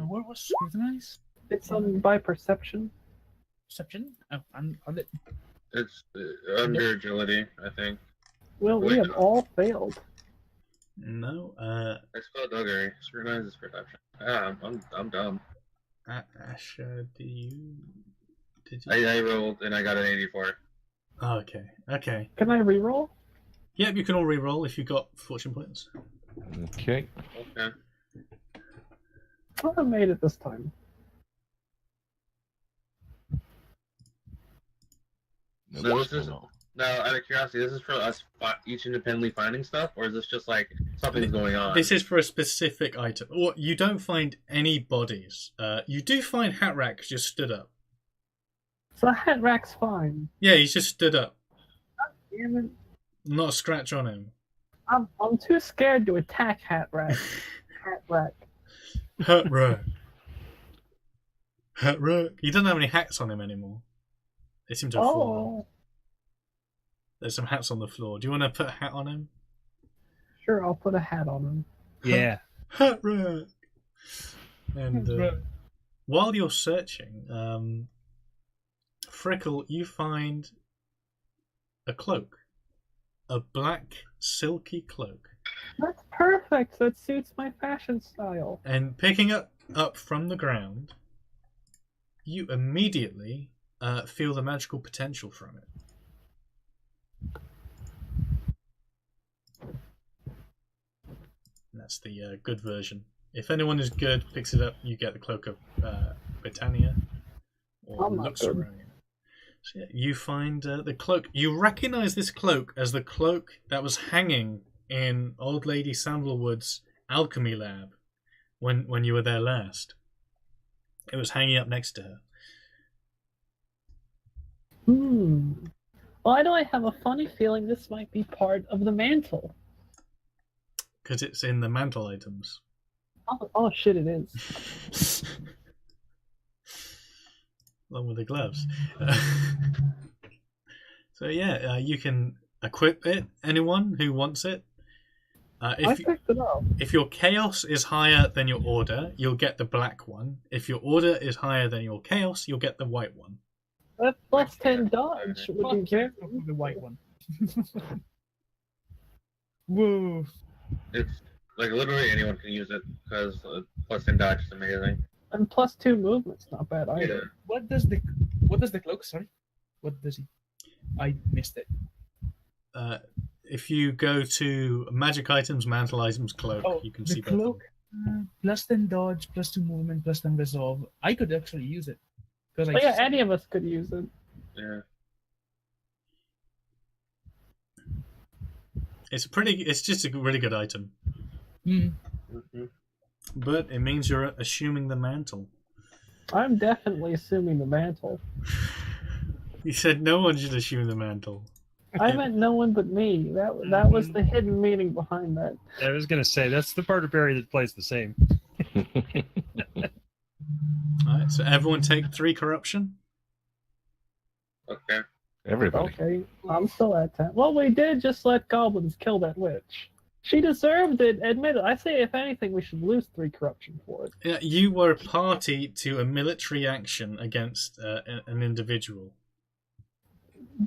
What was scrutinize? it's by perception. Perception? Oh, on the... It's under agility, I think. Well, we have all failed. No. It's called Duggery. Scrutinize is perception. I'm dumb. Asher, did you? I rolled and I got an 84. Oh, okay. Can I reroll? Yep, you can all re-roll if you've got fortune points. Okay. Okay. I made it this time. No, this is now out of curiosity. This is for us each independently finding stuff, or is this just like something's going on? This is for a specific item. Or you don't find any bodies. You do find Hatrack just stood up. So hat rack's fine. Yeah, he's just stood up. Damn it. Not a scratch on him. I'm too scared to attack hat rack. Hat rack. Hatrack. Hatrack. He doesn't have any hats on him anymore. They seem to have fallen. Oh, There's some hats on the floor. Do you want to put a hat on him? sure. I'll put a hat on him. Yeah. Hatrack. And while you're searching, Frickle, you find a cloak. A black, silky cloak. That's perfect. That suits my fashion style. And picking it up from the ground, you immediately feel the magical potential from it. And that's the good version. If anyone is good, picks it up, you get the Cloak of Britannia. Or I'm not looks good. around. So yeah, you find the cloak. You recognize this cloak as the cloak that was hanging in Old Lady Sandalwood's alchemy lab when you were there last. It was hanging up next to her. Why do I have a funny feeling this might be part of the mantle? Because it's in the mantle items. Oh shit, it is. Along with the gloves. So yeah, you can equip it. Anyone who wants it. I picked it up. If your chaos is higher than your order, you'll get the black one. If your order is higher than your chaos, you'll get the white one. That plus 10 dodge would Oh, be careful with the white one. Whoa. It's like literally anyone can use it because plus 10 dodge is amazing. and plus 2 movement's not bad either. Yeah. What does the cloak? Sorry, what does he? I missed it. If you go to magic items, mantle items, cloak, Oh, you can the see both. cloak. Plus 10 dodge, plus 2 movement, plus 10 resolve. I could actually use it because Oh yeah, any of us could use it. Yeah. It's just a really good item, Mm-hmm. but it means you're assuming the mantle. I'm definitely assuming the mantle. You said no one should assume the mantle. I meant no one but me. That was the hidden meaning behind that. I was gonna say that's the part of Barry that plays the same. Alright, so everyone take 3 corruption. Okay. Everybody. Okay, I'm still at 10. Well, we did just let goblins kill that witch. She deserved it, admit it. I say, if anything, we should lose 3 corruption for it. Yeah, you were a party to a military action against an individual.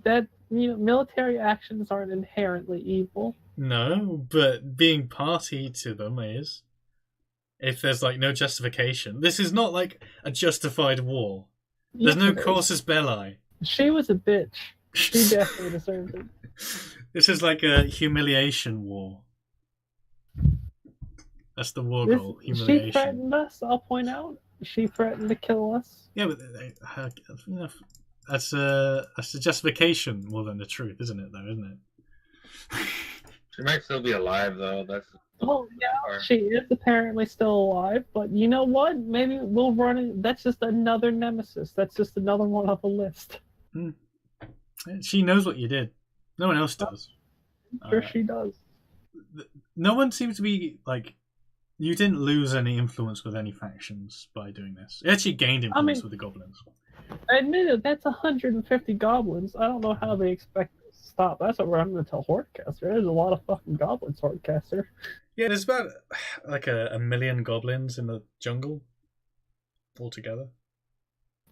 That, military actions aren't inherently evil. No, but being party to them is. If there's no justification. This is not like a justified war. There's Yes, no it is. casus belli. She was a bitch. She definitely deserved it. This is like a humiliation war. That's the war goal, She humiliation. threatened us, I'll point out. She threatened to kill us. Yeah, but you know, that's a justification more than the truth, isn't it? Though, isn't it? She might still be alive though. That's Oh yeah, part. she is apparently still alive. But you know what? Maybe we'll run it. That's just another nemesis. That's just another one off the list. She knows what you did. No one else does. I'm sure she does. No one seems to be like. You didn't lose any influence with any factions by doing this. You actually gained influence with the goblins. I admit it. That's 150 goblins. I don't know how they expect to stop. That's what I'm going to tell Hortcaster. There's a lot of fucking goblins, Hortcaster. Yeah, there's about like a million goblins in the jungle altogether.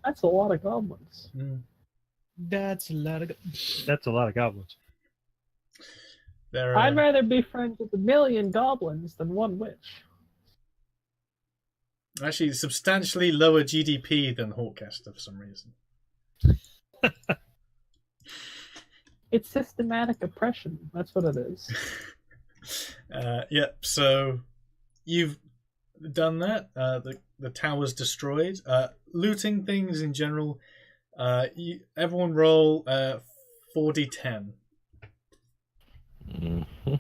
That's a lot of goblins. That's a lot of. That's a lot of goblins. I'd rather be friends with a million goblins than one witch. Actually substantially lower GDP than Hawkcaster for some reason. It's systematic oppression. That's what it is. Yep, so you've done that. The tower's destroyed. Looting things in general. Everyone roll 4d10. Mm-hmm.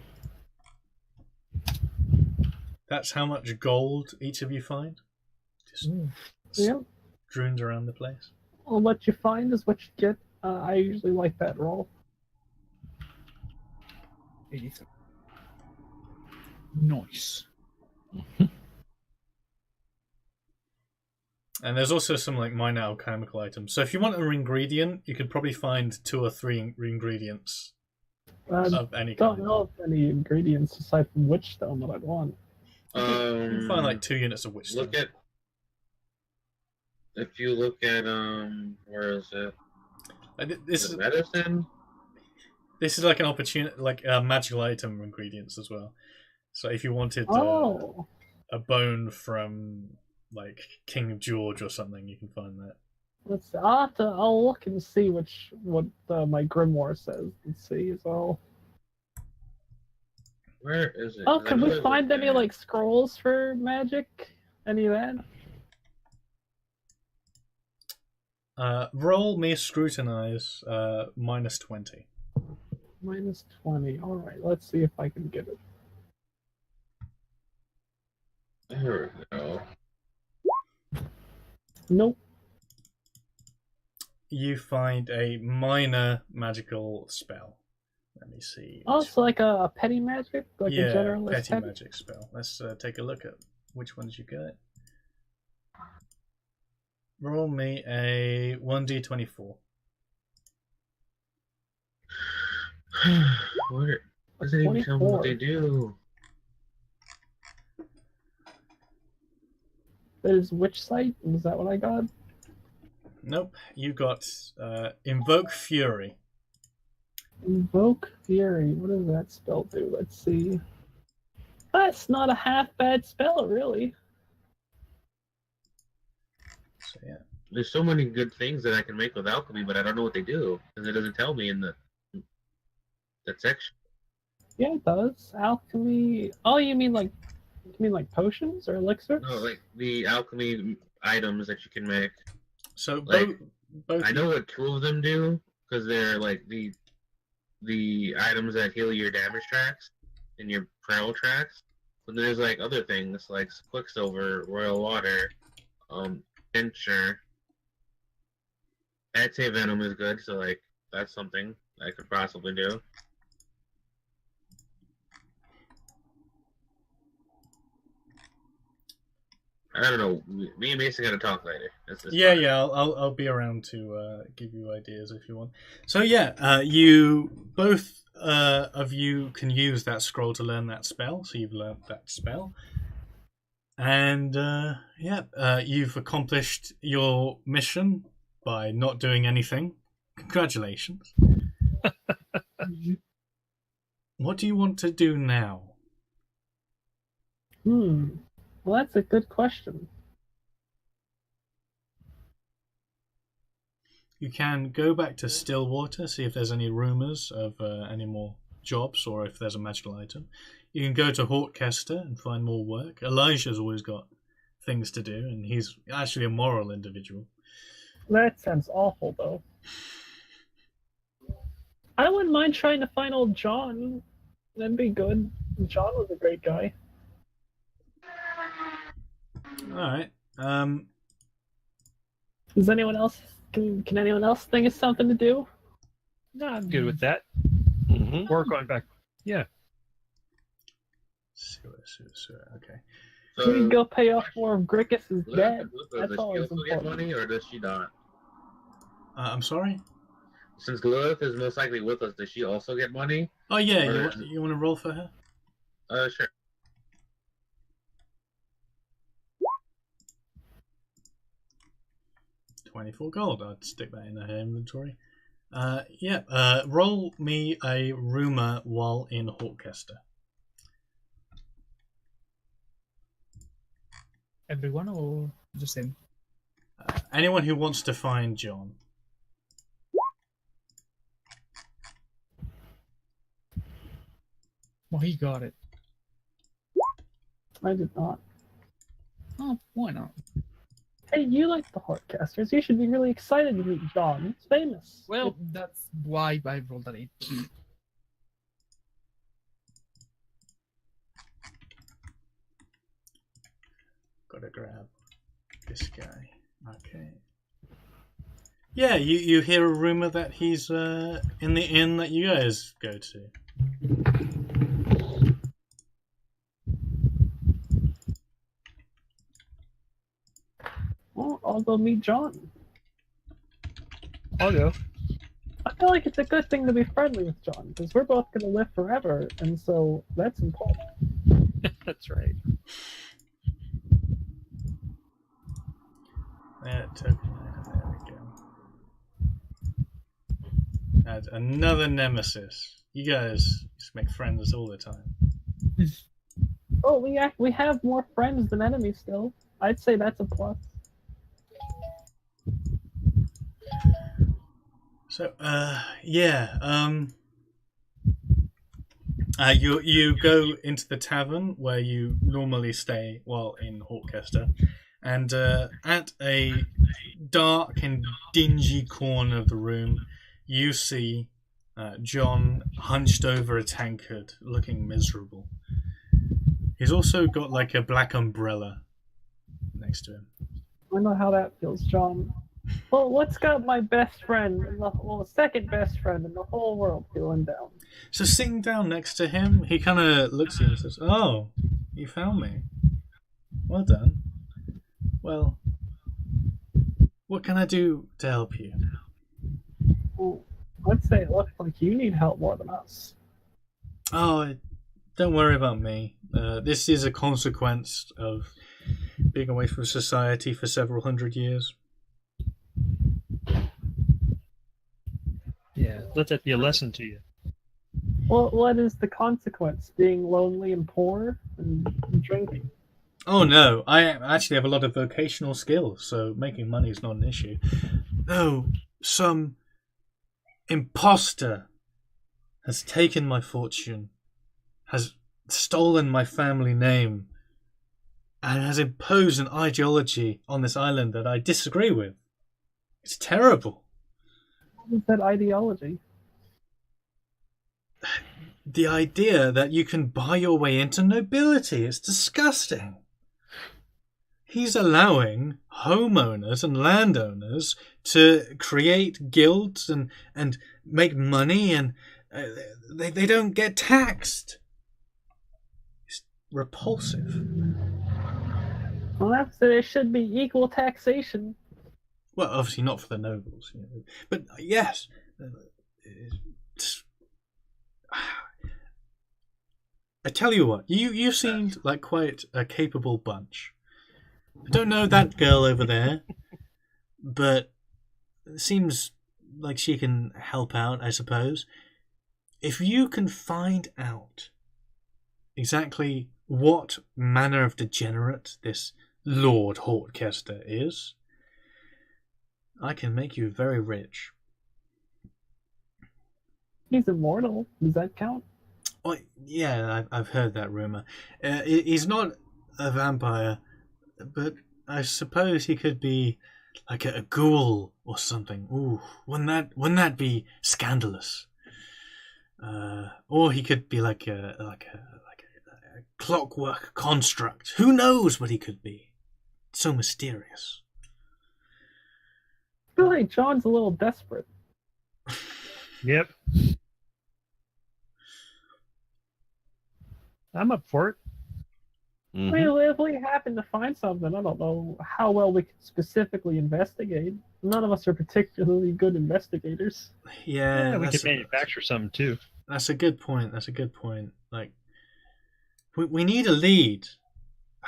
That's how much gold each of you find. Just Yeah. strewn around the place. Well, what you find is what you get. I usually like that roll. 83. Nice. And there's also some like minor alchemical items. So if you want an ingredient, you could probably find 2 or 3 ingredients of any Don't kind. know of any ingredients aside from witch stone that I'd want. You can find like 2 units of witch stone. If you look at where is it? This Is is it medicine? This is like an opportunity, like magical item ingredients as well. So if you wanted a bone from like King George or something, you can find that. Let's see. I'll look and see what my grimoire says. Let's see as well. Where is it? Oh, 'Cause I can know we there's find a- any like scrolls for magic? Any of that? Roll me scrutinize minus 20. Minus 20. All right, let's see if I can get it. There we go. Nope. You find a minor magical spell. Let me see. Oh, it's like a petty magic, like yeah, a generalist petty magic spell. Let's take a look at which ones you get. Roll me a 1d24. Where? Doesn't even tell me what they do. That is witch sight. Is that what I got? Nope, you got Invoke Fury. Invoke Fury. What does that spell do? Let's see. That's not a half bad spell, really. So yeah. There's so many good things that I can make with alchemy, but I don't know what they do because it doesn't tell me in that section. Yeah, it does. Alchemy. Oh, you mean like potions or elixirs? No, like the alchemy items that you can make. So Like, both I know what 2 of them do because they're like the issitems that heal your damage tracks and your peril tracks. But there's like other things like Quicksilver, Royal Water, Tincture. I'd say Venom is good, so like that's something I could possibly do. I don't know. Me and Mason gotta talk later. Yeah, yeah. I'll be around to give you ideas if you want. So yeah, you both of you can use that scroll to learn that spell. So you've learned that spell, and you've accomplished your mission by not doing anything. Congratulations. What do you want to do now? Well, that's a good question. You can go back to Stillwater, see if there's any rumors of any more jobs or if there's a magical item. You can go to Hortcaster and find more work. Elijah's always got things to do, and he's actually a moral individual. That sounds awful, though. I wouldn't mind trying to find old John. That'd be good. John was a great guy. All right. Does anyone else? Can anyone else think of something to do? No, I'm good with that. Mm-hmm. We're going back. Yeah. Sewer. Okay. So, We can go pay off more of Grickus's Lilith, debt. does That's she always also get important. money, or does she not? I'm sorry. Since Lilith is most likely with us, does she also get money? Oh yeah, Or- you want to roll for her? Sure. $24 gold. I'd stick that in her inventory. Roll me a rumor while in Hawkester. Everyone or just him? Anyone who wants to find John. Well, he got it. I did not. Oh, why not? Hey, you like the Heartcasters. You should be really excited to meet John. He's famous. Well, that's why I rolled that 8. Gotta grab this guy. Okay. Yeah, you hear a rumor that he's in the inn that you guys go to. Well, I'll go meet John. I'll go. I feel like it's a good thing to be friendly with John, because we're both going to live forever, and so that's important. That's right. There we go. Add another nemesis. You guys just make friends all the time. Oh, we have more friends than enemies still. I'd say that's a plus. So, you go into the tavern where you normally stay while in Hawkester, and at a dark and dingy corner of the room, you see John hunched over a tankard, looking miserable. He's also got like a black umbrella next to him. I know how that feels, John. Well, what's got my best friend, second best friend in the whole world feeling down? So sitting down next to him, he kind of looks at you and says, "Oh, you found me. Well done. Well, what can I do to help you?" Well, I'd say it looks like you need help more than us. Oh, don't worry about me. This is a consequence of being away from society for several hundred years. Yeah, let that be a lesson to you. Well, what is the consequence? Being lonely and poor and drinking? Oh no, I actually have a lot of vocational skills, so making money is not an issue. No, some imposter has taken my fortune, has stolen my family name, and has imposed an ideology on this island that I disagree with. It's terrible. What is that ideology? The idea that you can buy your way into nobility is disgusting. He's allowing homeowners and landowners to create guilds and make money, and they don't get taxed. It's repulsive. Well, that's it. It should be equal taxation. Well, obviously not for the nobles, but yes. I tell you what, you seemed like quite a capable bunch. I don't know that girl over there, but it seems like she can help out, I suppose. If you can find out exactly what manner of degenerate this Lord Hortcaster is, I can make you very rich. He's immortal. Does that count? Oh, yeah, I've heard that rumor. He's not a vampire, but I suppose he could be like a ghoul or something. Ooh, wouldn't that be scandalous? Or he could be like a clockwork construct. Who knows what he could be? So mysterious. I feel like John's a little desperate. Yep. I'm up for it. I mean, if we happen to find something, I don't know how well we can specifically investigate. None of us are particularly good investigators. Yeah, We could manufacture something too. That's a good point. Like, we need a lead.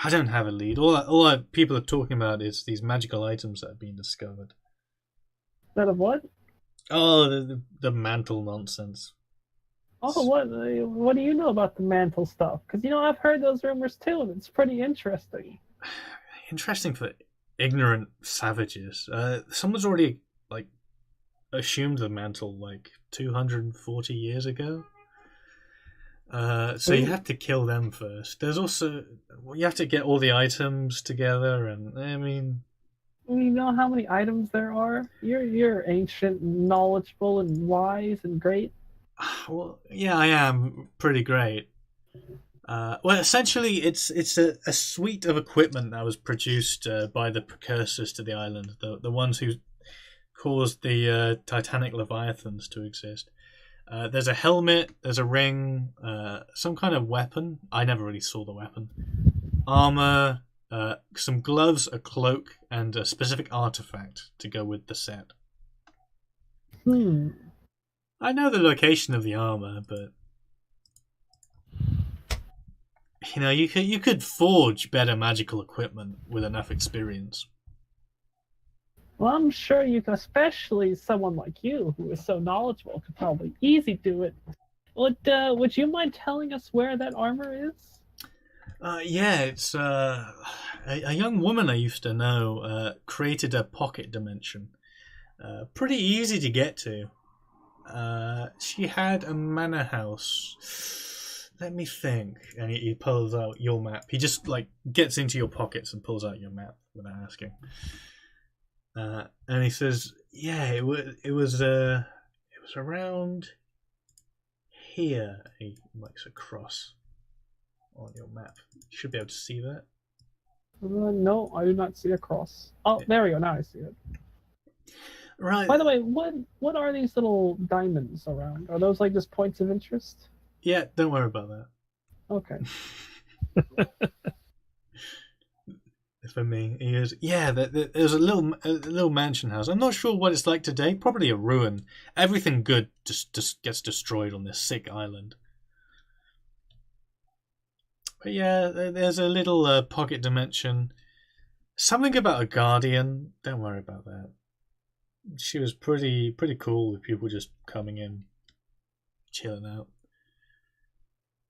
I don't have a lead. All people are talking about is these magical items that have been discovered. That of what? Oh, the mantle nonsense. Oh, what do you know about the mantle stuff? Because, I've heard those rumors too, and it's pretty interesting. Interesting for ignorant savages. Someone's already, assumed the mantle, 240 years ago. So you have to kill them first. There's also... You have to get all the items together, and, I mean... You know how many items there are? You're ancient, and knowledgeable, and wise, and great. Well, yeah, I am pretty great. Well, essentially, it's a suite of equipment that was produced by the precursors to the island, the ones who caused the Titanic Leviathans to exist. There's a helmet, there's a ring, some kind of weapon. I never really saw the weapon. Armor, some gloves, a cloak, and a specific artifact to go with the set. I know the location of the armor, but you could forge better magical equipment with enough experience. Well, I'm sure you can, especially someone like you who is so knowledgeable, could probably easy do it. Would you mind telling us where that armor is? Yeah, it's a young woman I used to know created a pocket dimension. Pretty easy to get to. She had a manor house. Let me think. And he pulls out your map. He just gets into your pockets and pulls out your map without asking. And he says, "Yeah, it was around here." He makes a cross on your map. You should be able to see that. No, I do not see a cross. Oh, there we go. Now I see it. Right. By the way, what are these little diamonds around? Are those just points of interest? Yeah, don't worry about that. Okay. It's for me. He goes, yeah, there's a little mansion house. I'm not sure what it's like today. Probably a ruin. Everything good just gets destroyed on this sick island. But yeah, there's a little pocket dimension. Something about a guardian. Don't worry about that. She was pretty cool with people just coming in, chilling out.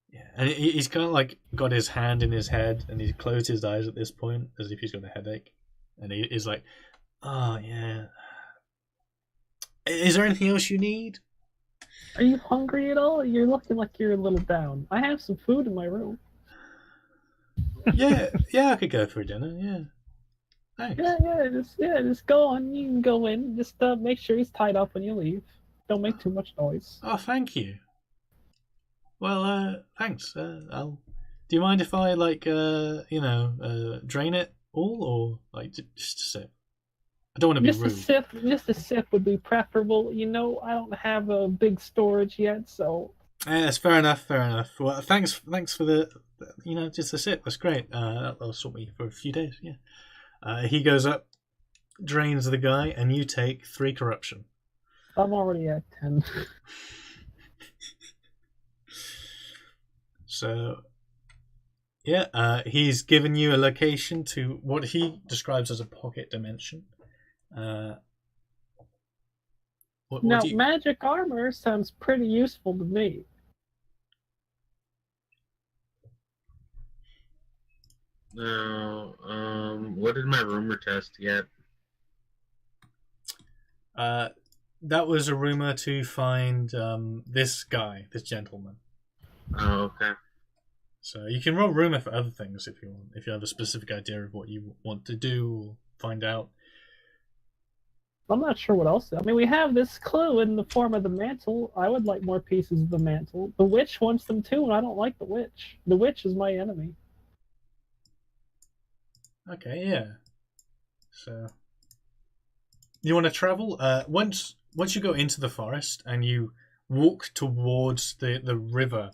Yeah, and he's kind of got his hand in his head, and he's closed his eyes at this point as if he's got a headache, and he's like, "Oh yeah, is there anything else you need?" Are you hungry at all? You're looking like you're a little down. I have some food in my room. Yeah, I could go for dinner. Yeah. Thanks. Just go on. You can go in. Just make sure he's tied up when you leave. Don't make too much noise. Oh, thank you. Well, thanks. Do you mind if I drain it all, or just a sip? I don't want to be rude. Just a sip would be preferable. I don't have a big storage yet, so. That's fair enough. Well, thanks for the, just a sip. That's great. That'll sort me for a few days. Yeah. He goes up, drains the guy, and you take 3 corruption. I'm already at 10. So, yeah, he's given you a location to what he describes as a pocket dimension. Magic armor sounds pretty useful to me. No, what did my rumor test get? That was a rumor to find this gentleman. Oh, okay. So you can roll rumor for other things if you want, if you have a specific idea of what you want to do or find out. I'm not sure what else. I mean, we have this clue in the form of the mantle. I would like more pieces of the mantle. The witch wants them too, and I don't like the witch. The witch is my enemy. Okay, yeah. So you want to travel? Once you go into the forest and you walk towards the river,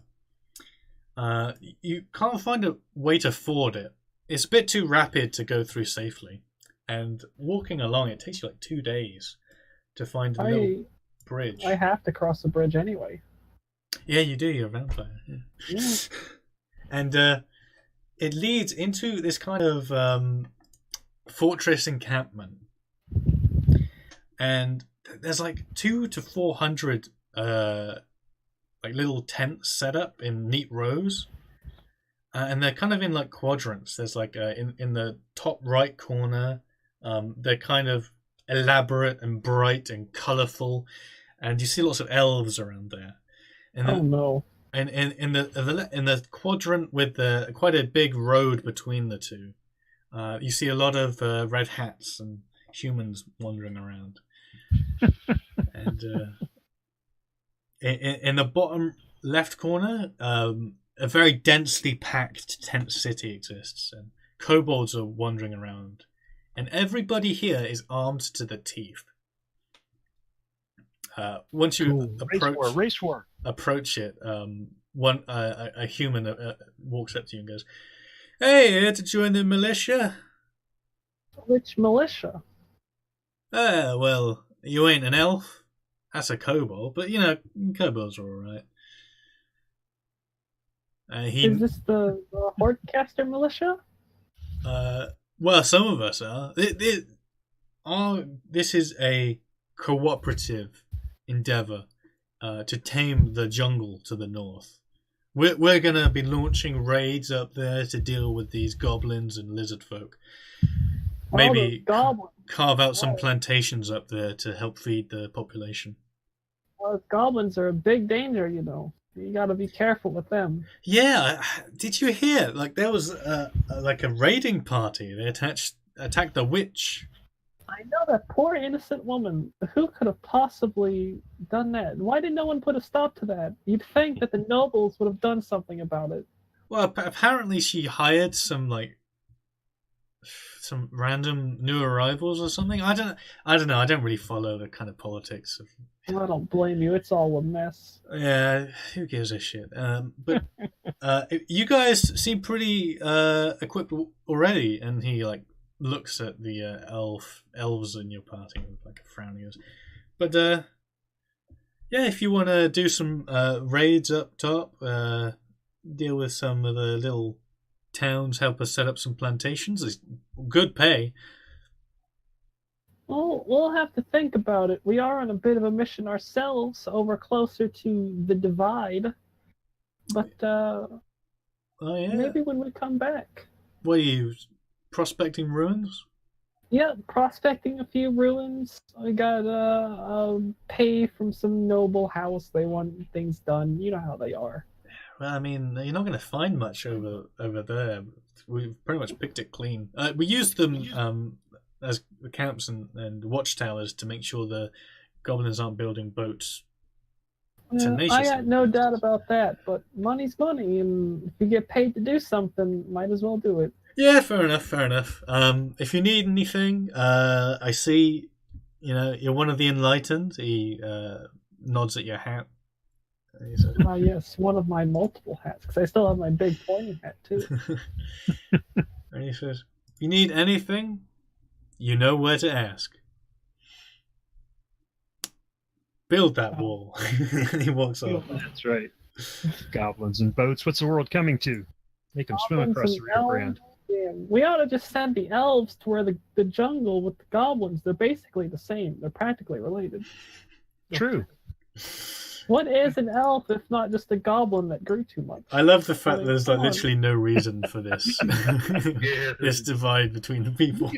you can't find a way to ford it. It's a bit too rapid to go through safely. And walking along, it takes you like 2 days to find a little bridge. I have to cross the bridge anyway. Yeah, you do. You're a vampire. Yeah. And it leads into this kind of fortress encampment. And there's like 200 to 400 like little tents set up in neat rows. And they're kind of in like quadrants. There's like in the top right corner, they're kind of elaborate and bright and colourful, and you see lots of elves around there. And no! And in the quadrant with quite a big road between the two, you see a lot of red hats and humans wandering around. And in the bottom left corner, a very densely packed tent city exists, and kobolds are wandering around. And everybody here is armed to the teeth. Once you approach it, a human walks up to you and goes, "Hey, here to join the militia?" Which militia? Well, you ain't an elf. That's a kobold, but you know, kobolds are all right. Is this the Hordecaster militia? Well, some of us are. This is a cooperative endeavor to tame the jungle to the north. We're going to be launching raids up there to deal with these goblins and lizard folk. Maybe carve out some plantations up there to help feed the population. Well, goblins are a big danger, you know. You got to be careful with them. Yeah, did you hear? Like there was like a raiding party. They attacked the witch. I know, that poor innocent woman. Who could have possibly done that? Why did no one put a stop to that? You'd think that the nobles would have done something about it. Well, apparently she hired some random new arrivals or something. I don't know. I don't really follow the kind of politics of. I don't blame you. It's all a mess. Yeah, who gives a shit? But you guys seem pretty equipped already. And he like looks at the elves in your party with like a frown. He goes, but yeah, if you want to do some raids up top, deal with some of the little towns, help us set up some plantations. It's good pay. Well, we'll have to think about it. We are on a bit of a mission ourselves, over closer to the divide. But maybe when we come back. What are you, prospecting ruins? Yeah, prospecting a few ruins. We got pay from some noble house. They want things done. You know how they are. Well, I mean, you're not going to find much over there. We've pretty much picked it clean. We used them as camps and watchtowers to make sure the goblins aren't building boats tenaciously. I got no doubt about that, but money's money, and if you get paid to do something, might as well do it. Yeah, fair enough. If you need anything, I see, you know, you're one of the enlightened. He nods at your hat. Yes, one of my multiple hats, because I still have my big pointy hat, too. And he says, if you need anything, you know where to ask. Build that wall. And he walks off. That's right. Goblins and boats. What's the world coming to? Make them swim across the Rio Grande. Yeah, we ought to just send the elves to where the jungle with the goblins. They're basically the same. They're practically related. True. What is an elf if not just a goblin that grew too much? I love the fact that there's like literally no reason for this this divide between the people.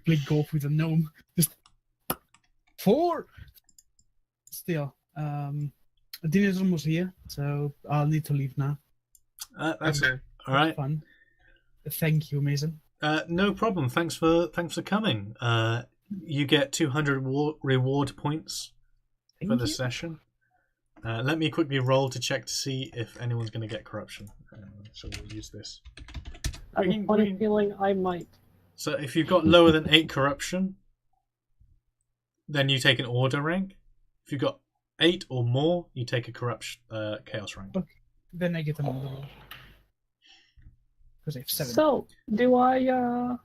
Play golf with a gnome. Just 4. Still, dinner's almost here, so I'll need to leave now. That's All right. Fun. Thank you, Mason. No problem. Thanks for coming. You get 200 reward points for Thank the you. session. Let me quickly roll to check to see if anyone's going to get corruption. So we'll use this. I have a funny feeling I might. So if you've got lower than 8 corruption, then you take an order rank. If you've got 8 or more, you take a corruption chaos rank. Okay. Then I get another roll. Because I have 7. So, do I,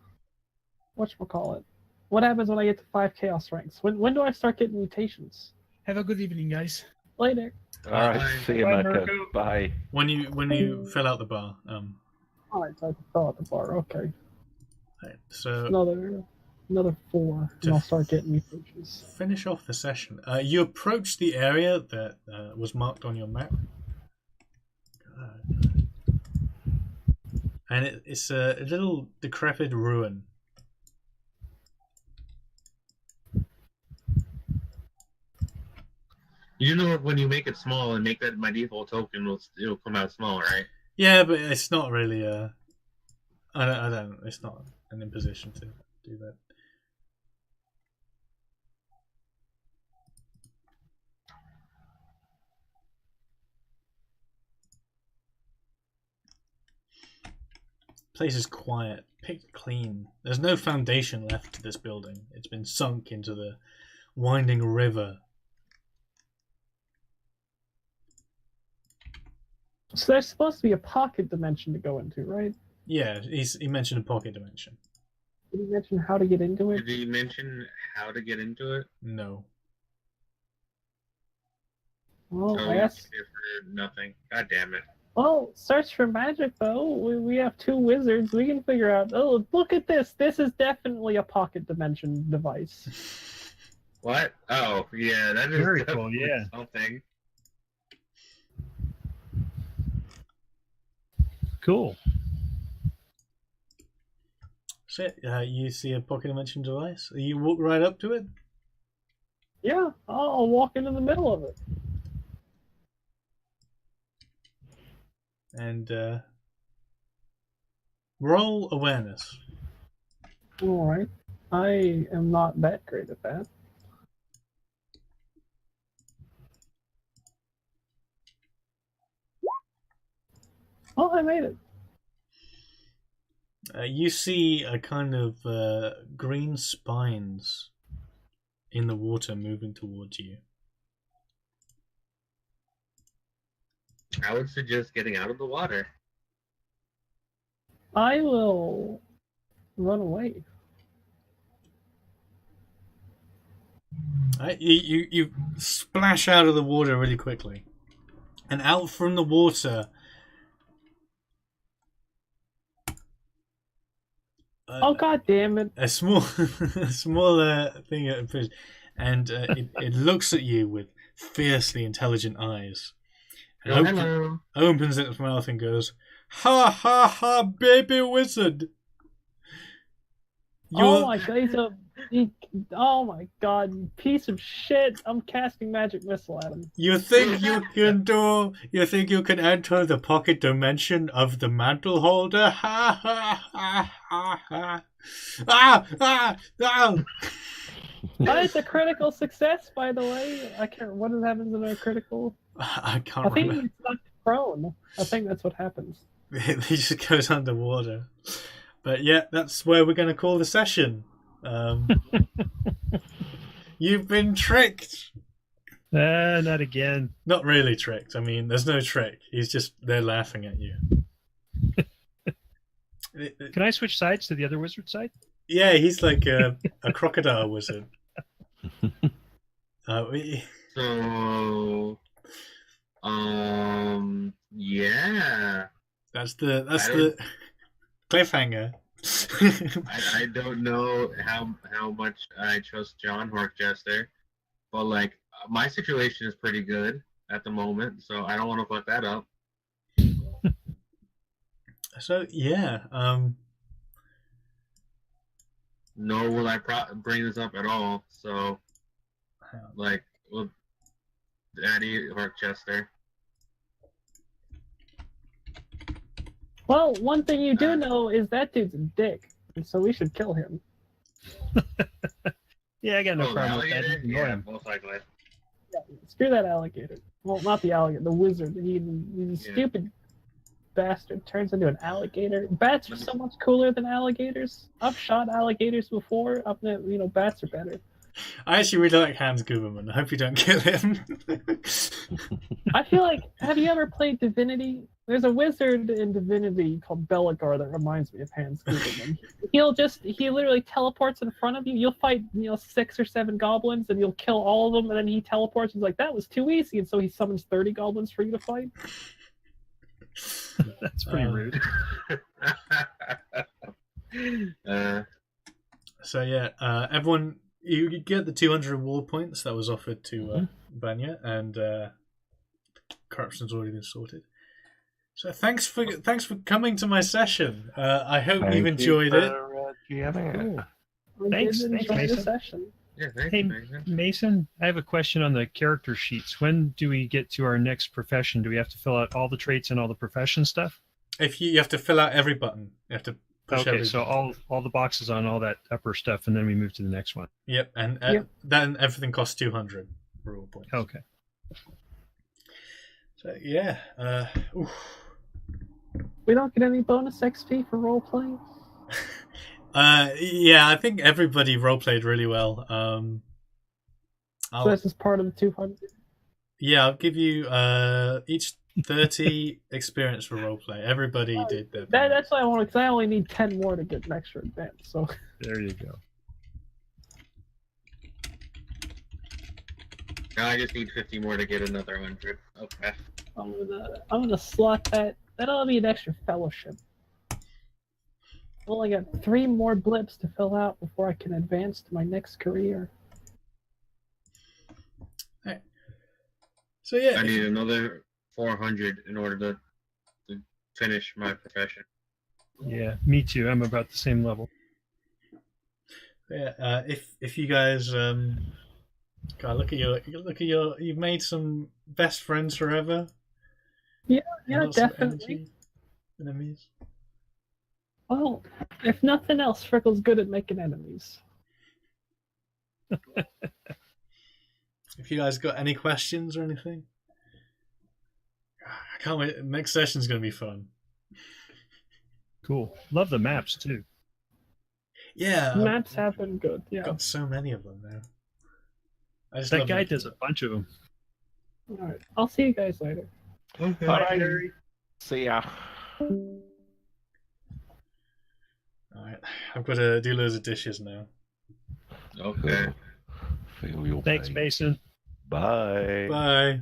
whatchamacallit? What happens when I get to 5 chaos ranks? When do I start getting mutations? Have a good evening, guys. Later. All right, see you, Bye, Mecca. Mirko. Bye. When you fill out the bar. Alright, so I can fill out the bar. Okay. Right, so Another 4, and I'll start getting mutations. finish off the session. You approach the area that was marked on your map. And it's a little decrepit ruin. You know when you make it small and make that my default token, it'll come out small, right? Yeah, but it's not really I don't. It's not an imposition to do that. Place is quiet, picked clean. There's no foundation left to this building. It's been sunk into the winding river. So there's supposed to be a pocket dimension to go into, right? Yeah, he mentioned a pocket dimension. Did he mention how to get into it? Did you mention how to get into it? No. Well, Oh, I you guess. here for nothing. God damn it. Well, search for magic though. We have 2 wizards. We can figure out. Oh, look at this. This is definitely a pocket dimension device. What? Oh, yeah, that is Very cool, definitely yeah. something. Cool. Shit, you see a pocket dimension device? You walk right up to it? Yeah, I'll walk into the middle of it. And roll awareness. All right. I am not that great at that. Oh, I made it. You see a kind of green spines in the water moving towards you. I would suggest getting out of the water. I will run away. You splash out of the water really quickly, and out from the water. Oh, god damn it. A small, smaller thing at fish, and it looks at you with fiercely intelligent eyes, and Oh, hello. opens its mouth and goes, "Ha ha ha, baby wizard! Oh my god, oh my god, you piece of shit. I'm casting magic missile at him. You think you can do? You think you can enter the pocket dimension of the mantle holder? Ha ha ha ha ha! Ah! It's a critical success, by the way. I can't. What happens in a critical? I can't I think remember. it's not prone. I think that's what happens. He just goes underwater. But yeah, that's where we're going to call the session. You've been tricked. Not again. Not really tricked. I mean, there's no trick. He's just there laughing at you. Can I switch sides to the other wizard side? Yeah, he's like a crocodile wizard. So, yeah. That's the cliffhanger. I don't know how much I trust John Horkchester, but like my situation is pretty good at the moment, so I don't want to fuck that up. So yeah, Nor will I bring this up at all. So, like, well, Daddy Horkchester. Well, one thing you do know is that dude's a dick, and so we should kill him. Yeah, I got no Oh, the problem with that. alligator? Ignore Yeah, him. most likely. Yeah, screw that alligator. Well, not the alligator, the wizard. He Yeah. stupid bastard turns into an alligator. Bats are so much cooler than alligators. I've shot alligators before. Bats are better. I actually really like Hans Guberman. I hope you don't kill him. I feel like, have you ever played Divinity? There's a wizard in Divinity called Belligar that reminds me of Hans Guberman. He literally teleports in front of you. You'll fight, 6 or 7 goblins, and you'll kill all of them, and then he teleports. He's like, that was too easy, and so he summons 30 goblins for you to fight. That's pretty rude. So yeah, everyone, you get the 200 reward points that was offered to Banya, and corruption's already been sorted. So thanks for coming to my session. I hope you've enjoyed it. GMing it. Thanks, Enjoy the Mason. session. Yeah, thank Hey, you, Mason. Mason, I have a question on the character sheets. When do we get to our next profession? Do we have to fill out all the traits and all the profession stuff? If you have to fill out every button, you have to push Okay, every so button. all the boxes on all that upper stuff, and then we move to the next one. Yep, and Yep. then everything costs 200 reward points. Okay. So yeah, oof. We don't get any bonus XP for role playing. Yeah, I think everybody roleplayed really well. So this is part of the 200. Yeah, I'll give you each 30 experience for roleplay. Everybody did their part. That's what I want, because I only need 10 more to get an extra advance. So There you go. Now I just need 50 more to get another 100. Okay. I'm gonna slot that. That'll be an extra fellowship. I've only got 3 more blips to fill out before I can advance to my next career. So yeah, I need another 400 in order to finish my profession. Yeah, me too. I'm about the same level. yeah. If you guys God, look at your you've made some best friends forever. Yeah, Lots of definitely. energy, enemies. Well, if nothing else, Frickle's good at making enemies. If you guys got any questions or anything, I can't wait. Next session's gonna be fun. Cool. Love the maps too. Yeah, Maps have been good. I've Yeah. got so many of them now. I just That love guy them. does a bunch of them. All right. I'll see you guys later. Okay. Bye. See ya. Alright, I've got to do loads of dishes now. Okay. Feel your Thanks, pain. Mason. Bye. Bye.